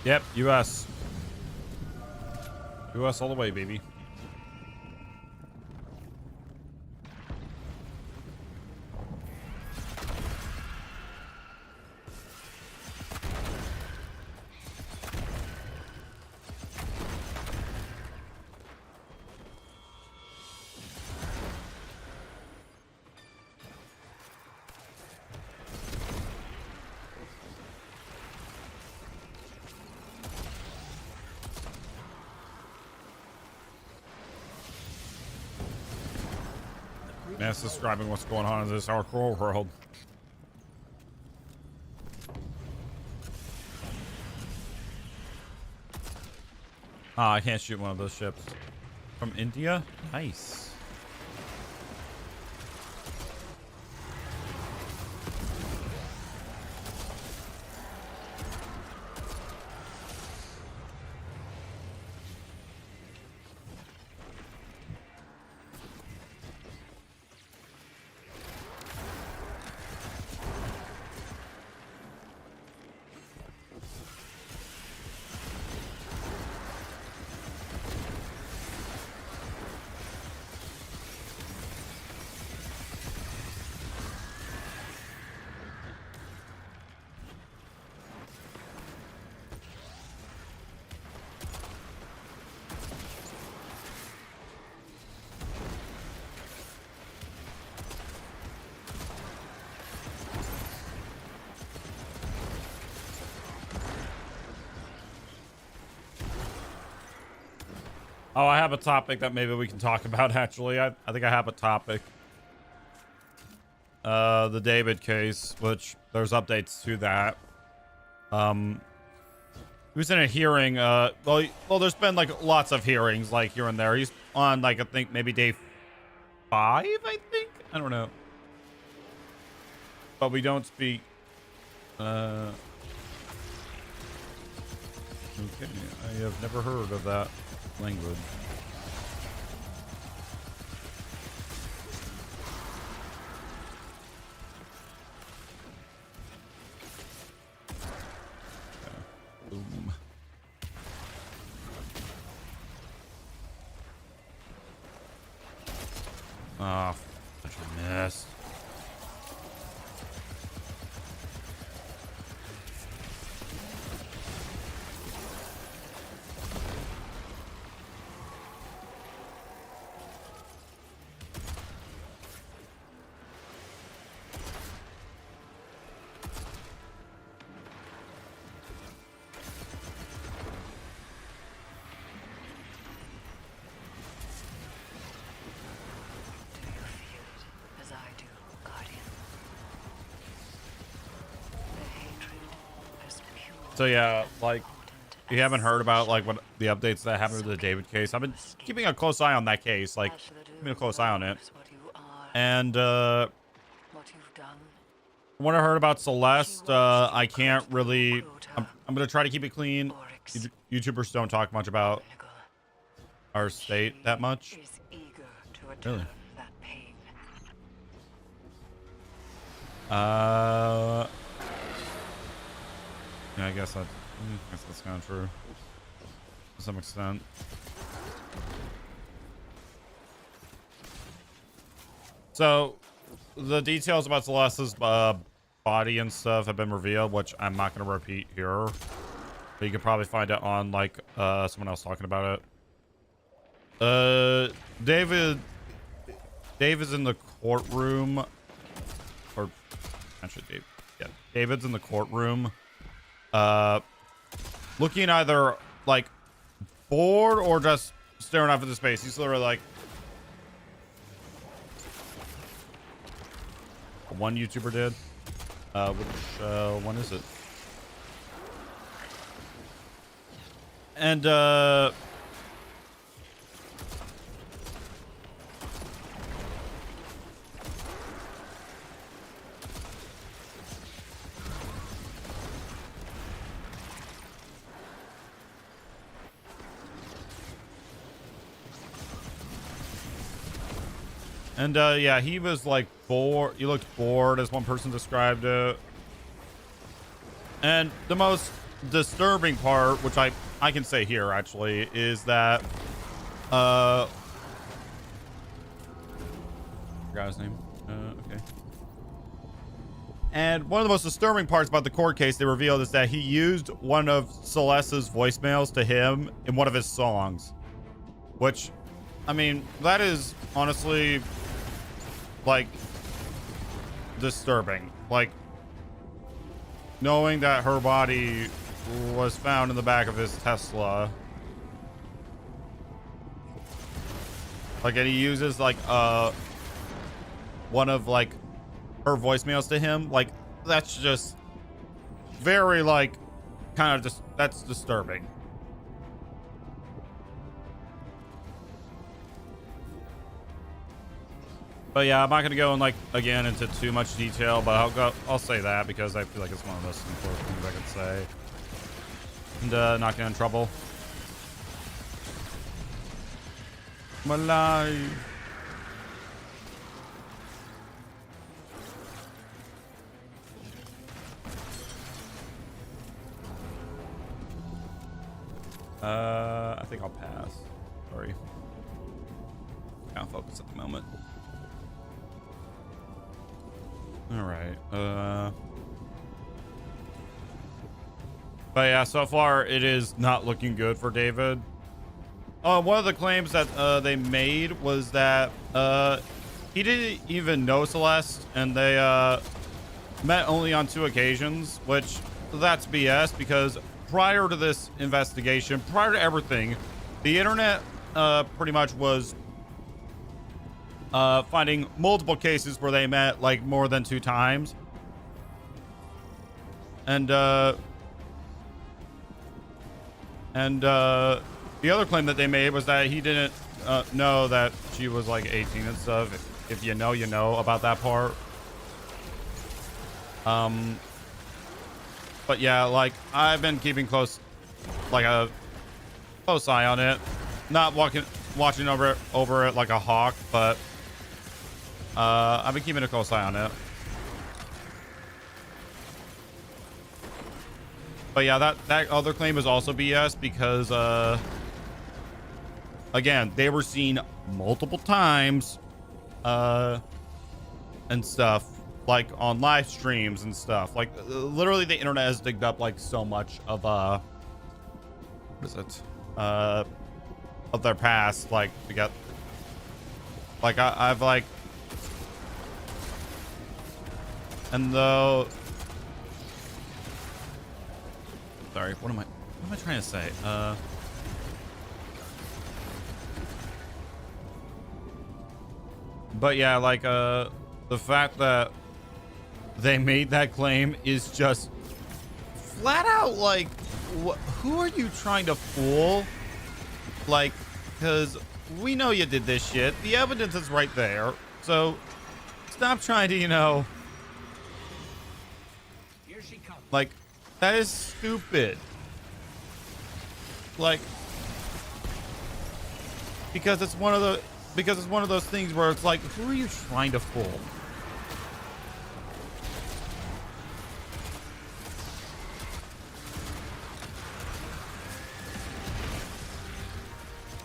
Yep, US. US all the way, baby. Yeah, it's describing what's going on in this hardcore world. Ah, I can't shoot one of those ships. From India? Nice. Oh, I have a topic that maybe we can talk about, actually. I think I have a topic. The David case, which there's updates to that. He was in a hearing. Well, there's been, like, lots of hearings, like, here and there. He's on, like, I think maybe day 5, I think? I don't know. But we don't speak... Okay, I have never heard of that language. Boom. Ah, such a mess. So yeah, like, you haven't heard about, like, what the updates that happened to the David case. I've been keeping a close eye on that case, like, keeping a close eye on it. And, what I heard about Celeste, I can't really, I'm gonna try to keep it clean. YouTubers don't talk much about our state that much. Really? Yeah, I guess that's kind of true to some extent. So, the details about Celeste's body and stuff have been revealed, which I'm not going to repeat here. But you can probably find it on, like, someone else talking about it. David is in the courtroom. Or, actually, David's in the courtroom. Looking either, like, bored or just staring off into space. He's literally like... One YouTuber did. Which one is it? And, yeah, he was like bored. He looked bored, as one person described it. And the most disturbing part, which I can say here actually, is that forgot his name. Okay. And one of the most disturbing parts about the court case they revealed is that he used one of Celeste's voicemails to him in one of his songs, which, I mean, that is honestly, like, disturbing. Like, knowing that her body was found in the back of his Tesla. Like, and he uses, like, one of like her voicemails to him. Like, that's just very like kind of just that's disturbing. But yeah, I'm not gonna go in like again into too much detail, but I'll say that because I feel like it's one of the most important things I can say. And not get in trouble. My life. I think I'll pass. Sorry. Can't focus at the moment. All right. But yeah, so far it is not looking good for David. One of the claims that they made was that he didn't even know Celeste, and they met only on 2 occasions, which that's BS because prior to this investigation, prior to everything, the internet pretty much was finding multiple cases where they met like more than 2 times. And the other claim that they made was that he didn't know that she was like 18 and stuff. If you know, you know about that part. But yeah, like I've been keeping close eye on it. Not watching over it like a hawk, but I've been keeping a close eye on it. But yeah, that other claim is also BS because again, they were seen multiple times and stuff, like on live streams and stuff. Like literally the internet has digged up like so much of what is it? Of their past, like to get like I've like, and though sorry, what am I trying to say? But yeah, like the fact that they made that claim is just flat out like, who are you trying to fool? Like, because we know you did this shit. The evidence is right there. So stop trying to, Here she comes. like, that is stupid. Like, because it's one of those things where it's like, who are you trying to fool?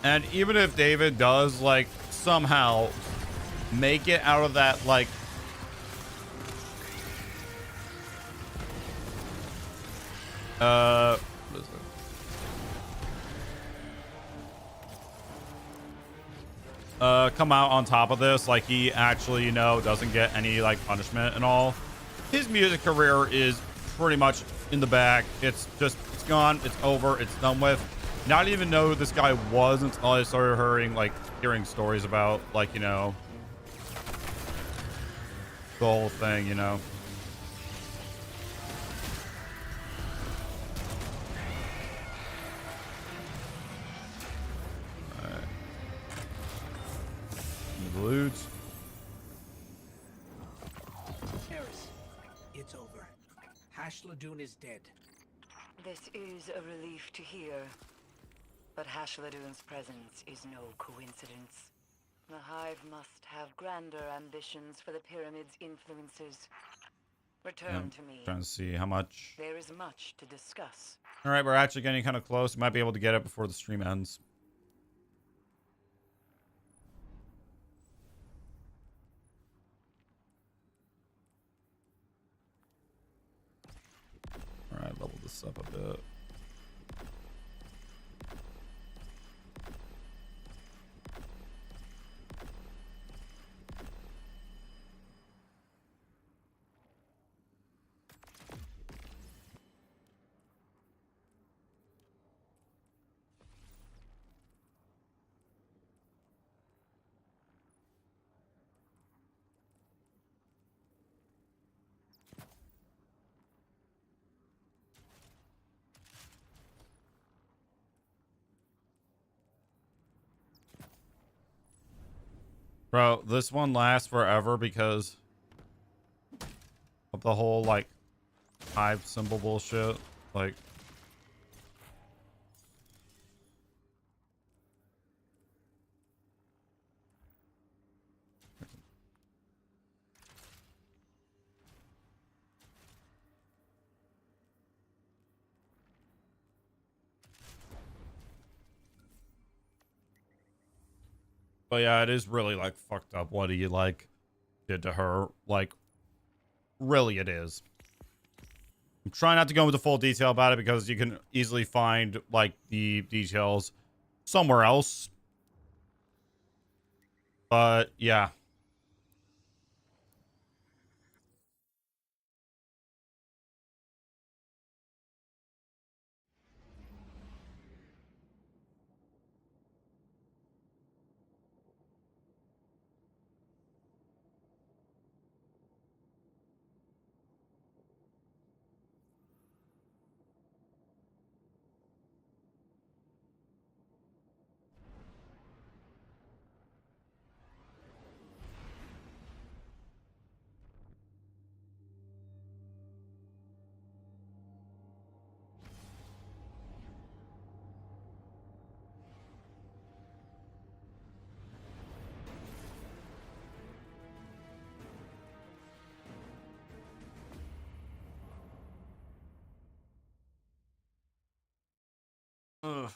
And even if David does like somehow make it out of that, like, what is it? Come out on top of this, like he actually, doesn't get any like punishment and all. His music career is pretty much in the bag. It's gone. It's over. It's done with. Not even know who this guy was until I started hearing stories about, like, the whole thing, Alright. Glutes. Eris, it's over. Hashladun is dead. This is a relief to hear. But Hashladun's presence is no coincidence. The Hive must have grander ambitions for the Pyramid's influences. Return to me. Trying to see how much. There is much to discuss. All right, we're actually getting kind of close. We might be able to get it before the stream ends. All right, level this up a bit. Bro, this one lasts forever because of the whole, like, hive symbol bullshit. Like, but yeah, it is really, like, fucked up what he, like, did to her. Like, really it is. I'm trying not to go into full detail about it because you can easily find, like, the details somewhere else. But, yeah. Ugh.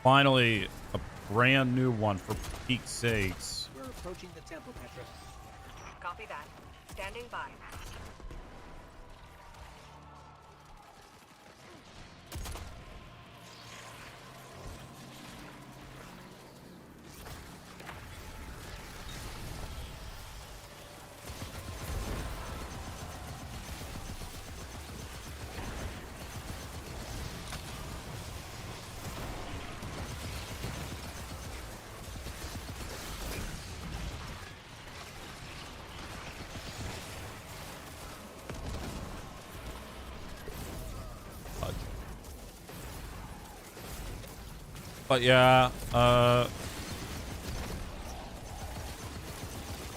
Finally, a brand new one for peak's sakes. We're approaching the temple, Petra. Copy that. Standing by. But yeah,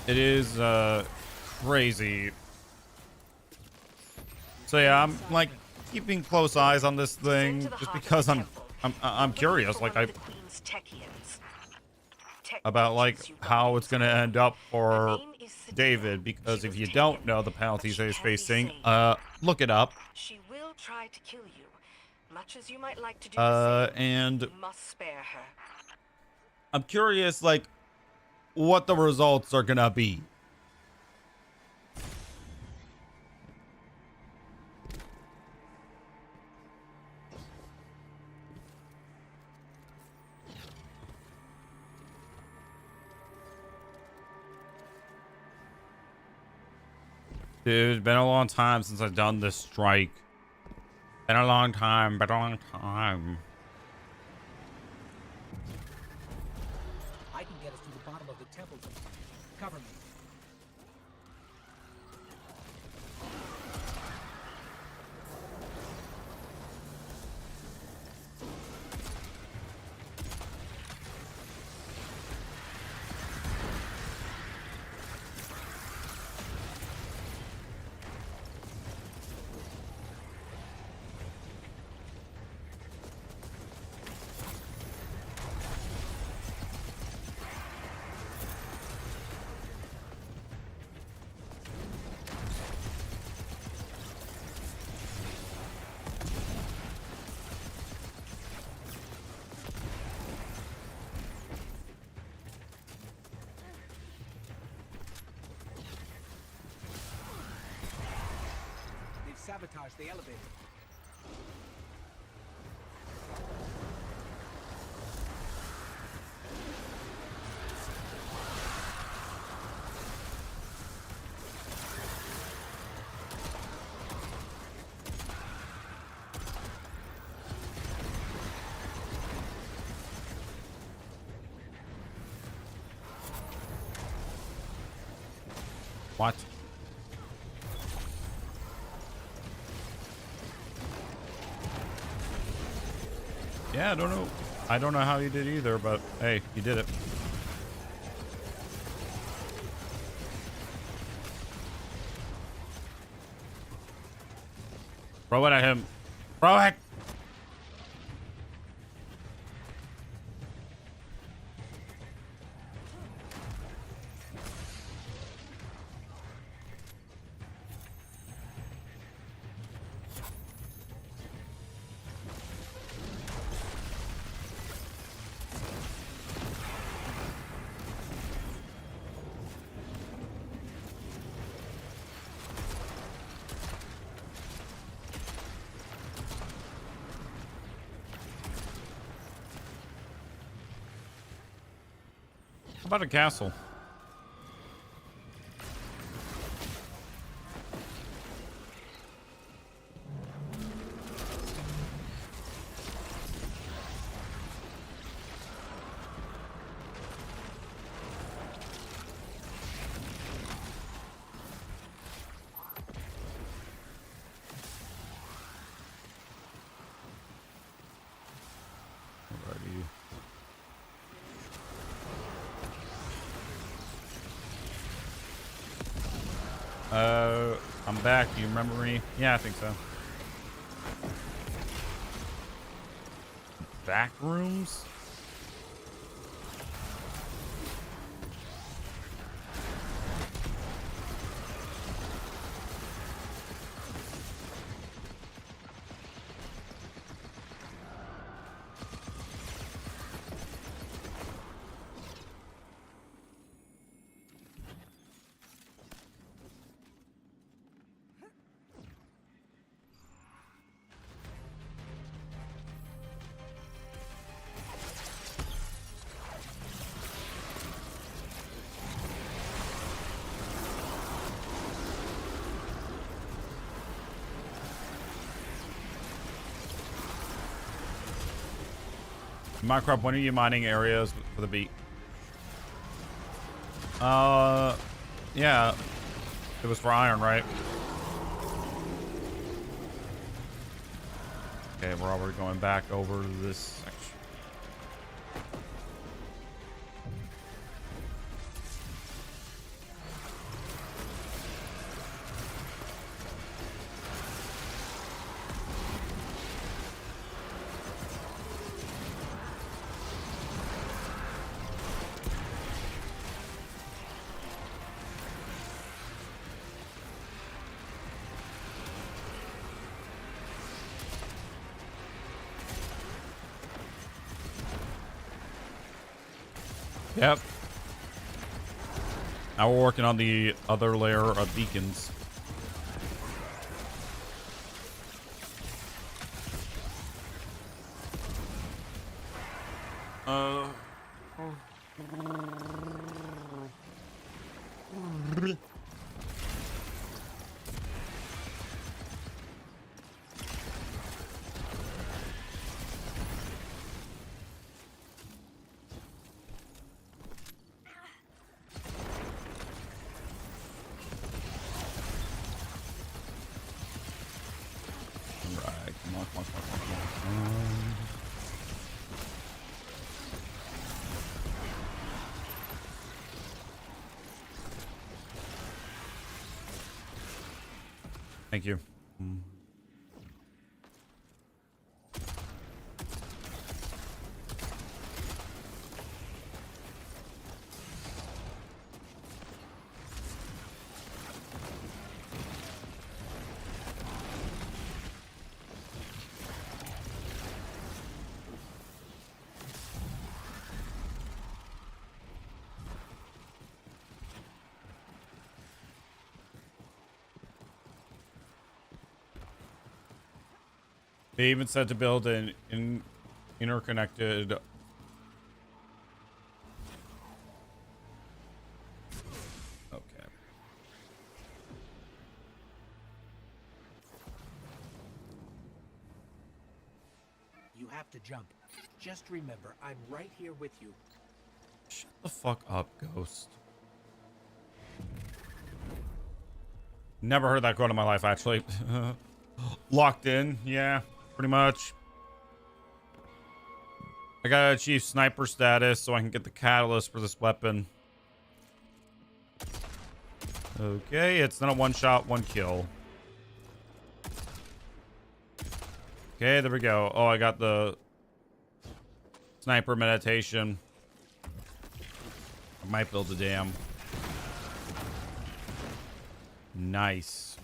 it is crazy. So yeah, I'm like keeping close eyes on this thing just because I'm curious, like about like how it's gonna end up for David, because if you don't know the penalties that he's facing, look it up. She will try to kill you. Much as you might like to do the same, And you must spare her. I'm curious, like, what the results are gonna be. Dude, it's been a long time since I've done this strike. Been a long time, been a long time. I can get us to the bottom of the temple. Cover me. Sabotage the elevator. What? Yeah, I don't know. I don't know how you did either, but hey, you did it. Throw it at him. Throw it! How about a castle? Alrighty. I'm back. Do you remember me? Yeah, I think so. Back rooms? Minecraft, when are you mining areas for the beat? Yeah. It was for iron, right? Okay, we're already going back over this section. Yep. Now we're working on the other layer of beacons. Thank you. They even said to build an interconnected. Okay. You have to jump. Just remember, I'm right here with you. Shut the fuck up, Ghost. Never heard that quote in my life, actually. Locked in, yeah, pretty much. I gotta achieve sniper status so I can get the catalyst for this weapon. Okay, it's not a one shot, one kill. Okay, there we go. Oh, I got the sniper meditation. I might build a dam. Nice.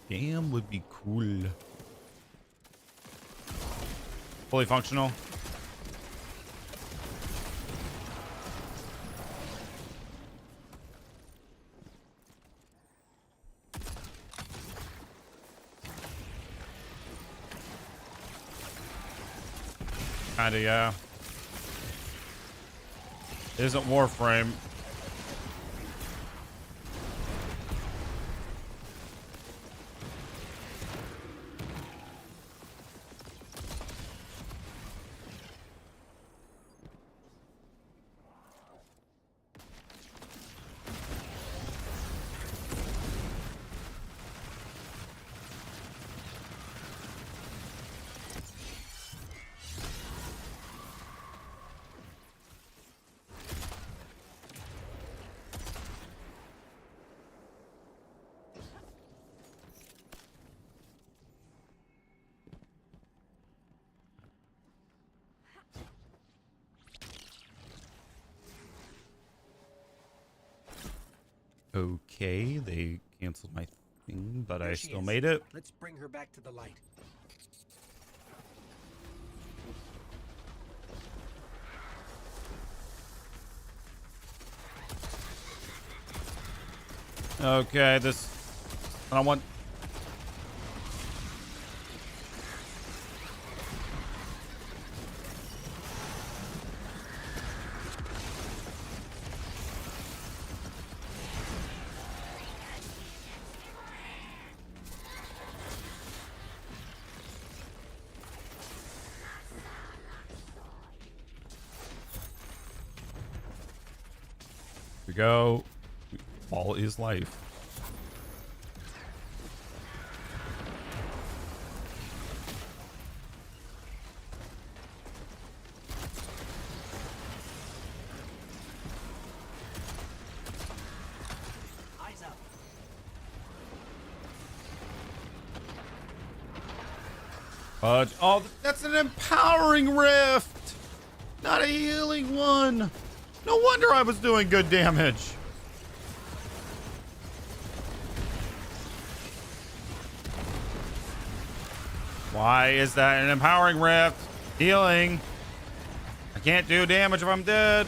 Dam would be cool. Fully functional. Kinda, yeah. It isn't Warframe. Okay, they canceled my thing, but I still made it. Let's bring her back to the light. Okay, I don't want. We go. All is life. Eyes up. Oh, that's an empowering rift, not a healing one. No wonder I was doing good damage. Why is that an empowering rift? Healing. I can't do damage if I'm dead.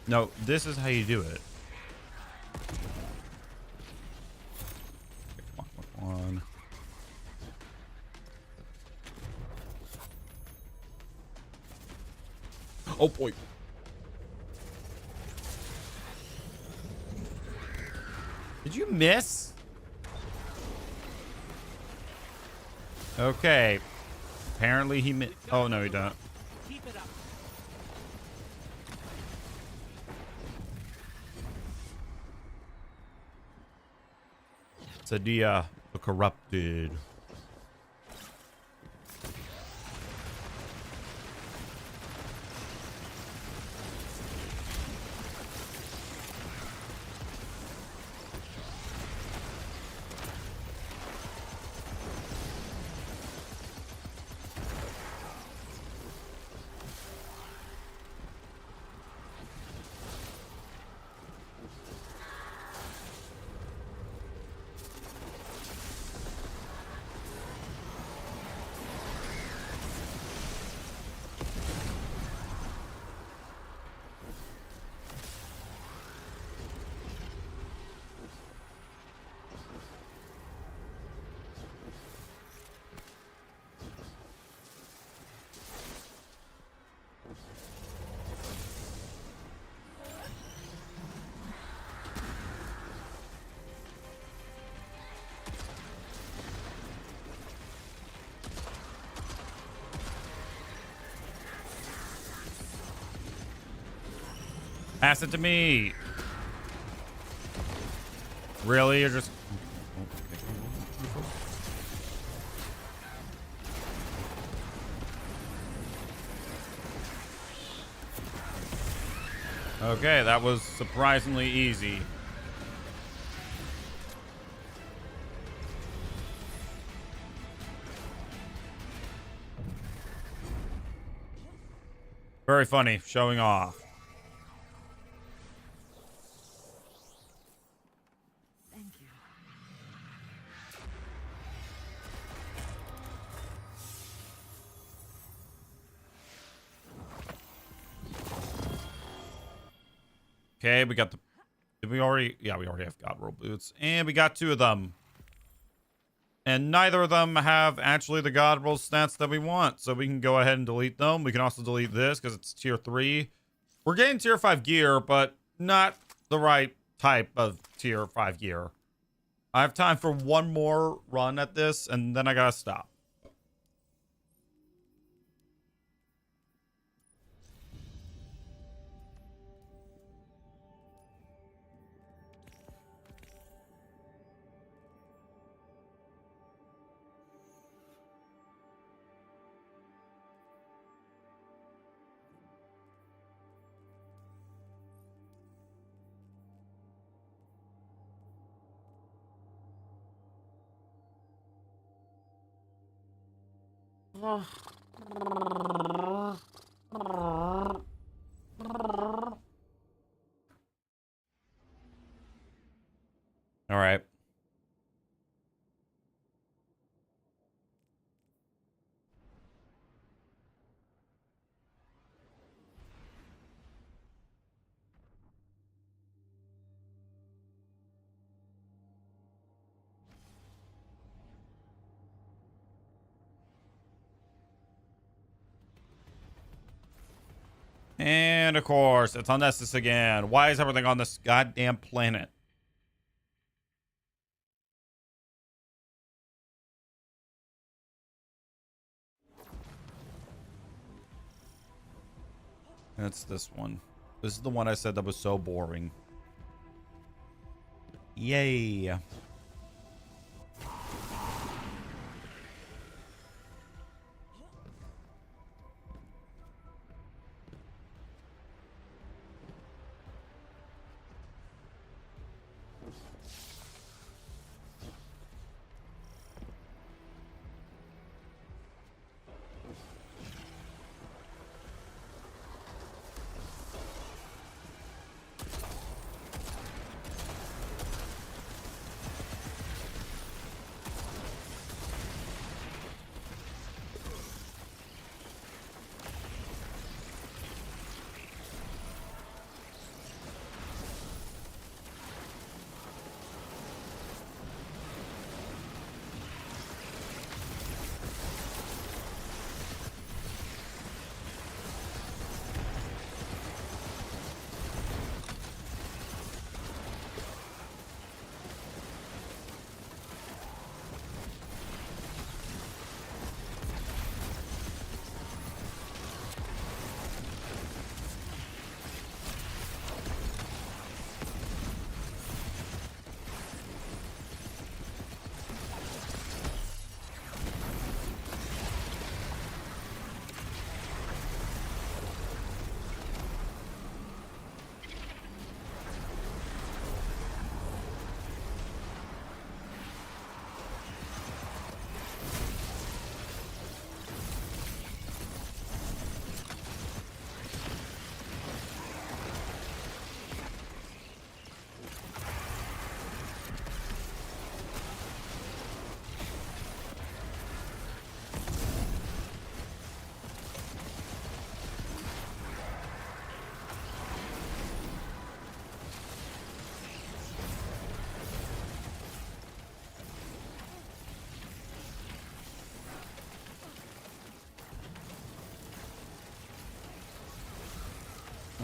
No, this is how you do it. Come on. Oh boy. Did you miss? Okay. Apparently he missed. Oh no, he don't. Keep it up. Sadia the Corrupted. Pass it to me. Really? You're just... Okay, that was surprisingly easy. Very funny, showing off. Thank you. Okay, we got the... Did we already... Yeah, we already have God Roll Boots. And we got 2 of them. And neither of them have actually the God Roll stats that we want. So we can go ahead and delete them. We can also delete this because it's tier 3. We're getting tier 5 gear, but not the right type of tier 5 gear. I have time for one more run at this, and then I gotta stop. All right. And of course, it's on Nessus again. Why is everything on this goddamn planet? It's this one. This is the one I said that was so boring. Yay.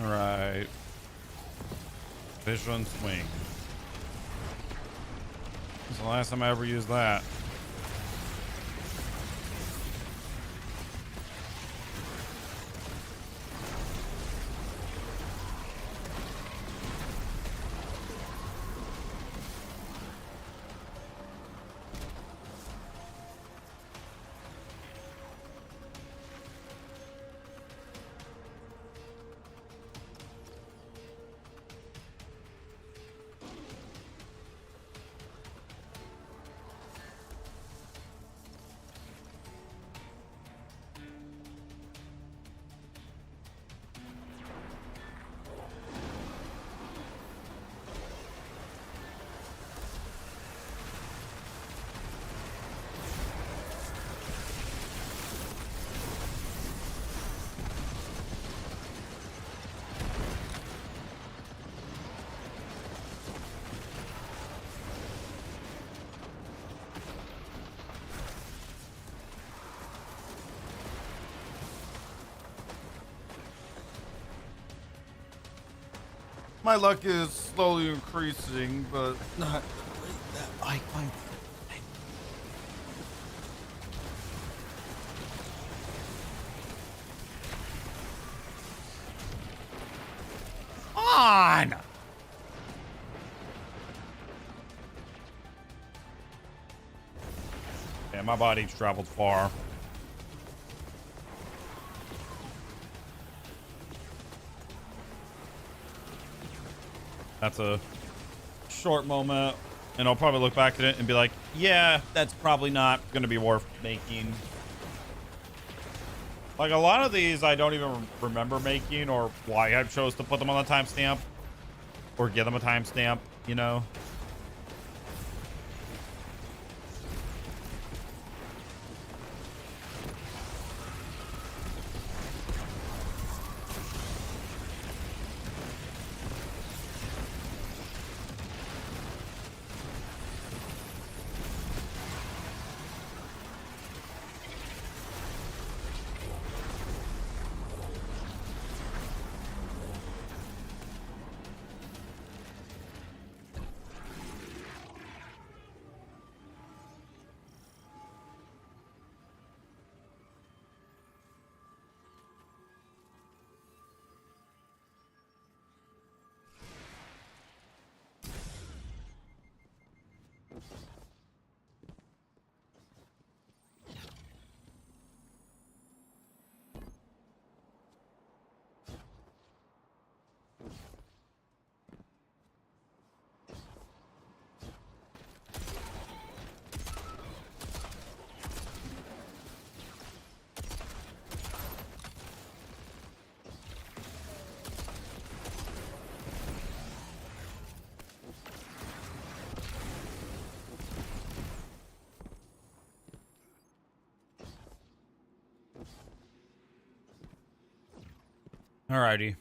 All right. Vision swing. This is the last time I ever used that. My luck is slowly increasing, but not the rate that I find. On! Yeah, my body's traveled far. That's a short moment, and I'll probably look back at it and be like, yeah, that's probably not going to be worth making. Like, a lot of these I don't even remember making or why I chose to put them on the timestamp or give them a timestamp, you know? Alrighty.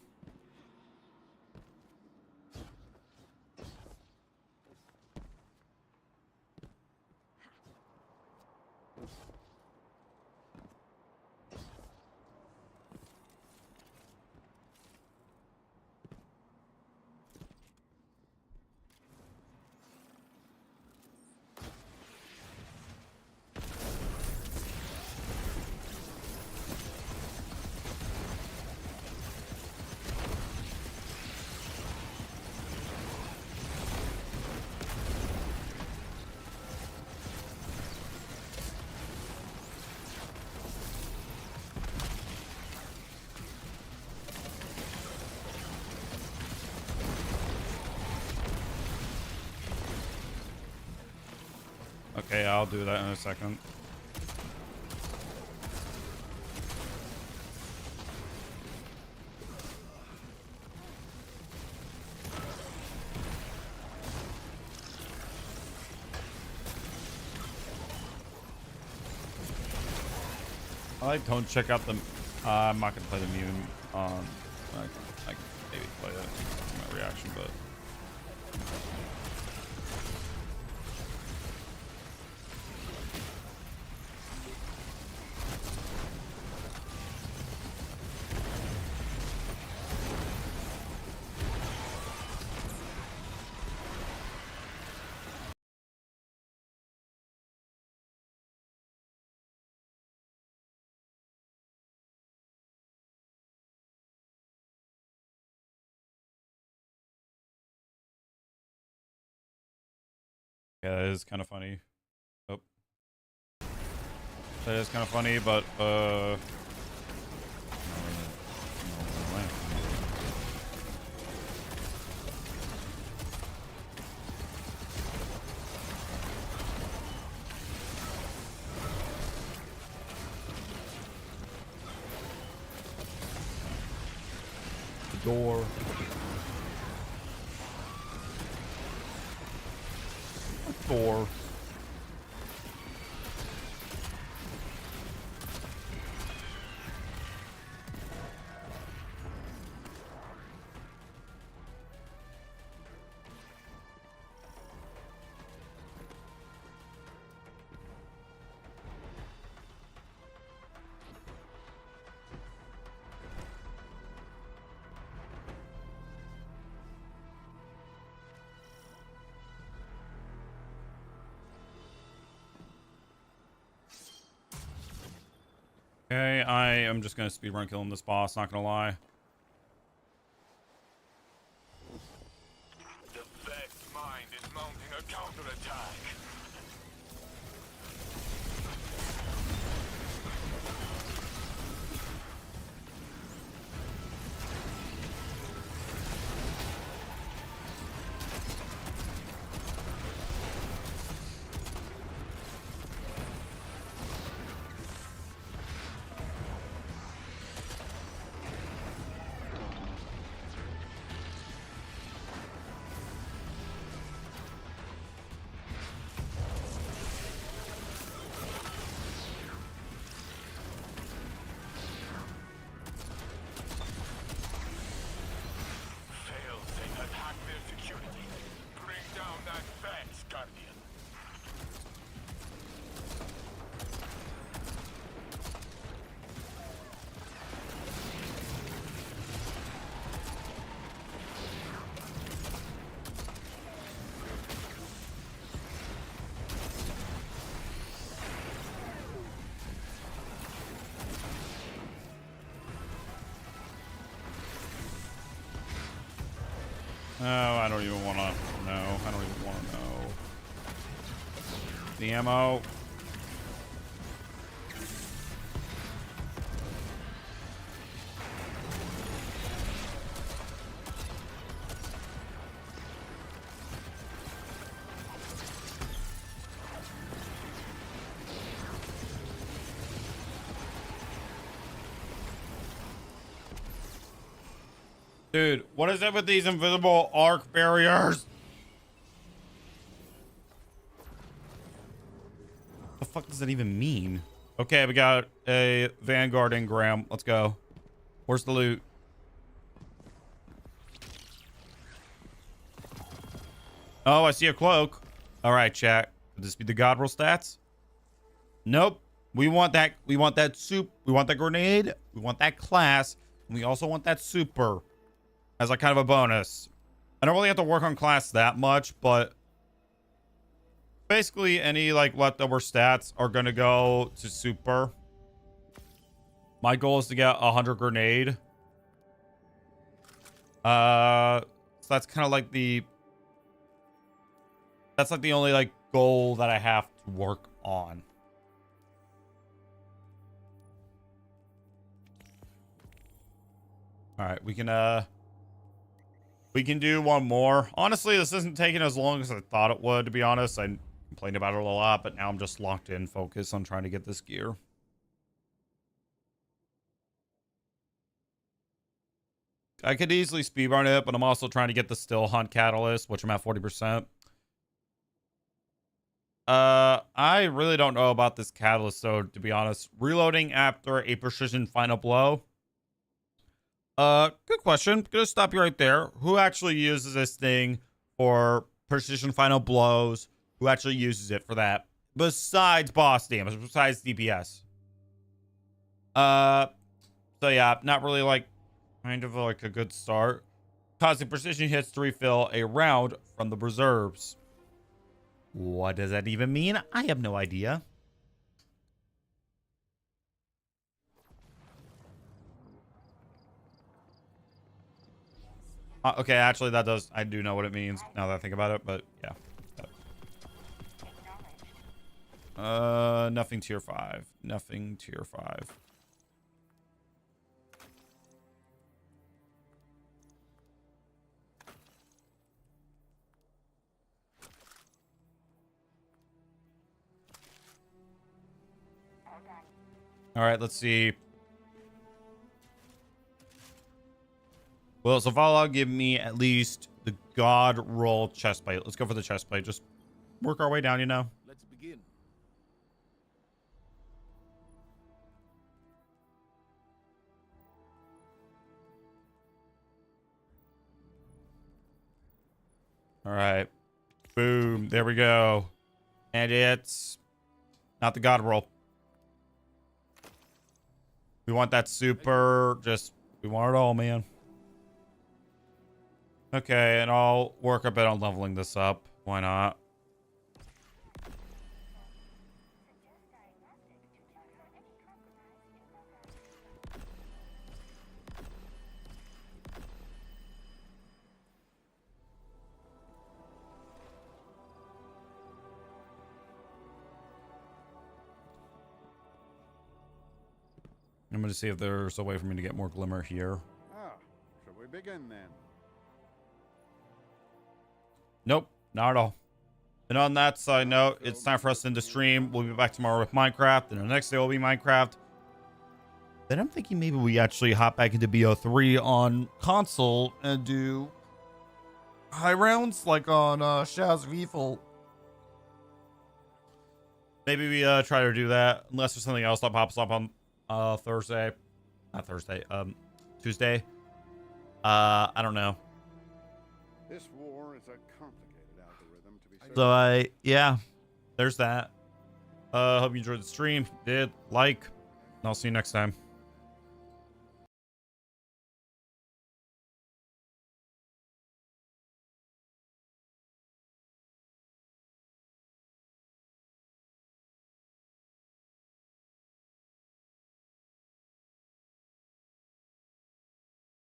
Okay, I'll do that in a second. Don't check out the. I'm not gonna play the Mune on. I can maybe play it. My reaction, but. Yeah, that is kind of funny. Oh. That is kind of funny, but, the door. Door. Okay, I am just gonna speedrun killing this boss, not gonna lie. The Vex mind is mounting a counterattack. Failsafe, attack their security. Bring down that Vex, Guardian. Oh, I don't even want to know. I don't even want to know. The ammo. Dude, what is it with these invisible arc barriers? What the fuck does that even mean? Okay, we got a Vanguard engram. Let's go. Where's the loot? Oh, I see a cloak. All right, chat. Could this be the God roll stats? Nope. We want that. We want that soup. We want that grenade. We want that class. And we also want that super as like kind of a bonus. I don't really have to work on class that much, but basically any like leftover stats are going to go to super. My goal is to get 100 grenade. So that's kind of like that's like the only like goal that I have to work on. All right, we can do one more. Honestly, this isn't taking as long as I thought it would, to be honest. I complained about it a lot, but now I'm just locked in, focused on trying to get this gear. I could easily speedrun it, but I'm also trying to get the Still Hunt Catalyst, which I'm at 40%. I really don't know about this Catalyst, though, to be honest. Reloading after a Precision Final Blow. Good question. Gonna stop you right there. Who actually uses this thing for Precision Final Blows? Who actually uses it for that? Besides boss damage, besides DPS. So yeah, not really like kind of like a good start. Causing precision hits to refill a round from the reserves. What does that even mean? I have no idea. Okay, actually that does, I do know what it means now that I think about it, but yeah. Nothing tier 5. Nothing tier 5. All right, let's see. Well, so Vala give me at least the God roll chestplate. Let's go for the chestplate. Just work our way down, you know. Let's begin. All right. Boom. There we go. And it's not the God roll. We want that super. Just, we want it all, man. Okay, and I'll work a bit on leveling this up. Why not? I'm going to see if there's a way for me to get more glimmer here. Ah, shall we begin then? Nope, not at all. And on that side note, it's time for us to end the stream. We'll be back tomorrow with Minecraft, and the next day will be Minecraft. Then I'm thinking maybe we actually hop back into BO3 on console and do high rounds like on Shadows of Evil. Maybe we try to do that, unless there's something else that pops up on Tuesday. I don't know. This war is a complicated algorithm, to be certain. So yeah, there's that. Hope you enjoyed the stream. If you did, like, and I'll see you next time.